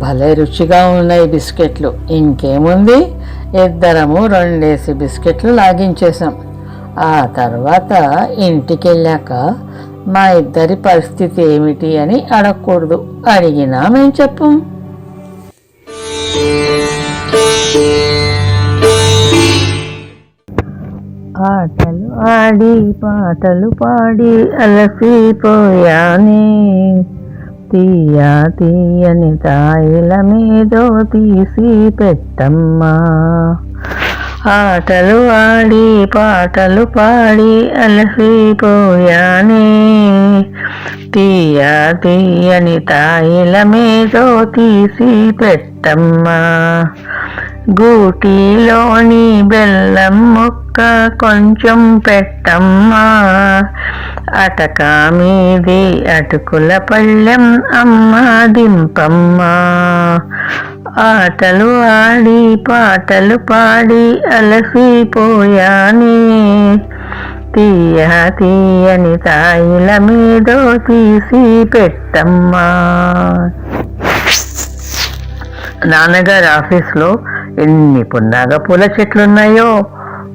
భలే రుచిగా ఉన్నాయి బిస్కెట్లు. ఇంకేముంది, ఇద్దరము 2 బిస్కెట్లు లాగించేశాం. ఆ తర్వాత ఇంటికి వెళ్ళాక మా ఇద్దరి పరిస్థితి ఏమిటి అని అడగకూడదు, అడిగినా మేము చెప్పం. ఆటలు ఆడి పాటలు పాడి అలసిపోయానే, తీయా తీయని తాయిల మీదో తీసి పెట్టమ్మా. ఆటలు ఆడి పాటలు పాడి అలసిపోయానే, తీయా తీయని తాయిల మీదో తీసి పెట్టమ్మా. గూటిలోని బెల్లం ముక్క కొంచెం పెట్టమ్మా. అటక మీది అటుకుల పళ్ళెం అమ్మ దింపమ్మా. ఆటలు ఆడి పాటలు పాడి అలసిపోయానే, తీయ తీయని తాయిల మీదో తీసి పెట్టమ్మా. నాన్నగారి ఆఫీస్లో ఎన్ని పున్నాగ పూల చెట్లున్నాయో.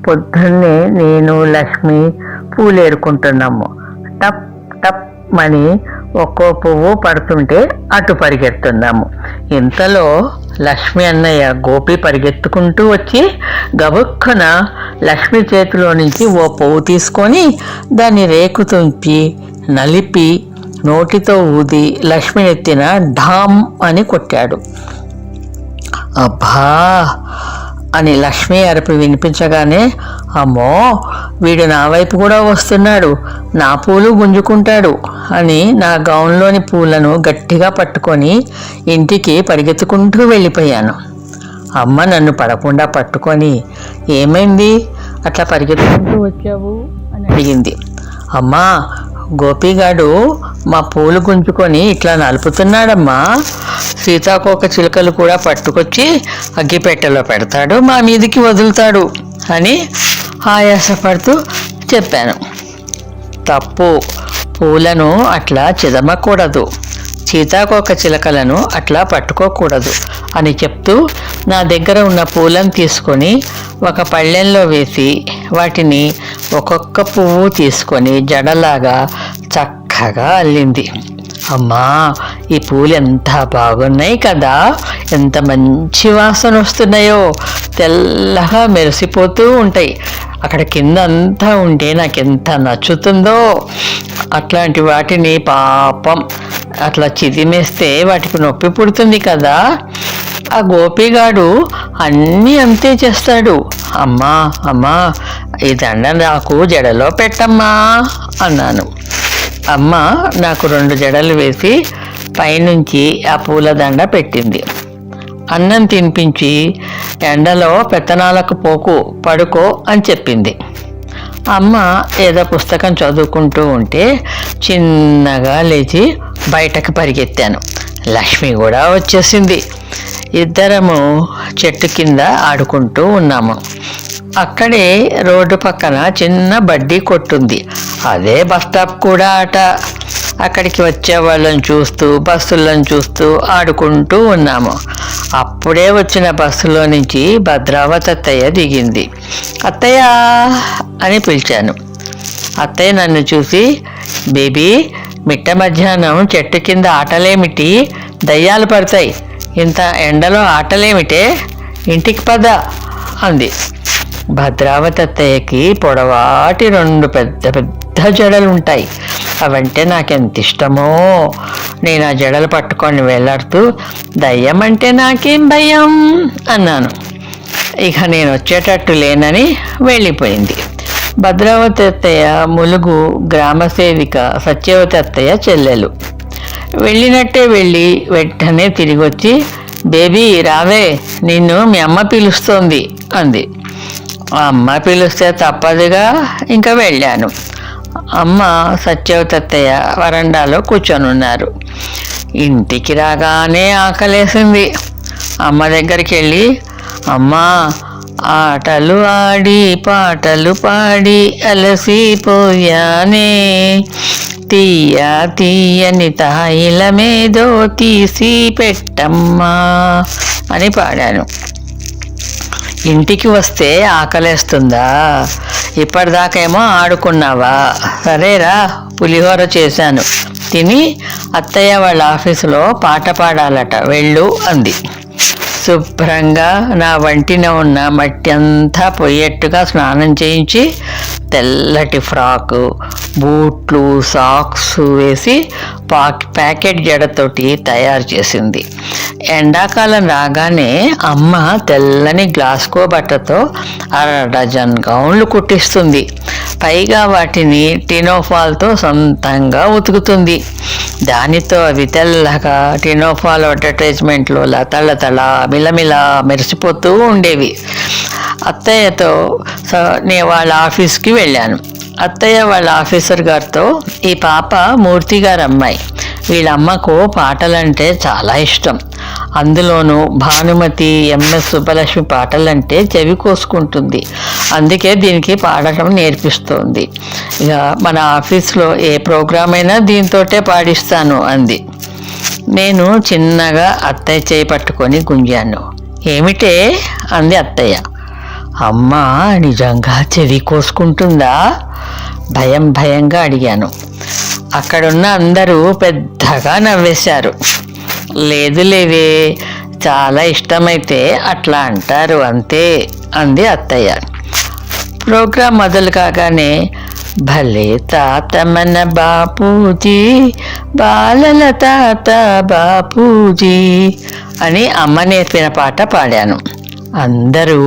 పొద్దున్నే నేను లక్ష్మి పూలేరుకుంటున్నాము. టప్ టప్ మని ఒక్కో పువ్వు పడుతుంటే అటు పరిగెడుతున్నాము. ఇంతలో లక్ష్మి అన్నయ్య గోపి పరిగెత్తుకుంటూ వచ్చి గబుక్కున లక్ష్మి చేతిలో నుంచి ఓ పువ్వు తీసుకొని దాన్ని రేకు తుంపి నలిపి నోటితో ఊది లక్ష్మి ఎత్తిన ఢామ్ అని కొట్టాడు. అబ్బా అని లక్ష్మి అరుపు వినిపించగానే, అమ్మో వీడు నా వైపు కూడా వస్తున్నాడు, నా పూలు గుంజుకుంటాడు అని నా గౌన్లోని పూలను గట్టిగా పట్టుకొని ఇంటికి పరిగెత్తుకుంటూ వెళ్ళిపోయాను. అమ్మ నన్ను పడకుండా పట్టుకొని, ఏమైంది అట్లా పరిగెత్తుకుంటూ వచ్చావు అని అడిగింది. అమ్మా, గోపిగాడు మా పూలు గుంజుకొని ఇట్లా నలుపుతున్నాడమ్మా. సీతాకోక చిలుకలు కూడా పట్టుకొచ్చి అగ్గిపెట్టెలో పెడతాడు, మా మీదికి వదులుతాడు అని ఆయాసపడుతూ చెప్పాను. తప్పు, పూలను అట్లా చిదమకూడదు, సీతాకోక చిలకలను అట్లా పట్టుకోకూడదు అని చెప్తూ నా దగ్గర ఉన్న పూలను తీసుకొని ఒక పళ్ళెంలో వేసి వాటిని ఒక్కొక్క పువ్వు తీసుకొని జడలాగా చక్కగా అల్లింది. అమ్మా, ఈ పూలు ఎంత బాగున్నాయి కదా, ఎంత మంచి వాసన వస్తున్నాయో, తెల్లగా మెరిసిపోతూ ఉంటాయి. అక్కడ కింద అంతా ఉంటే నాకెంత నచ్చుతుందో. అట్లాంటి వాటిని పాపం అట్లా చిదిమేస్తే వాటికి నొప్పి పుడుతుంది కదా. ఆ గోపిగాడు అన్నీ అంతే చేస్తాడు. అమ్మా అమ్మా, ఈ దండ నాకు జడలో పెట్టమ్మా అన్నాను. అమ్మ నాకు 2 జడలు వేసి పైనుంచి ఆ పూల దండ పెట్టింది. అన్నం తినిపించి ఎండలో పెత్తనాలకు పోకు, పడుకో అని చెప్పింది. అమ్మ ఏదో పుస్తకం చదువుకుంటూ ఉంటే చిన్నగా లేచి బయటకు పరిగెత్తాను. లక్ష్మి కూడా వచ్చేసింది. ఇద్దరము చెట్టు కింద ఆడుకుంటూ ఉన్నాము. అక్కడే రోడ్డు పక్కన చిన్న బడ్డీ కొట్టుంది, అదే బస్ స్టాప్ కూడా అట. అక్కడికి వచ్చే వాళ్ళని చూస్తూ బస్సులను చూస్తూ ఆడుకుంటూ ఉన్నాము. అప్పుడే వచ్చిన బస్సులో నుంచి భద్రావతి అత్తయ్య దిగింది. అత్తయ్య అని పిలిచాను. అత్తయ్య నన్ను చూసి, బేబీ, మిట్ట మధ్యాహ్నం చెట్టు కింద ఆటలేమిటి, దయ్యాలు పడతాయి, ఇంత ఎండలో ఆటలేమిటే, ఇంటికి పద అంది. భద్రావతి అత్తయ్యకి పొడవాటి 2 పెద్ద పెద్ద జడలు ఉంటాయి. అవంటే నాకెంత ఇష్టమో. నేను ఆ జడలు పట్టుకొని వెళ్ళాడుతూ, దయ్యం అంటే నాకేం భయం అన్నాను. ఇక నేను వచ్చేటట్టు లేనని వెళ్ళిపోయింది. భద్రావతి అత్తయ్య ములుగు గ్రామ సేవిక సత్యవతి అత్తయ్య చెల్లెలు. వెళ్ళినట్టే వెళ్ళి వెంటనే తిరిగి వచ్చి, బేబీ రావే, నిన్ను మీ అమ్మ పిలుస్తోంది అంది. అమ్మ పిలిస్తే తప్పదుగా, ఇంకా వెళ్ళాను. అమ్మ సత్యవతి అత్తయ్య వరండాలో కూర్చొని ఉన్నారు. ఇంటికి రాగానే ఆకలేసింది. అమ్మ దగ్గరికి వెళ్ళి, అమ్మా, ఆటలు ఆడి పాటలు పాడి అలసిపోయానే, తీయ తీయని తాయిలమేదో తీసి పెట్టమ్మా అని పాడాను. ఇంటికి వస్తే ఆకలేస్తుందా? ఇప్పటిదాకేమో ఆడుకున్నావా? సరేరా, పులిహోర చేశాను, తిని అత్తయ్య వాళ్ళ ఆఫీసులో పాట పాడాలట, వెళ్ళు అంది. శుభ్రంగా నా వంటిన ఉన్న మట్టి అంతా పోయేట్టుగా స్నానం చేయించి తెల్లటి ఫ్రాకు, బూట్లు, సాక్స్ వేసి ప్యాకెట్ జడతోటి తయారు చేసింది. ఎండాకాలం రాగానే అమ్మ తెల్లని గ్లాస్కో బట్టతో 1/2 డజన్ గౌన్లు కుట్టిస్తుంది. పైగా వాటిని టినోఫాల్తో సొంతంగా ఉతుకుతుంది. దానితో అవి తెల్లగా టినోఫాల్ అడ్వర్టైజ్మెంట్లో తళతళ మిలమిల మెరిసిపోతూ ఉండేవి. అత్తయ్యతో నేను వాళ్ళ ఆఫీస్కి వెళ్ళాను. అత్తయ్య వాళ్ళ ఆఫీసర్ గారితో, ఈ పాప మూర్తి గారి అమ్మాయి, వీళ్ళమ్మకు పాటలంటే చాలా ఇష్టం, అందులోనూ భానుమతి, ఎంఎస్ సుబ్బలక్ష్మి పాటలంటే చెవి కోసుకుంటుంది, అందుకే దీనికి పాడటం నేర్పిస్తోంది. ఇక మన ఆఫీస్లో ఏ ప్రోగ్రామ్ అయినా దీంతోటే పాడిస్తాను అంది. నేను చిన్నగా అత్తయ్య చేయి పట్టుకొని గుంజాను. ఏమిటే అంది అత్తయ్య. అమ్మ నిజంగా చెవి కోసుకుంటుందా? భయంగా అడిగాను. అక్కడున్న అందరూ పెద్దగా నవ్వేశారు. లేదు లేవే, చాలా ఇష్టమైతే అట్లా అంటారు అంతే అంది అత్తయ్య. ప్రోగ్రాం మొదలు కాగానే, భలే తాత మన బాపూజీ, బాలల తాత బాపూజీ అని అమ్మ నేర్పిన పాట పాడాను. అందరూ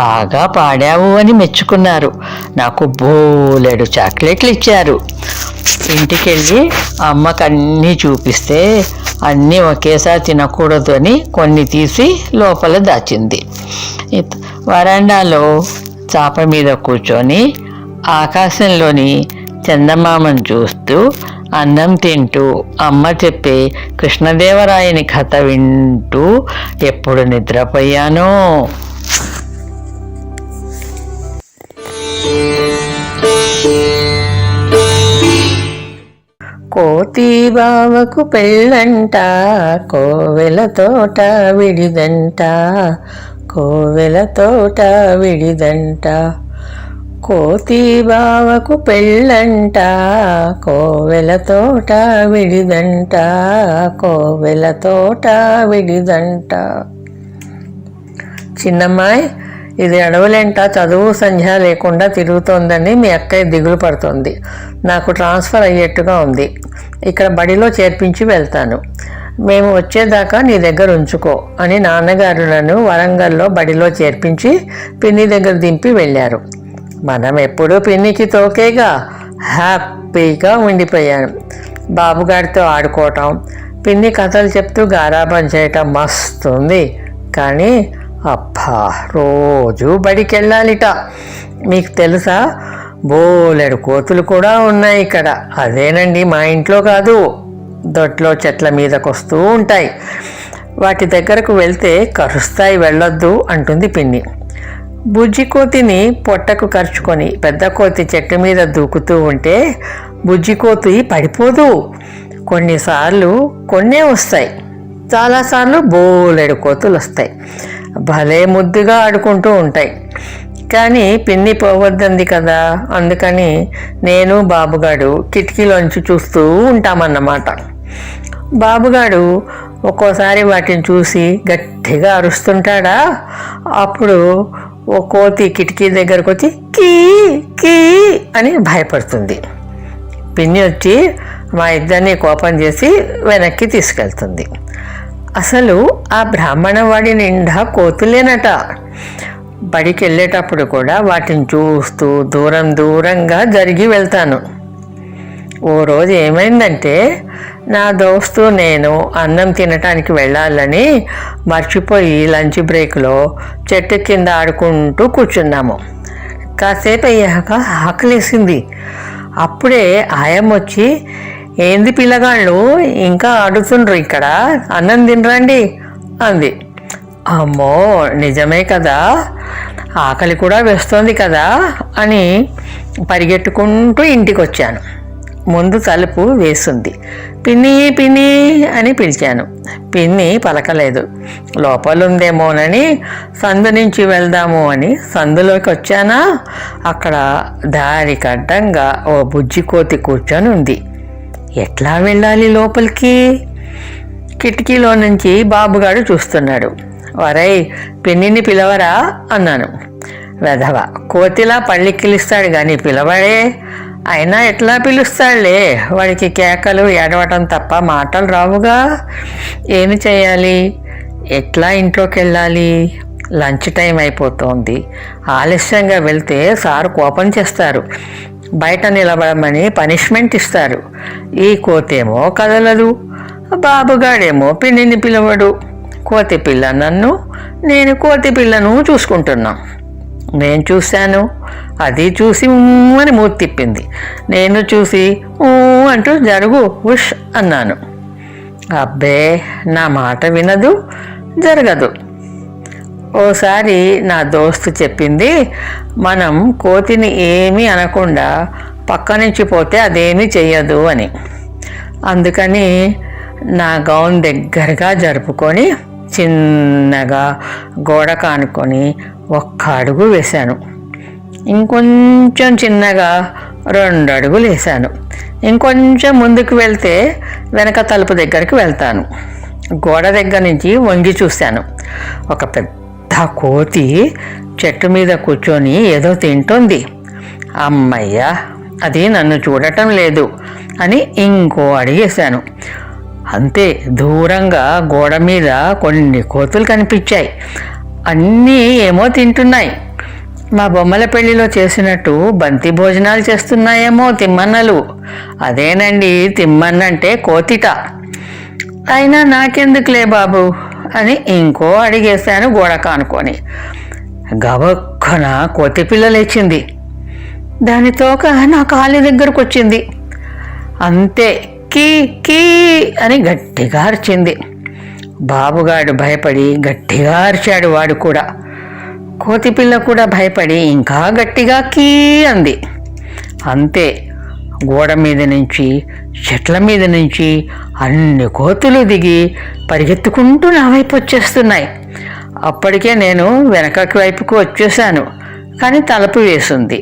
బాగా పాడావు అని మెచ్చుకున్నారు. నాకు బోలెడు చాక్లెట్లు ఇచ్చారు. ఇంటికెళ్ళి అమ్మకు అన్నీ చూపిస్తే అన్నీ ఒకేసారి తినకూడదు అని కొన్ని తీసి లోపల దాచింది. వరండాలో చాప మీద కూర్చొని ఆకాశంలోని చందమామను చూస్తూ అన్నం తింటూ అమ్మ చెప్పే కృష్ణదేవరాయని కథ వింటూ ఎప్పుడు నిద్రపోయానో. కోతి బావకు పెళ్ళంట, కోవెల తోట విడిదంట, కోవెల తోట విడిదంట. కోతి బావకు పెళ్ళంట, కోవెల తోట విడిదంట, కోవెల తోట విడిదంట. చిన్నమ్మాయి, ఇది అడవులేంట చదువు సంధ్య లేకుండా తిరుగుతోందని మీ అక్కయ్య దిగులు పడుతుంది. నాకు ట్రాన్స్ఫర్ అయ్యేట్టుగా ఉంది. ఇక్కడ బడిలో చేర్పించి వెళ్తాను. మేము వచ్చేదాకా నీ దగ్గర ఉంచుకో అని నాన్నగారు నన్ను వరంగల్లో బడిలో చేర్పించి పిన్ని దగ్గర దింపి వెళ్ళారు. మనం ఎప్పుడూ పిన్నికి తోకేగా. హ్యాపీగా ఉండిపోయాను. బాబుగారితో ఆడుకోవటం, పిన్ని కథలు చెప్తూ గారాబం చేయటం మస్తుంది. కానీ అబ్బా, రోజు బడికి వెళ్ళాలిట. మీకు తెలుసా, బోలెడు కోతులు కూడా ఉన్నాయి ఇక్కడ. అదేనండి, మా ఇంట్లో కాదు, దొడ్లో చెట్ల మీదకు వస్తూ ఉంటాయి. వాటి దగ్గరకు వెళ్తే కరుస్తాయి, వెళ్ళొద్దు అంటుంది పిన్ని. బుజ్జి కోతిని పొట్టకు కరుచుకొని పెద్ద కోతి చెట్టు మీద దూకుతూ ఉంటే బుజ్జి కోతి పడిపోదు. కొన్నిసార్లు కొన్నే వస్తాయి, చాలాసార్లు బోలెడు కోతులు వస్తాయి. భలే ముద్దుగా ఆడుకుంటూ ఉంటాయి. కానీ పిన్ని పోవద్దంది కదా, అందుకని నేను బాబుగాడు కిటికీలోంచి చూస్తూ ఉంటామన్నమాట. బాబుగాడు ఒక్కోసారి వాటిని చూసి గట్టిగా అరుస్తుంటాడా. అప్పుడు ఓ కోతి కిటికీ దగ్గరకు వచ్చి కీ కీ అని భయపడుతుంది. పిన్ని వచ్చి మా ఇద్దరిని కోపం చేసి వెనక్కి తీసుకెళ్తుంది. అసలు ఆ బ్రాహ్మణ వాడి నిండా కోతులేనట. బడికి వెళ్ళేటప్పుడు కూడా వాటిని చూస్తూ దూరం దూరంగా జరిగి వెళ్తాను. ఓ రోజు ఏమైందంటే, నా దోస్తు నేను అన్నం తినటానికి వెళ్ళాలని మర్చిపోయి లంచ్ బ్రేక్లో చెట్టు కింద ఆడుకుంటూ కూర్చున్నాము. కాసేపు అయ్యాక ఆకలేసింది. అప్పుడే ఆయమ్మ వచ్చి, ఏంది పిల్లగాళ్ళు ఇంకా ఆడుతుండ్రు ఇక్కడ, అన్నం తినరండి అంది. అమ్మో, నిజమే కదా, ఆకలి కూడా వేస్తోంది కదా అని పరిగెట్టుకుంటూ ఇంటికి వచ్చాను. ముందు తలుపు వేసింది. పిన్ని పిన్ని అని పిలిచాను. పిన్ని పలకలేదు. లోపలుందేమోనని సందు నుంచి వెళ్దాము అని సందులోకి వచ్చానా, అక్కడ దారికి అడ్డంగా ఓ బుజ్జి కోతి కూర్చొని ఉంది. ఎట్లా వెళ్ళాలి లోపలికి? కిటికీలో నుంచి బాబుగాడు చూస్తున్నాడు. వరై, పిన్నిని పిలవరా అన్నాను. వెధవ, కోతిలా పళ్ళిక్కిలిస్తాడు కానీ పిలవడే. అయినా ఎట్లా పిలుస్తాడులే, వాడికి కేకలు ఏడవటం తప్ప మాటలు రావుగా. ఏమి చేయాలి? ఎట్లా ఇంట్లోకి వెళ్ళాలి? లంచ్ టైం అయిపోతోంది. ఆలస్యంగా వెళ్తే సారు కోపం చేస్తారు, బయట నిలబడమని పనిష్మెంట్ ఇస్తారు. ఈ కోతేమో కదలదు, బాబుగాడేమో పిన్నిని పిలవడు. కోతి పిల్ల నన్ను, నేను కోతి పిల్లను చూసుకుంటున్నాం. నేను చూశాను, అది చూసి అని మూతి తిప్పింది. నేను చూసి అంటూ జరుగు ఉష్ అన్నాను. అబ్బే, నా మాట వినదు, జరగదు. ఓసారి నా దోస్తు చెప్పింది, మనం కోతిని ఏమీ అనకుండా పక్క నుంచి పోతే అదేమీ చెయ్యదు అని. అందుకని నా గౌన్ దగ్గరగా జరుపుకొని చిన్నగా గోడ కానుకొని ఒక్క అడుగు వేశాను. ఇంకొంచెం చిన్నగా 2 అడుగులు వేశాను. ఇంకొంచెం ముందుకు వెళ్తే వెనక తలుపు దగ్గరికి వెళ్తాను. గోడ దగ్గర నుంచి వంగి చూశాను. ఒక పెద్ద కోతి చెట్టు మీద కూర్చొని ఏదో తింటుంది. అమ్మయ్యా, అది నన్ను చూడటం లేదు అని ఇంకో అడిగేశాను. అంతే, దూరంగా గోడ మీద కొన్ని కోతులు కనిపించాయి. అన్నీ ఏమో తింటున్నాయి. మా బొమ్మల పెళ్లిలో చేసినట్టు బంతి భోజనాలు చేస్తున్నాయేమో తిమ్మన్నలు. అదేనండి, తిమ్మన్నంటే కోతిట. అయినా నాకెందుకులే బాబు అని ఇంకో అడిగేశాను గోడ కానుకొని. గబక్కన కోతి పిల్ల లేచింది. దాని తోక నా కాలి దగ్గరకు వచ్చింది. అంతే, కీ కీ అని గట్టిగా అరిచింది. బాబుగాడు భయపడి గట్టిగా అరిచాడు. వాడు కూడా, కోతిపిల్ల కూడా భయపడి ఇంకా గట్టిగా కీ అంది. అంతే, గోడ మీద నుంచి, చెట్ల మీద నుంచి అన్ని కోతులు దిగి పరిగెత్తుకుంటూ నా వైపు వచ్చేస్తున్నాయి. అప్పటికే నేను వెనకకి వైపుకు వచ్చేసాను, కానీ తలుపు వేసింది.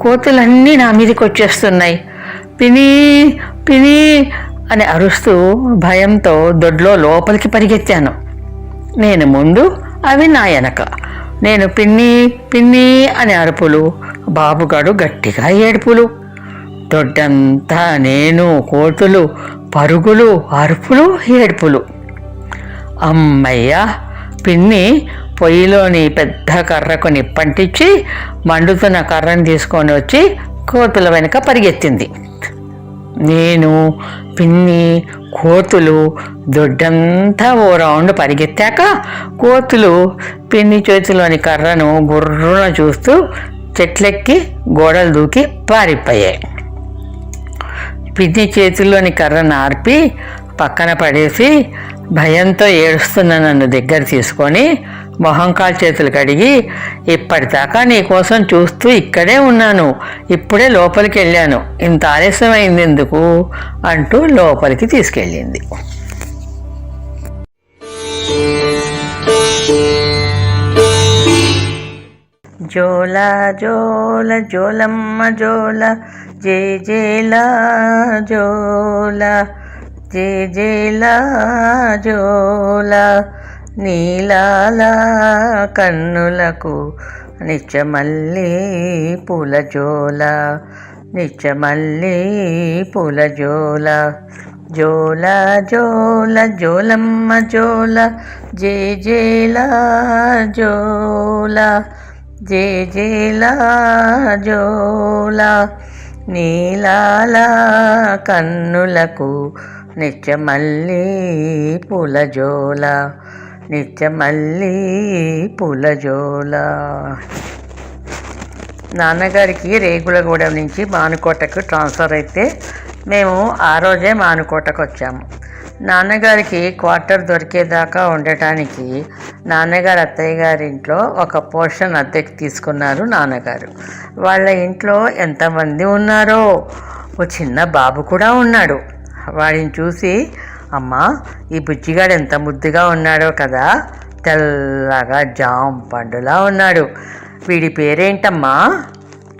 కోతులన్నీ నా మీదకి వచ్చేస్తున్నాయి. పినీ పినీ అని అరుస్తూ భయంతో దొడ్లో లోపలికి పరిగెత్తాను. నేను ముందు, అవి నా వెనక. నేను పిన్ని పిన్ని అని అరుపులు, బాబుగాడు గట్టిగా ఏడుపులు. దొడ్డంతా నేను, కోతులు, పరుగులు, అరుపులు, ఏడుపులు. అమ్మయ్యా! పిన్ని పొయ్యిలోని పెద్ద కర్రకు నిప్పంటించి మండుతున్న కర్రను తీసుకొని వచ్చి కోతుల వెనుక పరిగెత్తింది. నేను, పిన్ని, కోతులు దొడ్డంతా ఓ రౌండ్ పరిగెత్తాక కోతులు పిన్ని చేతిలోని కర్రను గుర్రున చూస్తూ చెట్లెక్కి గోడలు దూకి పారిపోయాయి. పిన్ని చేతుల్లోని కర్రను ఆర్పి పక్కన పడేసి భయంతో ఏడుస్తున్న నన్ను దగ్గర తీసుకొని మొహంకాలు చేతులు కడిగి, ఇప్పటిదాకా నీకోసం చూస్తూ ఇక్కడే ఉన్నాను, ఇప్పుడే లోపలికి వెళ్ళాను, ఇంత ఆలస్యమైంది ఎందుకు అంటూ లోపలికి తీసుకెళ్ళింది. జోల జోల జోలమ్మ జోల, జే జేలా జోల, జే జేలా జోల, నీలాల కన్నులకు నిత్యమల్లి పూల జోల, నిత్యమల్లి పూల జోల. జోల జోల జోలమ్మ జోల, జే జేలా జోల, జే జేలా జోల, నీలాల కన్నులకు నిత్యమల్లి పూల జోల, నిత్యమల్లి పూల జోల. నాన్నగారికి రేగులగూడెం నుంచి మానుకోటకు ట్రాన్స్ఫర్ అయితే మేము ఆ రోజే మానుకోటకు వచ్చాము. నాన్నగారికి క్వార్టర్ దొరికేదాకా ఉండటానికి నాన్నగారు అత్తయ్య గారి ఇంట్లో ఒక పోర్షన్ అద్దెకి తీసుకున్నారు నాన్నగారు. వాళ్ళ ఇంట్లో ఎంతమంది ఉన్నారో, ఓ చిన్న బాబు కూడా ఉన్నాడు. వాడిని చూసి, అమ్మా ఈ బుజ్జిగాడు ఎంత ముద్దుగా ఉన్నాడో కదా, తెల్లగా జామ్ పండులా ఉన్నాడు, వీడి పేరేంటమ్మా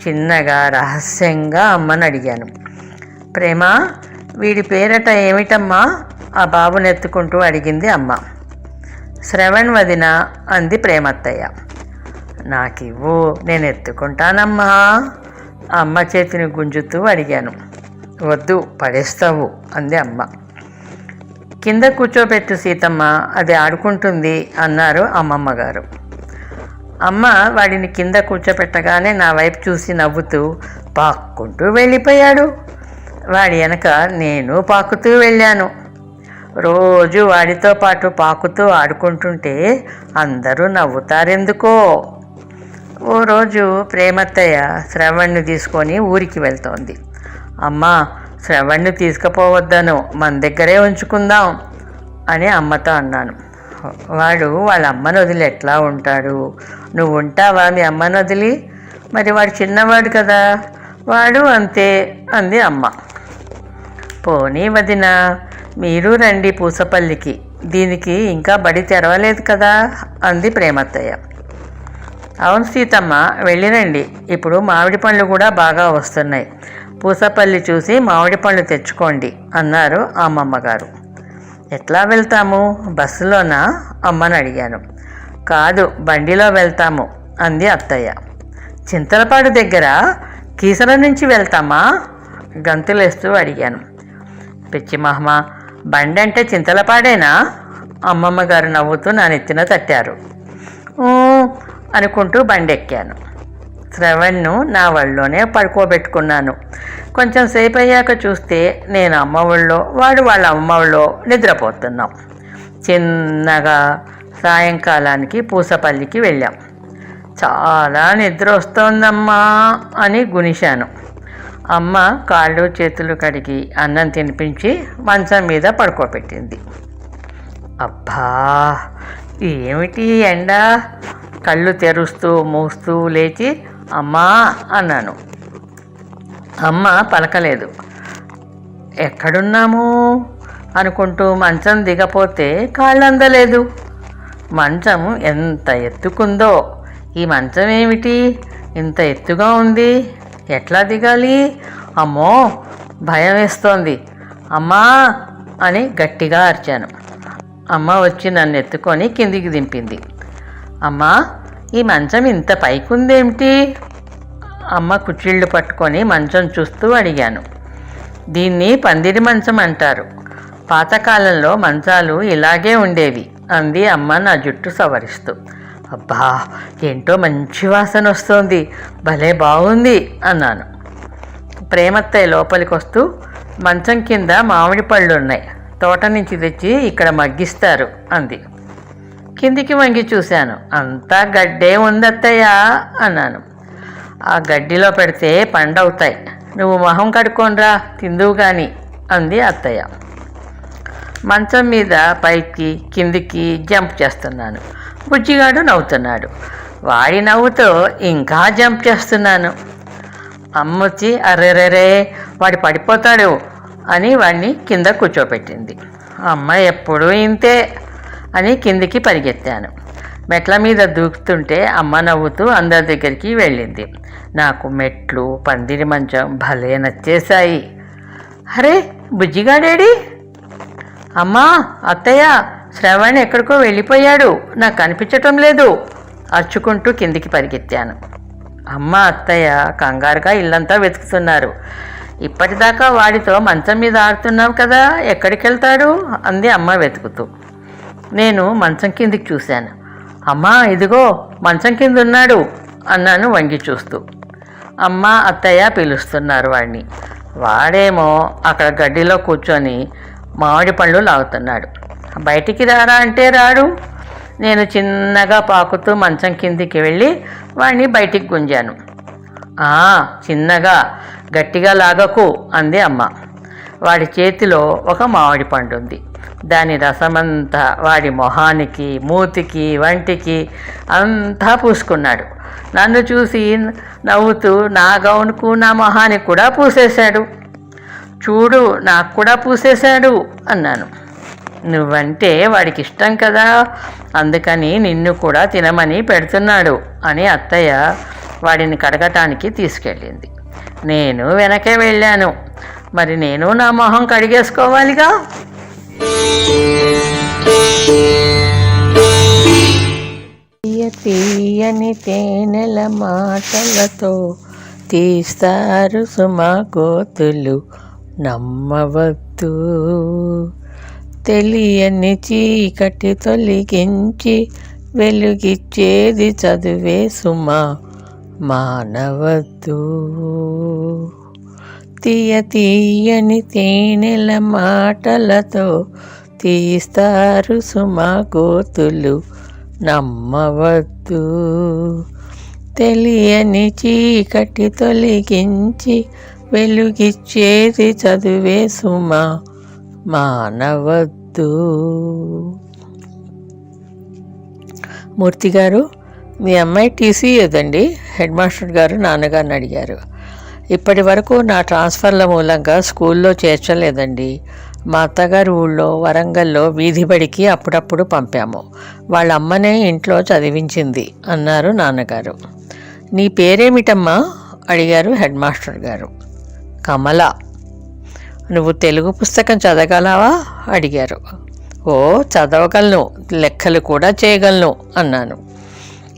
చిన్నగా రహస్యంగా అమ్మని అడిగాను. ప్రేమ, వీడి పేరట ఏమిటమ్మా ఆ బాబుని ఎత్తుకుంటూ అడిగింది అమ్మ. శ్రవణ్ వదిన అంది ప్రేమత్తయ్య. నాకివ్వు, నేను ఎత్తుకుంటానమ్మా అమ్మ చేతిని గుంజుతూ అడిగాను. వద్దు, పడేస్తావు అంది అమ్మ. కింద కూర్చోబెట్టు సీతమ్మ, అది ఆడుకుంటుంది అన్నారు అమ్మమ్మ గారు. అమ్మ వాడిని కింద కూర్చోపెట్టగానే నా వైపు చూసి నవ్వుతూ పాక్కుంటూ వెళ్ళిపోయాడు. వాడి వెనక నేను పాకుతూ వెళ్ళాను. రోజు వాడితో పాటు పాకుతూ ఆడుకుంటుంటే అందరూ నవ్వుతారెందుకో. ఓ రోజు ప్రేమత్తయ్య శ్రవణ్ణి తీసుకొని ఊరికి వెళ్తోంది. అమ్మా, శ్రవణ్ణి తీసుకుపోవద్దను, మన దగ్గరే ఉంచుకుందాం అని అమ్మతో అన్నాను. వాడు వాళ్ళ అమ్మను వదిలి ఎట్లా ఉంటాడు? నువ్వు ఉంటావా మీ అమ్మను వదిలి? మరి వాడు చిన్నవాడు కదా. వాడు అంతే అంది అమ్మ. పోనీ వదిన, మీరు రండి పూసపల్లికి, దీనికి ఇంకా బడి తెరవలేదు కదా అంది ప్రేమత్తయ్య. అవును సీతమ్మ, వెళ్ళిరండి, ఇప్పుడు మామిడి పండ్లు కూడా బాగా వస్తున్నాయి, పూసపల్లి చూసి మామిడి పండ్లు తెచ్చుకోండి అన్నారు అమ్మమ్మగారు. ఎట్లా వెళ్తాము, బస్సులోనా అమ్మని అడిగాను. కాదు, బండిలో వెళ్తాము అంది అత్తయ్య. చింతలపాడు దగ్గర కీసర నుంచి వెళ్తామా గంతులేస్తూ అడిగాను. పిచ్చి మహమ్మ, బండి అంటే చింతలపాడేనా? అమ్మమ్మ గారు నవ్వుతూ నా నెత్తిన తట్టారు. "ఊ" అనుకుంటూ బండెక్కాను. శ్రవణ్ను నా ఒళ్ళోనే పడుకోబెట్టుకున్నాను. కొంచెం సేపు అయ్యాక చూస్తే నేను అమ్మ ఒళ్ళో, వాడు వాళ్ళ అమ్మ ఒళ్ళో నిద్రపోతున్నాం. చిన్నగా సాయంకాలానికి పూసపల్లికి వెళ్ళాం. చాలా నిద్ర వస్తోందమ్మా అని గునిశాను. అమ్మ కాళ్ళు చేతులు కడిగి అన్నం తినిపించి మంచం మీద పడుకోబెట్టింది. అబ్బా, ఏమిటి ఎండ! కళ్ళు తెరుస్తూ మూస్తూ లేచి అమ్మా అన్నాను. అమ్మ పలకలేదు. ఎక్కడున్నాము అనుకుంటూ మంచం దిగపోతే కాళ్ళందలేదు. మంచం ఎంత ఎత్తుకుందో! ఈ మంచం ఏమిటి ఇంత ఎత్తుగా ఉంది? ఎట్లా దిగాలి? అమ్మో, భయం వేస్తోంది. అమ్మా అని గట్టిగా అరిచాను. అమ్మ వచ్చి నన్ను ఎత్తుకొని కిందికి దింపింది. అమ్మా, ఈ మంచం ఇంత పైకుందేమిటి? అమ్మ కుచ్చిళ్ళు పట్టుకొని మంచం చూస్తూ అడిగాను. దీన్ని పందిరి మంచం అంటారు. పాతకాలంలో మంచాలు ఇలాగే ఉండేవి అంది అమ్మ నా జుట్టు సవరిస్తూ. అబ్బా, ఏంటో మంచి వాసన వస్తోంది, భలే బాగుంది అన్నాను. ప్రేమత్తయ్య లోపలికి వస్తూ, మంచం కింద మామిడి పళ్ళు ఉన్నాయి, తోట నుంచి తెచ్చి ఇక్కడ మగ్గిస్తారు అంది. కిందికి వంగి చూశాను. అంతా గడ్డే ఉందత్తయ్య అన్నాను. ఆ గడ్డిలో పెడితే పండవుతాయి, నువ్వు మొహం కడుక్కోనరా తిందువు గాని అంది అత్తయ్య. మంచం మీద పైకి కిందికి జంప్ చేస్తున్నాను. బుజ్జిగాడు నవ్వుతున్నాడు. వాడి నవ్వుతో ఇంకా జంప్ చేస్తున్నాను. అమ్మొచ్చి అర్రెరెరే వాడి పడిపోతాడు అని వాడిని కింద కూర్చోపెట్టింది. అమ్మ ఎప్పుడూ ఇంతే అని కిందికి పరిగెత్తాను. మెట్ల మీద దూకుతుంటే అమ్మ నవ్వుతూ అందరి దగ్గరికి వెళ్ళింది. నాకు మెట్లు, పందిరి మంచం భలే నచ్చేశాయి. అరే, బుజ్జిగాడేడి? అమ్మా, అత్తయ్య, శ్రవణ్ ఎక్కడికో వెళ్ళిపోయాడు, నాకు కనిపించటం లేదు అరుచుకుంటూ కిందికి పరిగెత్తాను. అమ్మ, అత్తయ్య కంగారుగా ఇల్లంతా వెతుకుతున్నారు. ఇప్పటిదాకా వాడితో మంచం మీద ఆడుతున్నావు కదా, ఎక్కడికి వెళ్తాడు అంది అమ్మ వెతుకుతూ. నేను మంచం కిందికి చూశాను. అమ్మా, ఇదిగో మంచం కింద ఉన్నాడు అన్నాను వంగి చూస్తూ. అమ్మ, అత్తయ్య పిలుస్తున్నారు వాడిని. వాడేమో అక్కడ గడ్డిలో కూర్చొని మామిడి పళ్ళు లాగుతున్నాడు. బయటికి రారా అంటే రాడు. నేను చిన్నగా పాకుతూ మంచం కిందికి వెళ్ళి వాడిని బయటికి గుంజాను. చిన్నగా, గట్టిగా లాగకు అంది అమ్మ. వాడి చేతిలో ఒక మామిడి పండు ఉంది. దాని రసమంతా వాడి మొహానికి, మూతికి, వంటికి అంతా పూసుకున్నాడు. నన్ను చూసి నవ్వుతూ నా గౌన్కు, నా మొహానికి కూడా పూసేశాడు. చూడు, నాకు కూడా పూసేశాడు అన్నాను. నువ్వంటే వాడికి ఇష్టం కదా, అందుకని నిన్ను కూడా తినమని పెడుతున్నాడు అని అత్తయ్య వాడిని కడగటానికి తీసుకెళ్ళింది. నేను వెనకే వెళ్ళాను. మరి నేను నా మొహం కడిగేసుకోవాలిగా. తీయని తేనెల మాటలతో తీస్తారు సుమా గోతులు, నమ్మవద్దు. తెలియని చీకటి తొలగించి వెలుగిచ్చేది చదువే సుమా, మానవద్దు. తీయని తేనెల మాటలతో తీస్తారు సుమా గోతులు, నమ్మవద్దు. తెలియని చీకటి తొలగించి వెలుగిచ్చేది చదువే సుమా, మానవద్దు. మూర్తి గారు, మీ అమ్మాయి టీసీ ఏదండి? హెడ్ మాస్టర్ గారు నాన్నగారిని అడిగారు. ఇప్పటి వరకు నా ట్రాన్స్ఫర్ల మూలంగా స్కూల్లో చేర్చలేదండి. మా అత్తగారి ఊళ్ళో వరంగల్లో వీధి బడికి అప్పుడప్పుడు పంపాము. వాళ్ళ అమ్మనే ఇంట్లో చదివించింది అన్నారు నాన్నగారు. నీ పేరేమిటమ్మా అడిగారు హెడ్ మాస్టర్ గారు. కమల. నువ్వు తెలుగు పుస్తకం చదవగలవా అడిగారు. ఓ, చదవగలను, లెక్కలు కూడా చేయగలను అన్నాను.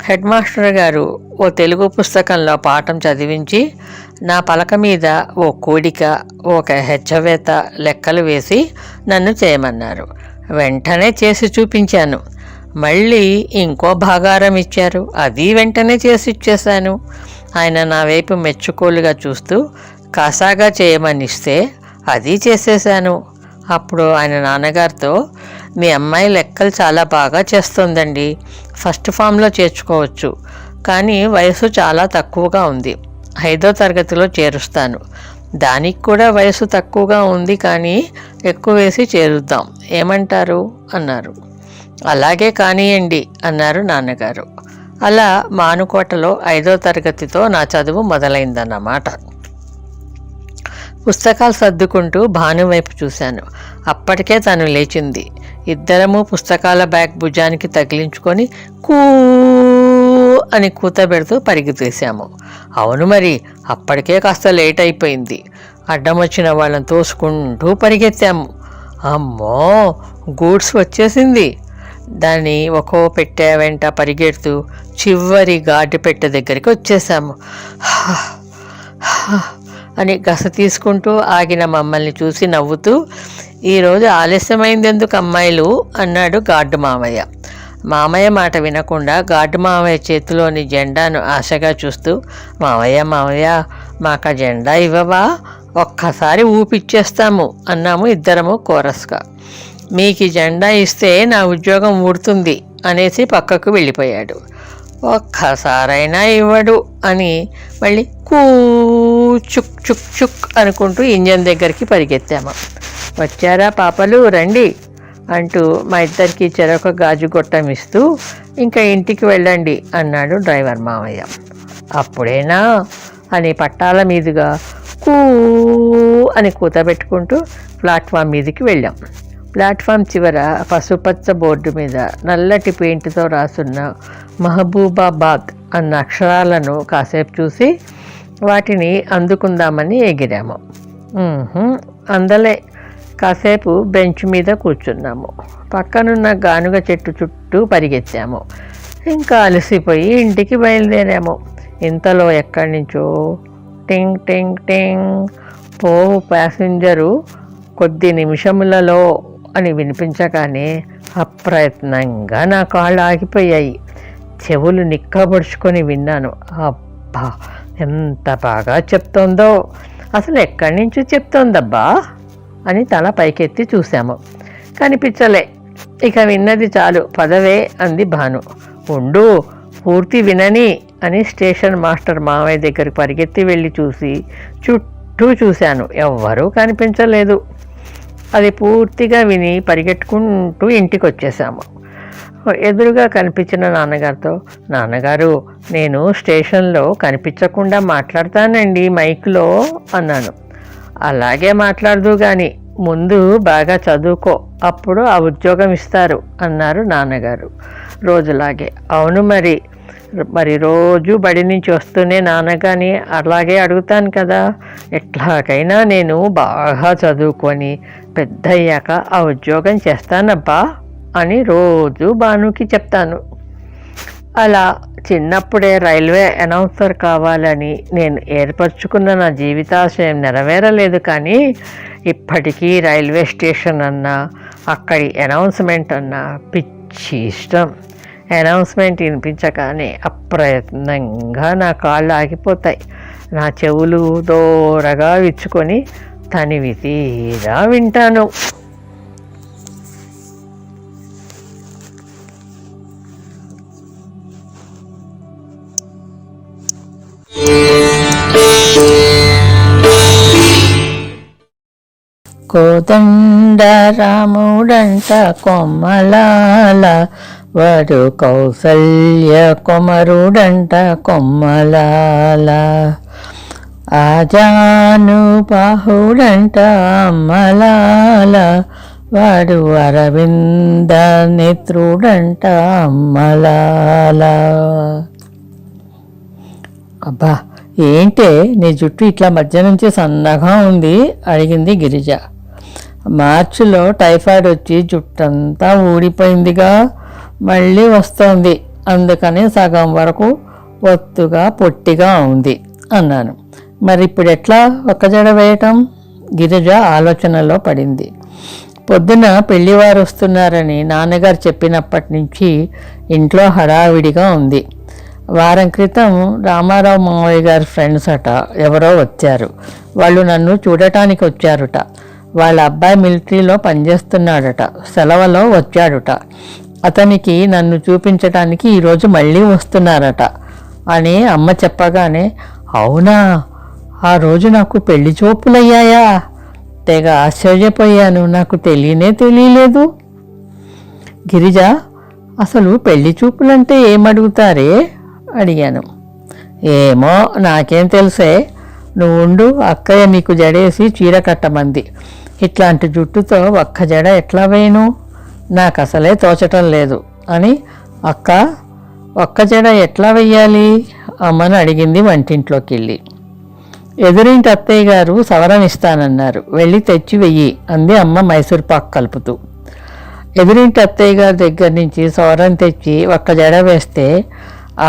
హెడ్ మాస్టర్ గారు ఓ తెలుగు పుస్తకంలో పాఠం చదివించి నా పలక మీద ఓ కూడిక, ఒక హెచ్చవేత లెక్కలు వేసి నన్ను చేయమన్నారు. వెంటనే చేసి చూపించాను. మళ్ళీ ఇంకో భాగారం ఇచ్చారు, అది వెంటనే చేసి ఇచ్చేశాను. ఆయన నా వైపు మెచ్చుకోలుగా చూస్తూ కాసాగా చేయమనిస్తే అది చేసేశాను. అప్పుడు ఆయన నాన్నగారితో, మీ అమ్మాయి లెక్కలు చాలా బాగా చేస్తుందండి, ఫస్ట్ ఫామ్లో చేర్చుకోవచ్చు, కానీ వయసు చాలా తక్కువగా ఉంది, 5వ తరగతిలో చేరుస్తాను, దానికి కూడా వయసు తక్కువగా ఉంది కానీ ఎక్కువ వేసి చేరుద్దాం, ఏమంటారు అన్నారు. అలాగే కానియండి అన్నారు నాన్నగారు. అలా మానుకోటలో 5వ తరగతితో నా చదువు మొదలైందన్నమాట. పుస్తకాలు సర్దుకుంటూ భాను వైపు చూశాను. అప్పటికే తను లేచింది. ఇద్దరము పుస్తకాల బ్యాగ్ భుజానికి తగిలించుకొని కూ అని కూత పెడుతూ పరిగెత్తేశాము. అవును మరి, అప్పటికే కాస్త లేట్ అయిపోయింది. అడ్డం వచ్చిన వాళ్ళని తోసుకుంటూ పరిగెత్తాము. అమ్మో, గూడ్స్ వచ్చేసింది. దాన్ని ఒక్కో పెట్టె వెంట పరిగెడుతూ చివరి గాడి పెట్టె దగ్గరికి వచ్చేసాము. అని గస తీసుకుంటూ ఆగిన మమ్మల్ని చూసి నవ్వుతూ, ఈరోజు ఆలస్యమైంది ఎందుకు అమ్మాయిలు అన్నాడు గార్డు మామయ్య. మామయ్య మాట వినకుండా గార్డు మామయ్య చేతిలోని జెండాను ఆశగా చూస్తూ, మామయ్య మాకు జెండా ఇవ్వవా, ఒక్కసారి ఊపిచ్చేస్తాము అన్నాము ఇద్దరము కోరస్గా. మీకు జెండా ఇస్తే నా ఉద్యోగం ఊడుతుంది అనేసి పక్కకు వెళ్ళిపోయాడు. ఒక్కసారైనా ఇవ్వడు అని మళ్ళీ కూ చుక్ చుక్ చుక్ అనుకుంటూ ఇంజన్ దగ్గరికి పరిగెత్తాము. వచ్చారా పాపలు, రండి అంటూ మా ఇద్దరికి చెరొక గాజు గొట్టం ఇస్తూ, ఇంకా ఇంటికి వెళ్ళండి అన్నాడు డ్రైవర్ మామయ్య. అప్పుడేనా అని పట్టాల మీదుగా కూ అని కూతబెట్టుకుంటూ ప్లాట్ఫామ్ మీదకి వెళ్ళాం. ప్లాట్ఫామ్ చివర పసుపచ్చ బోర్డు మీద నల్లటి పెయింట్తో రాసున్న మహబూబాబాద్ అన్న అక్షరాలను కాసేపు చూసి వాటిని అందుకుందామని ఎగిరాము. అందలే, కాసేపు బెంచ్ మీద కూర్చున్నాము. పక్కనున్న గానుగ చెట్టు చుట్టూ పరిగెత్తాము. ఇంకా అలసిపోయి ఇంటికి బయలుదేరాము. ఇంతలో ఎక్కడి నుంచో టింగ్ టింగ్ టింగ్ పోవు ప్యాసింజరు కొద్ది నిమిషములలో అని వినిపించగానే అప్రయత్నంగా నా కాళ్ళు ఆగిపోయాయి. చెవులు నిక్కబొడుచుకొని విన్నాను. అబ్బా, ఎంత బాగా చెప్తోందో, అసలు ఎక్కడి నుంచి చెప్తోందబ్బా అని తల పైకెత్తి చూశాము. కనిపించలే. ఇక విన్నది చాలు, పదవే అంది భాను. ఉండు, పూర్తి వినని అని స్టేషన్ మాస్టర్ మామయ్య దగ్గరికి పరిగెత్తి వెళ్ళి చూసి చుట్టూ చూశాను. ఎవ్వరూ కనిపించలేదు. అది పూర్తిగా విని పరిగెట్టుకుంటూ ఇంటికి వచ్చేసాము. ఎదురుగా కనిపించిన నాన్నగారితో, నాన్నగారు, నేను స్టేషన్లో కనిపించకుండా మాట్లాడతానండి మైక్లో అన్నాను. అలాగే మాట్లాడదు కానీ ముందు బాగా చదువుకో, అప్పుడు ఆ ఉద్యోగం ఇస్తారు అన్నారు నాన్నగారు రోజులాగే. అవును మరి రోజు బడి నుంచి వస్తూనే నాన్నగాని అలాగే అడుగుతాను కదా, ఎట్లాగైనా నేను బాగా చదువుకొని పెద్దయ్యాక ఆ ఉద్యోగం చేస్తానబ్బా అని రోజు భానుకి చెప్తాను. అలా చిన్నప్పుడే రైల్వే అనౌన్సర్ కావాలని నేను ఏర్పరచుకున్న నా జీవితాశయం నెరవేరలేదు, కానీ ఇప్పటికీ రైల్వే స్టేషన్ అన్నా అక్కడి అనౌన్స్మెంట్ అన్నా పిచ్చి ఇష్టం. అనౌన్స్మెంట్ వినిపించగానే అప్రయత్నంగా నా కాళ్ళు ఆగిపోతాయి. నా చెవులు దూరగా విచ్చుకొని తనివి తీరా వింటాను. కోదండ రాముడంట కొమ్మలాల, వాడు కౌసల్య కుమరుడంట కొమ్మలాల, ఆజాను బాహుడంట అమ్మలాల, వాడు అరవింద నేత్రుడంట అమ్మలాల. అబ్బా, ఏంటే నీ జుట్టు ఇట్లా మధ్య నుంచి సన్నగా ఉంది అడిగింది గిరిజ. మార్చిలో టైఫాయిడ్ వచ్చి జుట్టంతా ఊడిపోయిందిగా, మళ్ళీ వస్తోంది, అందుకని సగం వరకు ఒత్తుగా పొట్టిగా ఉంది అన్నాను. మరి ఇప్పుడు ఎట్లా ఒక్క జడ వేయటం? గిరిజ ఆలోచనలో పడింది. పొద్దున పెళ్లివారు వస్తున్నారని నాన్నగారు చెప్పినప్పటి నుంచి ఇంట్లో హడావిడిగా ఉంది. వారం క్రితం రామారావు మావయ్య గారి ఫ్రెండ్స్ అట ఎవరో వచ్చారు. వాళ్ళు నన్ను చూడటానికి వచ్చారుట. వాళ్ళ అబ్బాయి మిలిటరీలో పనిచేస్తున్నాడట. సెలవులో వచ్చాడుట. అతనికి నన్ను చూపించడానికి ఈరోజు మళ్ళీ వస్తున్నారట అని అమ్మ చెప్పగానే, అవునా, ఆ రోజు నాకు పెళ్లి చూపులయ్యాయా? తెగ ఆశ్చర్యపోయాను. నాకు తెలియలేదు. గిరిజ, అసలు పెళ్లి చూపులంటే ఏమడుగుతారే అడిగాను. ఏమో నాకేం తెలుసే, నువ్వు ఉండు, అక్కయ్య నీకు జడేసి చీర కట్టమంది. ఇట్లాంటి జుట్టుతో ఒక్క జడ ఎట్లా వేయను? నాకు అసలే తోచటం లేదు అని అక్క ఒక్క జడ ఎట్లా వెయ్యాలి అమ్మని అడిగింది వంటింట్లోకి వెళ్ళి. ఎదురింటి అత్తయ్య గారు సవరం ఇస్తానన్నారు, వెళ్ళి తెచ్చి వెయ్యి అంది అమ్మ మైసూర్ పాక్ కలుపుతూ. ఎదురింటి అత్తయ్య గారి దగ్గర నుంచి సవరం తెచ్చి ఒక్క జడ వేస్తే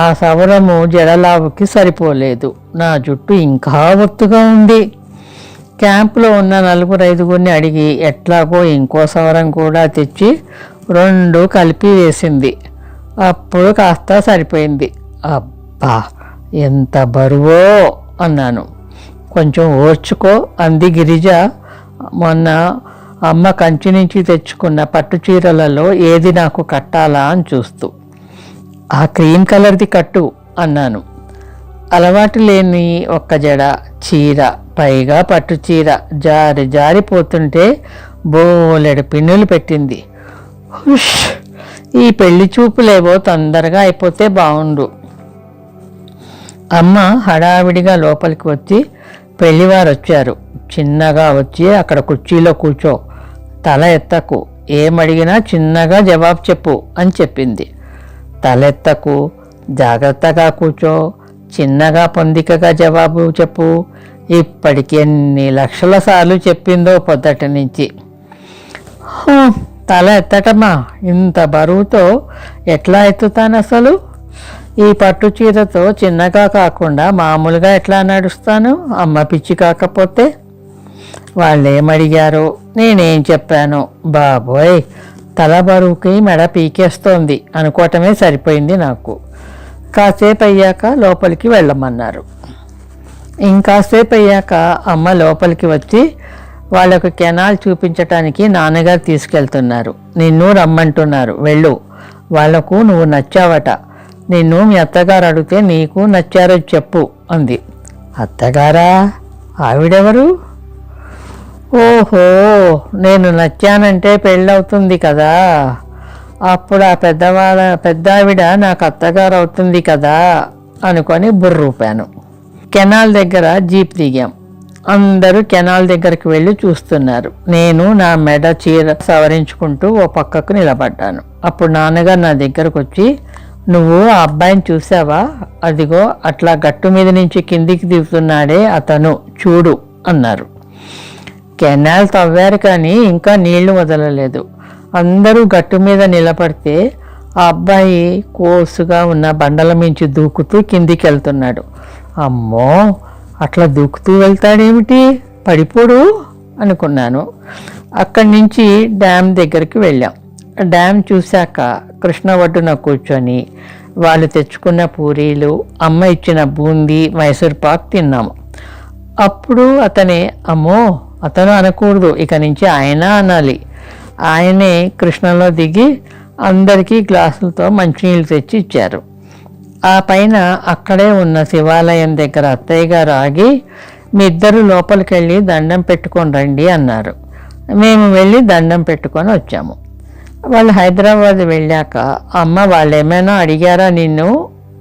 ఆ సవరము జడలావుకి సరిపోలేదు. నా జుట్టు ఇంకా ఒత్తుగా ఉంది. క్యాంపులో ఉన్న 4-5 అడిగి ఎట్లాగో ఇంకో సవరం కూడా తెచ్చి 2 కలిపి వేసింది. అప్పుడు కాస్త సరిపోయింది. అబ్బా, ఎంత బరువో అన్నాను. కొంచెం ఓర్చుకో అంది గిరిజ మొన్న అమ్మ కంచి నుంచి తెచ్చుకున్న పట్టు చీరలలో ఏది నాకు కట్టాలా అని చూస్తూ. ఆ క్రీమ్ కలర్ది కట్టు అన్నాను. అలవాటు లేని ఒక్క జడ, చీర, పైగా పట్టు చీర జారిపోతుంటే బోలెడు పిన్నులు పెట్టింది. హుష్, ఈ పెళ్లి చూపులేవో తొందరగా అయిపోతే బాగుండు. అమ్మ హడావిడిగా లోపలికి వచ్చి, పెళ్లివారు వచ్చారు, చిన్నగా వచ్చి అక్కడ కుర్చీలో కూర్చో, తల ఎత్తకు, ఏమడిగినా చిన్నగా జవాబు చెప్పు అని చెప్పింది. తలెత్తకు, జాగ్రత్తగా కూర్చో, చిన్నగా పొందికగా జవాబు చెప్పు. ఇప్పటికి ఎన్ని లక్షల సార్లు చెప్పిందో పొద్దుటి నుంచి. తల ఎత్తటమా? ఇంత బరువుతో ఎట్లా ఎత్తుతాను అసలు? ఈ పట్టు చీరతో చిన్నగా కాకుండా మామూలుగా ఎట్లా నడుస్తాను? అమ్మ పిచ్చి కాకపోతే. వాళ్ళేమడిగారో నేనేం చెప్పాను? బాబోయ్, తల బరువుకి మెడ పీకేస్తోంది అనుకోవటమే సరిపోయింది నాకు. కాసేపు అయ్యాక లోపలికి వెళ్ళమన్నారు. ఇంకాసేపు అయ్యాక అమ్మ లోపలికి వచ్చి, వాళ్ళకు కెనాల్ చూపించటానికి నాన్నగారు తీసుకెళ్తున్నారు, నిన్ను రమ్మంటున్నారు, వెళ్ళు, వాళ్లకు నువ్వు నచ్చావట, నిన్ను మీ అత్తగారు అడిగితే నీకు నచ్చారో చెప్పు అంది. అత్తగారా? ఆవిడెవరు? ఓహో, నేను నచ్చానంటే పెళ్ళవుతుంది కదా, అప్పుడు ఆ పెద్దావిడ నాకు అత్తగారు అవుతుంది కదా అనుకొని బుర్రూపాను. కెనాల్ దగ్గర జీప్ దిగాం. అందరూ కెనాల్ దగ్గరికి వెళ్ళి చూస్తున్నారు. నేను నా మెడ చీర సవరించుకుంటూ ఓ పక్కకు నిలబడ్డాను. అప్పుడు నాన్నగారు నా దగ్గరకు వచ్చి, నువ్వు ఆ అబ్బాయిని చూసావా? అదిగో అట్లా గట్టు మీద నుంచి కిందికి దిగుతున్నాడే అతను, చూడు అన్నారు. కెనాల్ తవ్వారు కానీ ఇంకా నీళ్లు వదలలేదు. అందరూ గట్టు మీద నిలబడితే ఆ అబ్బాయి కోసుగా ఉన్న బండల మించి దూకుతూ కిందికి వెళ్తున్నాడు. అమ్మో, అట్లా దూకుతూ వెళ్తాడేమిటి, పడిపోడు అనుకున్నాను. అక్కడి నుంచి డ్యామ్ దగ్గరికి వెళ్ళాం. డ్యామ్ చూశాక కృష్ణ ఒడ్డున కూర్చొని వాళ్ళు తెచ్చుకున్న పూరీలు, అమ్మ ఇచ్చిన బూందీ, మైసూర్ పాక్ తిన్నాము. అప్పుడు అతనే, అమ్మో అతను అనకూడదు, ఇక నుంచి ఆయన అనాలి. ఆయనే కృష్ణలో దిగి అందరికీ గ్లాసులతో మంచినీళ్ళు తెచ్చి ఇచ్చారు. ఆ పైన అక్కడే ఉన్న శివాలయం దగ్గర అత్తయ్య గారు ఆగి, మీ ఇద్దరు లోపలికి వెళ్ళి దండం పెట్టుకొని రండి అన్నారు. మేము వెళ్ళి దండం పెట్టుకొని వచ్చాము. వాళ్ళు హైదరాబాద్ వెళ్ళాక అమ్మ వాళ్ళేమైనా అడిగారా నిన్ను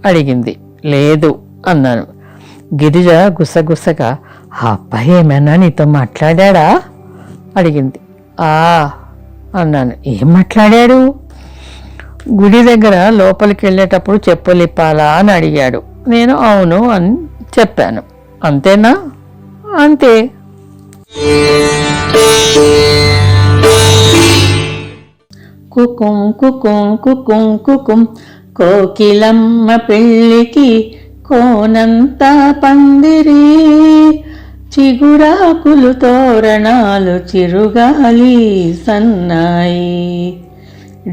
అడిగింది. లేదు అన్నాను. గిరిజ గుసగుసగా, ఆ అబ్బాయి ఏమైనా నీతో మాట్లాడా అడిగింది. అన్నాను. ఏం మాట్లాడాడు? గుడి దగ్గర లోపలికి వెళ్ళేటప్పుడు చెప్పులు ఇప్పాలా అని అడిగాడు. నేను అవును అని చెప్పాను. అంతేనా? అంతే. కుకుం కుకుం కుకుం కుకుం, కోకిలమ్మ పెళ్ళికి కోనంతా పందిరి, చిగురాకులు తోరణాలు చిరుగాలి సన్నాయి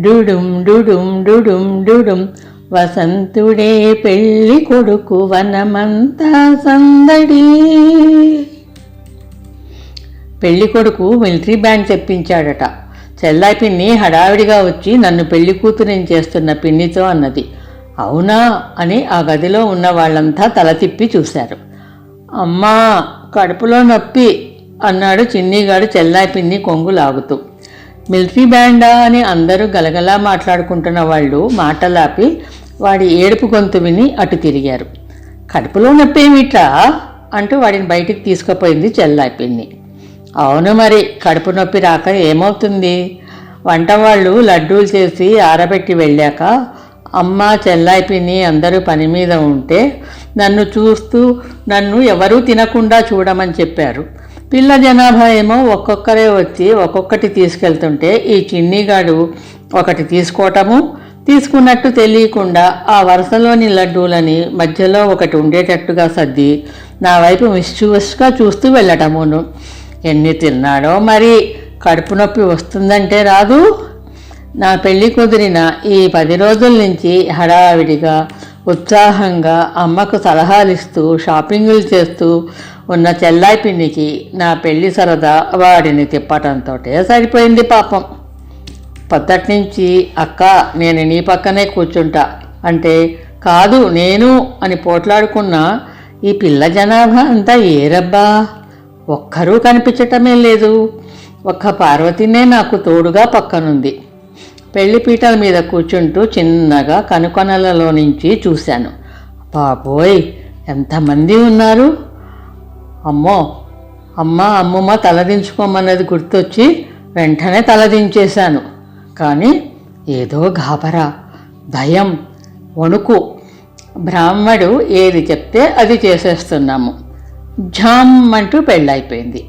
డుడుం డుడుం డుడుం డుడుం వసంతుడే పెళ్ళి కొడుకు వనమంతా సందడి. పెళ్లి కొడుకు మిలిటరీ బ్యాండ్ తెప్పించాడట. చెల్లాయి పిన్ని హడావిడిగా వచ్చి నన్ను పెళ్లి కూతురిని చేస్తున్న పిన్నితో అన్నది. అవునా అని ఆ గదిలో ఉన్న వాళ్ళంతా తల తిప్పి చూశారు. అమ్మా కడుపులో నొప్పి అన్నాడు చిన్నీగాడు చెల్లాయి పిన్ని కొంగు లాగుతూ. మిలిటరీ బ్యాండా అని అందరూ గలగలా మాట్లాడుకుంటున్న వాళ్ళు మాటలాపి వాడి ఏడుపు గొంతు విని అటు తిరిగారు. కడుపులో నొప్పి ఏమిట్రా అంటూ వాడిని బయటికి తీసుకుపోయింది చెల్లాయి పిన్ని. అవును మరి, కడుపు నొప్పి రాక ఏమవుతుంది? వంట వాళ్ళు లడ్డూలు చేసి ఆరబెట్టి వెళ్ళాక అమ్మ చెల్లాయి పిన్ని అందరూ పని మీద ఉంటే నన్ను ఎవరూ తినకుండా చూడమని చెప్పారు. పిల్ల జనాభా ఏమో ఒక్కొక్కరే వచ్చి ఒక్కొక్కటి తీసుకెళ్తుంటే ఈ చిన్నిగాడు ఒకటి తీసుకోవటము, తీసుకున్నట్టు తెలియకుండా ఆ వరుసలోని లడ్డూలని మధ్యలో ఒకటి ఉండేటట్టుగా సర్ది నా వైపు మిస్చూవస్గా చూస్తూ వెళ్ళటమును. ఎన్ని తిన్నాడో మరి, కడుపు నొప్పి వస్తుందంటే రాదు. నా పెళ్ళి కుదిరిన ఈ 10 రోజుల నుంచి హడావిడిగా ఉత్సాహంగా అమ్మకు సలహాలిస్తూ షాపింగులు చేస్తూ ఉన్న చెల్లాయి పిన్నికి నా పెళ్లి సరదా వాడిని తిప్పటంతో సరిపోయింది పాపం. పొద్దటి నుంచి అక్క నేను నీ పక్కనే కూర్చుంటా అంటే కాదు నేను అని పోట్లాడుకున్న ఈ పిల్ల జనాభా అంతా ఏరబ్బా, ఒక్కరూ కనిపించటమే లేదు. ఒక్క పార్వతినే నాకు తోడుగా పక్కనుంది. పెళ్లి పీటల మీద కూర్చుంటూ చిన్నగా కనుకొనలలో నుంచి చూశాను. బాబోయ్ ఎంతమంది ఉన్నారు! అమ్మమ్మ తలదించుకోమన్నది గుర్తొచ్చి వెంటనే తలదించేశాను. కానీ ఏదో గాబరా, భయం, వణుకు. బ్రాహ్మడు ఏది చెప్తే అది చేసేస్తున్నాము. ఝామ్ అంటూ పెళ్ళైపోయింది.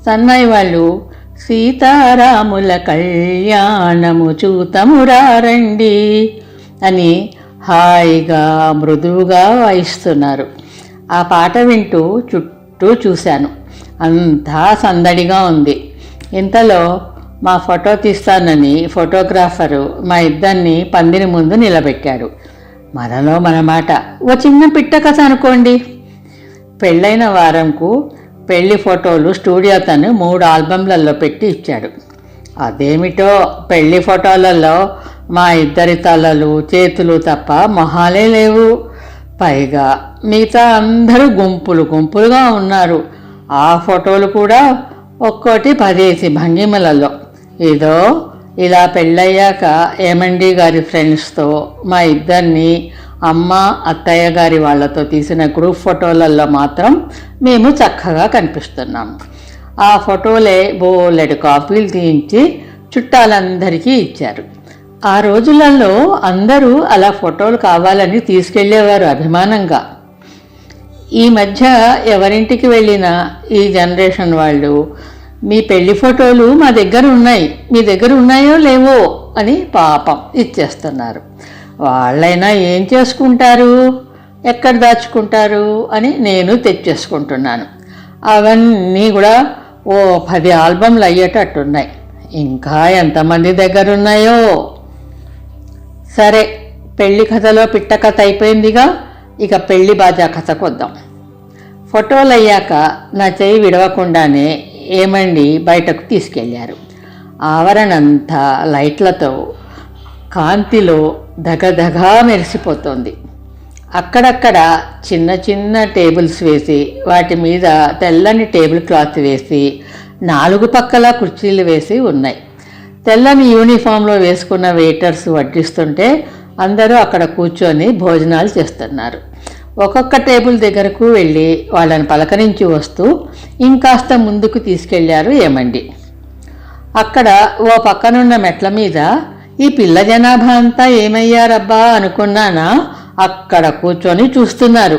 సన్నాయి వాళ్ళు సీతారాముల కళ్యాణము చూతమురారండి అని హాయిగా మృదువుగా వాయిస్తున్నారు. ఆ పాట వింటూ చుట్టూ చూశాను. అంతా సందడిగా ఉంది. ఇంతలో మా ఫోటో తీస్తానని ఫోటోగ్రాఫరు మా ఇద్దరిని పందిరి ముందు నిలబెట్టాడు. మనలో మనమాట ఓ చిన్న పిట్ట కథ అనుకోండి. పెళ్ళైన వారంకు పెళ్లి ఫోటోలు స్టూడియో తను 3 ఆల్బమ్లలో పెట్టి ఇచ్చాడు. అదేమిటో పెళ్లి ఫోటోలలో మా ఇద్దరి తలలు చేతులు తప్ప మొహాలే లేవు. పైగా మిగతా అందరూ గుంపులుగా ఉన్నారు. ఆ ఫోటోలు కూడా ఒక్కోటి 10 భంగిమలలో. ఏదో ఇలా పెళ్ళయ్యాక ఏమండి గారి ఫ్రెండ్స్తో మా ఇద్దరిని అమ్మ అత్తయ్య గారి వాళ్ళతో తీసిన గ్రూప్ ఫోటోలలో మాత్రం మేము చక్కగా కనిపిస్తున్నాము. ఆ ఫోటోలే బోలెడు కాపీలు తీయించి చుట్టాలందరికీ ఇచ్చారు. ఆ రోజులలో అందరూ అలా ఫోటోలు కావాలని తీసుకెళ్లేవారు అభిమానంగా. ఈ మధ్య ఎవరింటికి వెళ్ళినా ఈ జనరేషన్ వాళ్ళు మీ పెళ్లి ఫోటోలు మా దగ్గర ఉన్నాయి, మీ దగ్గర ఉన్నాయో లేవో అని పాపం ఇచ్చేస్తున్నారు. వాళ్ళైనా ఏం చేసుకుంటారు, ఎక్కడ దాచుకుంటారు అని నేను తెచ్చేసుకుంటున్నాను. అవన్నీ కూడా ఓ 10 ఆల్బమ్లు అయ్యేటట్టున్నాయి. ఇంకా ఎంతమంది దగ్గర ఉన్నాయో. సరే, పెళ్లి కథలో పిట్ట కథ అయిపోయిందిగా, ఇక పెళ్లి బాజా కథకు వద్దాం. ఫోటోలు అయ్యాక నా చెయ్యి విడవకుండానే ఏమండి బయటకు తీసుకెళ్లారు. ఆవరణంతా లైట్లతో కాంతిలో దగదగా మెరిసిపోతోంది. అక్కడక్కడ చిన్న చిన్న టేబుల్స్ వేసి వాటి మీద తెల్లని టేబుల్ క్లాత్ వేసి 4 పక్కల కుర్చీలు వేసి ఉన్నాయి. తెల్లని యూనిఫామ్లో వేసుకున్న వెయిటర్స్ వడ్డిస్తుంటే అందరూ అక్కడ కూర్చొని భోజనాలు చేస్తున్నారు. ఒక్కొక్క టేబుల్ దగ్గరకు వెళ్ళి వాళ్ళని పలకరించి వస్తూ ఇంకాస్త ముందుకు తీసుకెళ్లారు ఏమండి. అక్కడ ఓ పక్కనున్న మెట్ల మీద ఈ పిల్ల జనాభా అంతా ఏమయ్యారబ్బా అనుకున్నానా, అక్కడ కూర్చొని చూస్తున్నారు.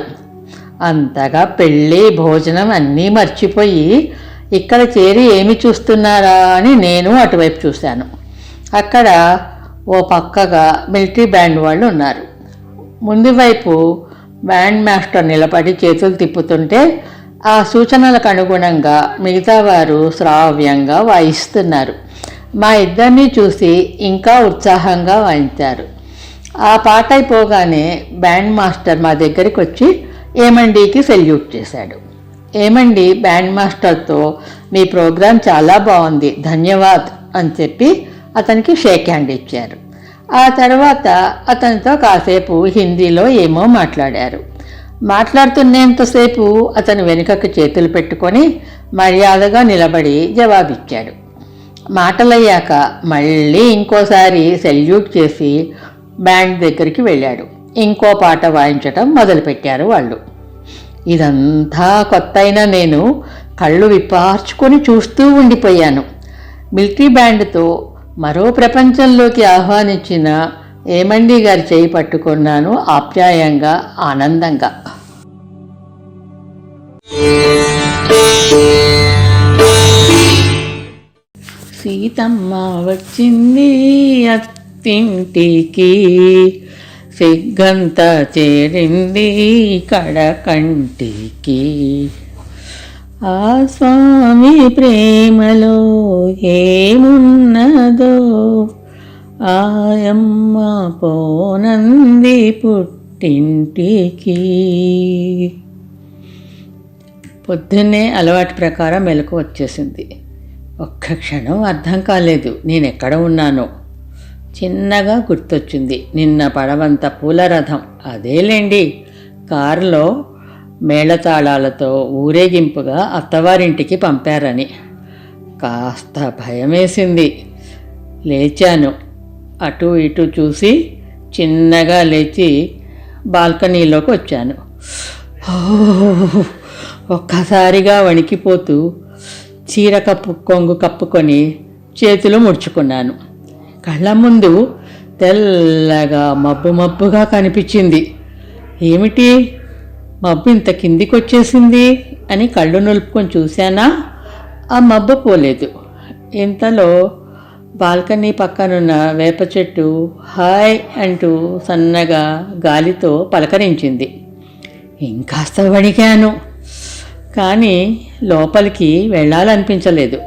అంతగా పెళ్ళి భోజనం అన్నీ మర్చిపోయి ఇక్కడ చేరి ఏమి చూస్తున్నారా అని నేను అటువైపు చూశాను. అక్కడ ఓ పక్కగా మిలిటరీ బ్యాండ్ వాళ్ళు ఉన్నారు. ముందు వైపు బ్యాండ్ మాస్టర్ నిలబడి చేతులు తిప్పుతుంటే ఆ సూచనలకు అనుగుణంగా మిగతా వారు శ్రావ్యంగా వాయిస్తున్నారు. మా ఇద్దరిని చూసి ఇంకా ఉత్సాహంగా వాయించారు. ఆ పాట అయిపోగానే బ్యాండ్ మాస్టర్ మా దగ్గరికి వచ్చి ఏమండీకి సెల్యూట్ చేశాడు. ఏమండి బ్యాండ్ మాస్టర్తో మీ ప్రోగ్రాం చాలా బాగుంది, ధన్యవాద్ అని చెప్పి అతనికి షేక్ హ్యాండ్ ఇచ్చారు. ఆ తర్వాత అతనితో కాసేపు హిందీలో ఏమో మాట్లాడారు. మాట్లాడుతున్నంతసేపు అతను వెనుకకు చేతులు పెట్టుకొని మర్యాదగా నిలబడి జవాబిచ్చాడు. మాటలయ్యాక మళ్ళీ ఇంకోసారి సెల్యూట్ చేసి బ్యాండ్ దగ్గరికి వెళ్ళాడు. ఇంకో పాట వాయించటం మొదలుపెట్టారు వాళ్ళు. ఇదంతా కొత్త అయినా నేను కళ్ళు విప్పార్చుకొని చూస్తూ ఉండిపోయాను. మిలిటరీ బ్యాండ్తో మరో ప్రపంచంలోకి ఆహ్వానించిన ఏమండి గారి చేయి పట్టుకున్నాను ఆప్యాయంగా, ఆనందంగా. సీతమ్మ వచ్చింది అత్తింటికి, సిగ్గంతా చేరింది కడకంటికి. ఆ స్వామి ప్రేమలో ఏమున్నదో ఆయమ్మ పోనంది పుట్టింటికి. పొద్దున్నే అలవాటు ప్రకారం మెలకు వచ్చేసింది. ఒక్క క్షణం అర్థం కాలేదు నేనెక్కడ ఉన్నానో. చిన్నగా గుర్తొచ్చింది నిన్న పడవంత పూల రథం, అదేలేండి కారులో మేళతాళాలతో ఊరేగింపుగా అత్తవారింటికి పంపారని. కాస్త భయమేసింది. లేచాను. అటు ఇటు చూసి చిన్నగా లేచి బాల్కనీలోకి వచ్చాను. ఒక్కసారిగా వణికిపోతూ చీర కొంగు కప్పుకొని చేతులు ముడుచుకున్నాను. కళ్ళ ముందు తెల్లగా మబ్బుగా కనిపించింది. ఏమిటి మబ్బు ఇంత కిందికి వచ్చేసింది అని కళ్ళు నులుపుకొని చూశానా, ఆ మబ్బు పోలేదు. ఇంతలో బాల్కనీ పక్కనున్న వేప చెట్టు హాయ్ అంటూ సన్నగా గాలితో పలకరించింది. ఇంకాస్త వణికాను, కానీ లోపలికి వెళ్ళాలనిపించలేదు.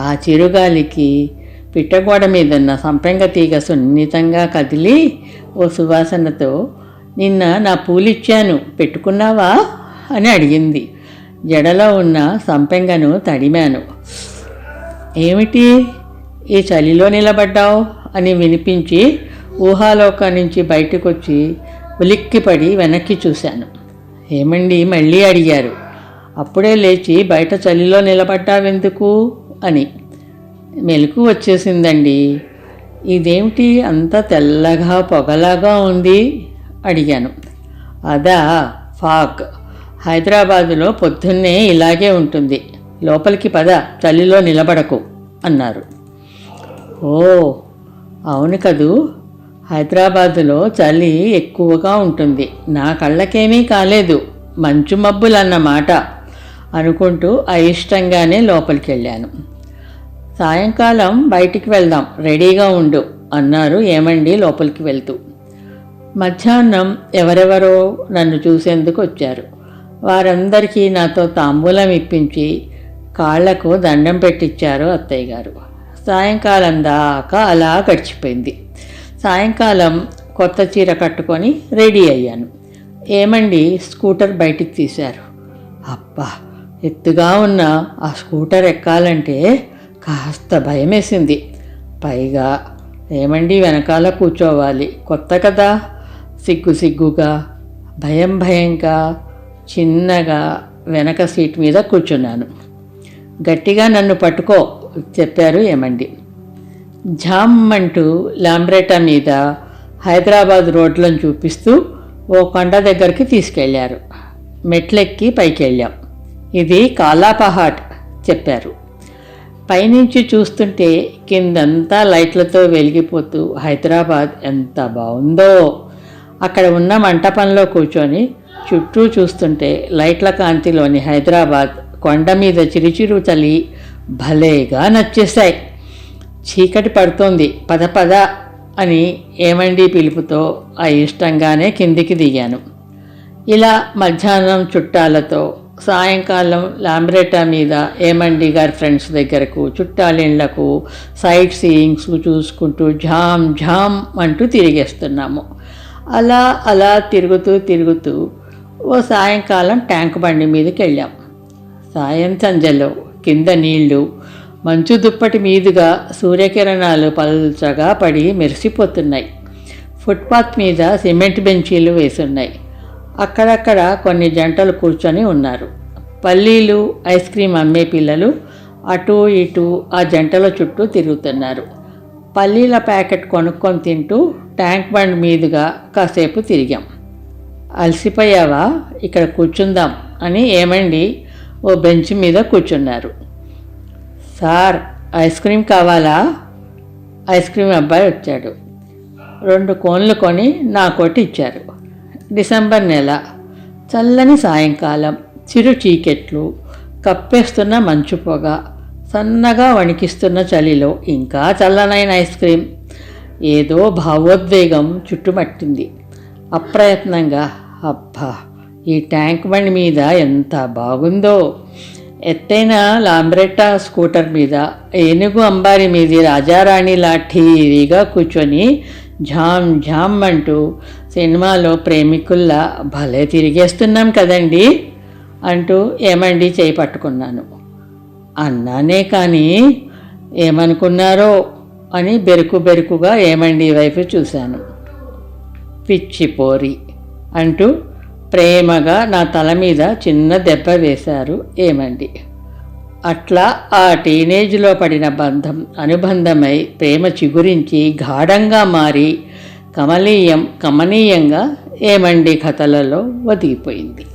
ఆ చిరుగాలికి పిట్టగోడ మీదున్న సంపెంగ తీగ సున్నితంగా కదిలి ఓ సువాసనతో నిన్న నా పూలిచ్చాను పెట్టుకున్నావా అని అడిగింది. జడలో ఉన్న సంపెంగను తడిమాను. ఏమిటి ఈ చలిలో నిలబడ్డావు అని వినిపించి ఊహాలోకం నుంచి బయటకొచ్చి ఉలిక్కిపడి వెనక్కి చూశాను. ఏమండి మళ్ళీ అడిగారు. అప్పుడే లేచి బయట చలిలో నిలబడ్డావెందుకు అని. మెలకు వచ్చేసిందండి. ఇదేమిటి అంత తెల్లగా పొగలాగా ఉంది అడిగాను. అదా ఫాగ్, హైదరాబాదులో పొద్దున్నే ఇలాగే ఉంటుంది, లోపలికి పద చలిలో నిలబడకు అన్నారు. ఓ అవును కదూ, హైదరాబాదులో చలి ఎక్కువగా ఉంటుంది. నా కళ్ళకేమీ కాలేదు, మంచు మబ్బులన్నమాట అనుకుంటూ అయిష్టంగానే లోపలికి వెళ్ళాను. సాయంకాలం బయటికి వెళ్దాం, రెడీగా ఉండు అన్నారు ఏమండి లోపలికి వెళ్తూ. మధ్యాహ్నం ఎవరెవరో నన్ను చూసేందుకు వచ్చారు. వారందరికీ నాతో తాంబూలం ఇప్పించి కాళ్లకు దండం పెట్టించారు అత్తయ్య గారు. సాయంకాలం దాకా అలా గడిచిపోయింది. సాయంకాలం కొత్త చీర కట్టుకొని రెడీ అయ్యాను. ఏమండి స్కూటర్ బయటికి తీశారు. అబ్బా, ఎత్తుగా ఉన్న ఆ స్కూటర్ ఎక్కాలంటే కాస్త భయమేసింది. పైగా ఏమండి వెనకాల కూర్చోవాలి, కొత్త కదా, సిగ్గుగా భయంగా చిన్నగా వెనక సీట్ మీద కూర్చున్నాను. గట్టిగా నన్ను పట్టుకో చెప్పారు ఏమండి. జామ్ అంటూ లాంబ్రేటా మీద హైదరాబాద్ రోడ్లను చూపిస్తూ ఓ కొండ దగ్గరికి తీసుకెళ్లారు. మెట్లెక్కి పైకి వెళ్ళాం. ఇది కాలాపహాట్ చెప్పారు. పైనుంచి చూస్తుంటే కిందంతా లైట్లతో వెలిగిపోతూ హైదరాబాద్ ఎంత బాగుందో. అక్కడ ఉన్న మంటపంలో కూర్చొని చుట్టూ చూస్తుంటే లైట్ల కాంతిలోని హైదరాబాద్, కొండ మీద చిరుచిరు చలి భలేగా నచ్చేశాయి. చీకటి పడుతోంది, పద పద అని ఏమండి పిలుపుతో అయిష్టంగానే కిందికి దిగాను. ఇలా మధ్యాహ్నం చుట్టాలతో సాయంకాలం లాంబ్రెటా మీద ఏమండి గారి ఫ్రెండ్స్ దగ్గరకు, చుట్టాలిళ్లకు, సైట్ సీయింగ్స్ చూసుకుంటూ ఝామ్ ఝామ్ అంటూ తిరిగేస్తున్నాము. అలా అలా తిరుగుతూ ఓ సాయంకాలం ట్యాంక్ బండి మీదకి వెళ్ళాం. సాయం సంధ్యలో కింద నీళ్లు మంచు దుప్పటి మీదుగా సూర్యకిరణాలు పల్చగా పడి మెరిసిపోతున్నాయి. ఫుట్పాత్ మీద సిమెంట్ బెంచీలు వేసున్నాయి. అక్కడక్కడ కొన్ని జంటలు కూర్చొని ఉన్నారు. పల్లీలు, ఐస్ క్రీమ్ అమ్మే పిల్లలు అటూ ఇటూ ఆ జంటల చుట్టూ తిరుగుతున్నారు. పల్లీల ప్యాకెట్ కొనుక్కొని తింటూ ట్యాంక్ బండ్ మీదుగా కాసేపు తిరిగాం. అలసిపోయావా, ఇక్కడ కూర్చుందాం అని ఏమండి ఓ బెంచ్ మీద కూర్చున్నారు. సార్, ఐస్ క్రీమ్ కావాలా? ఐస్ క్రీమ్ అబ్బాయి వచ్చాడు. 2 కోన్లు కొని నాకోటి ఇచ్చారు. డిసెంబర్ నెల, చల్లని సాయంకాలం, చిరు చీకెట్లు, కప్పేస్తున్న మంచు పొగ, సన్నగా వణికిస్తున్న చలిలో ఇంకా చల్లనైన ఐస్ క్రీమ్. ఏదో భావోద్వేగం చుట్టుమట్టింది. అప్రయత్నంగా అబ్బా, ఈ ట్యాంక్ బండి మీద ఎంత బాగుందో. ఎత్తైన లాంబ్రెట్టా స్కూటర్ మీద ఏనుగు అంబారి మీది రాజారాణిలా ఠీవిగా కూర్చొని ఝామ్ ఝామ్ అంటూ సినిమాలో ప్రేమికుల్లా భలే తిరిగేస్తున్నాం కదండి అంటూ ఏమండి చేయి పట్టుకున్నాను. అన్నానే కానీ ఏమనుకున్నారో అని బెరుకుగా ఏమండి వైపు చూశాను. పిచ్చిపోరి అంటూ ప్రేమగా నా తల మీద చిన్న దెబ్బ వేశారు ఏమండి. అట్లా ఆ టీనేజ్లో పడిన బంధం అనుబంధమై ప్రేమ చిగురించి గాఢంగా మారి కమనీయంగా ఏమండి కథలలో ఒదిగిపోయింది.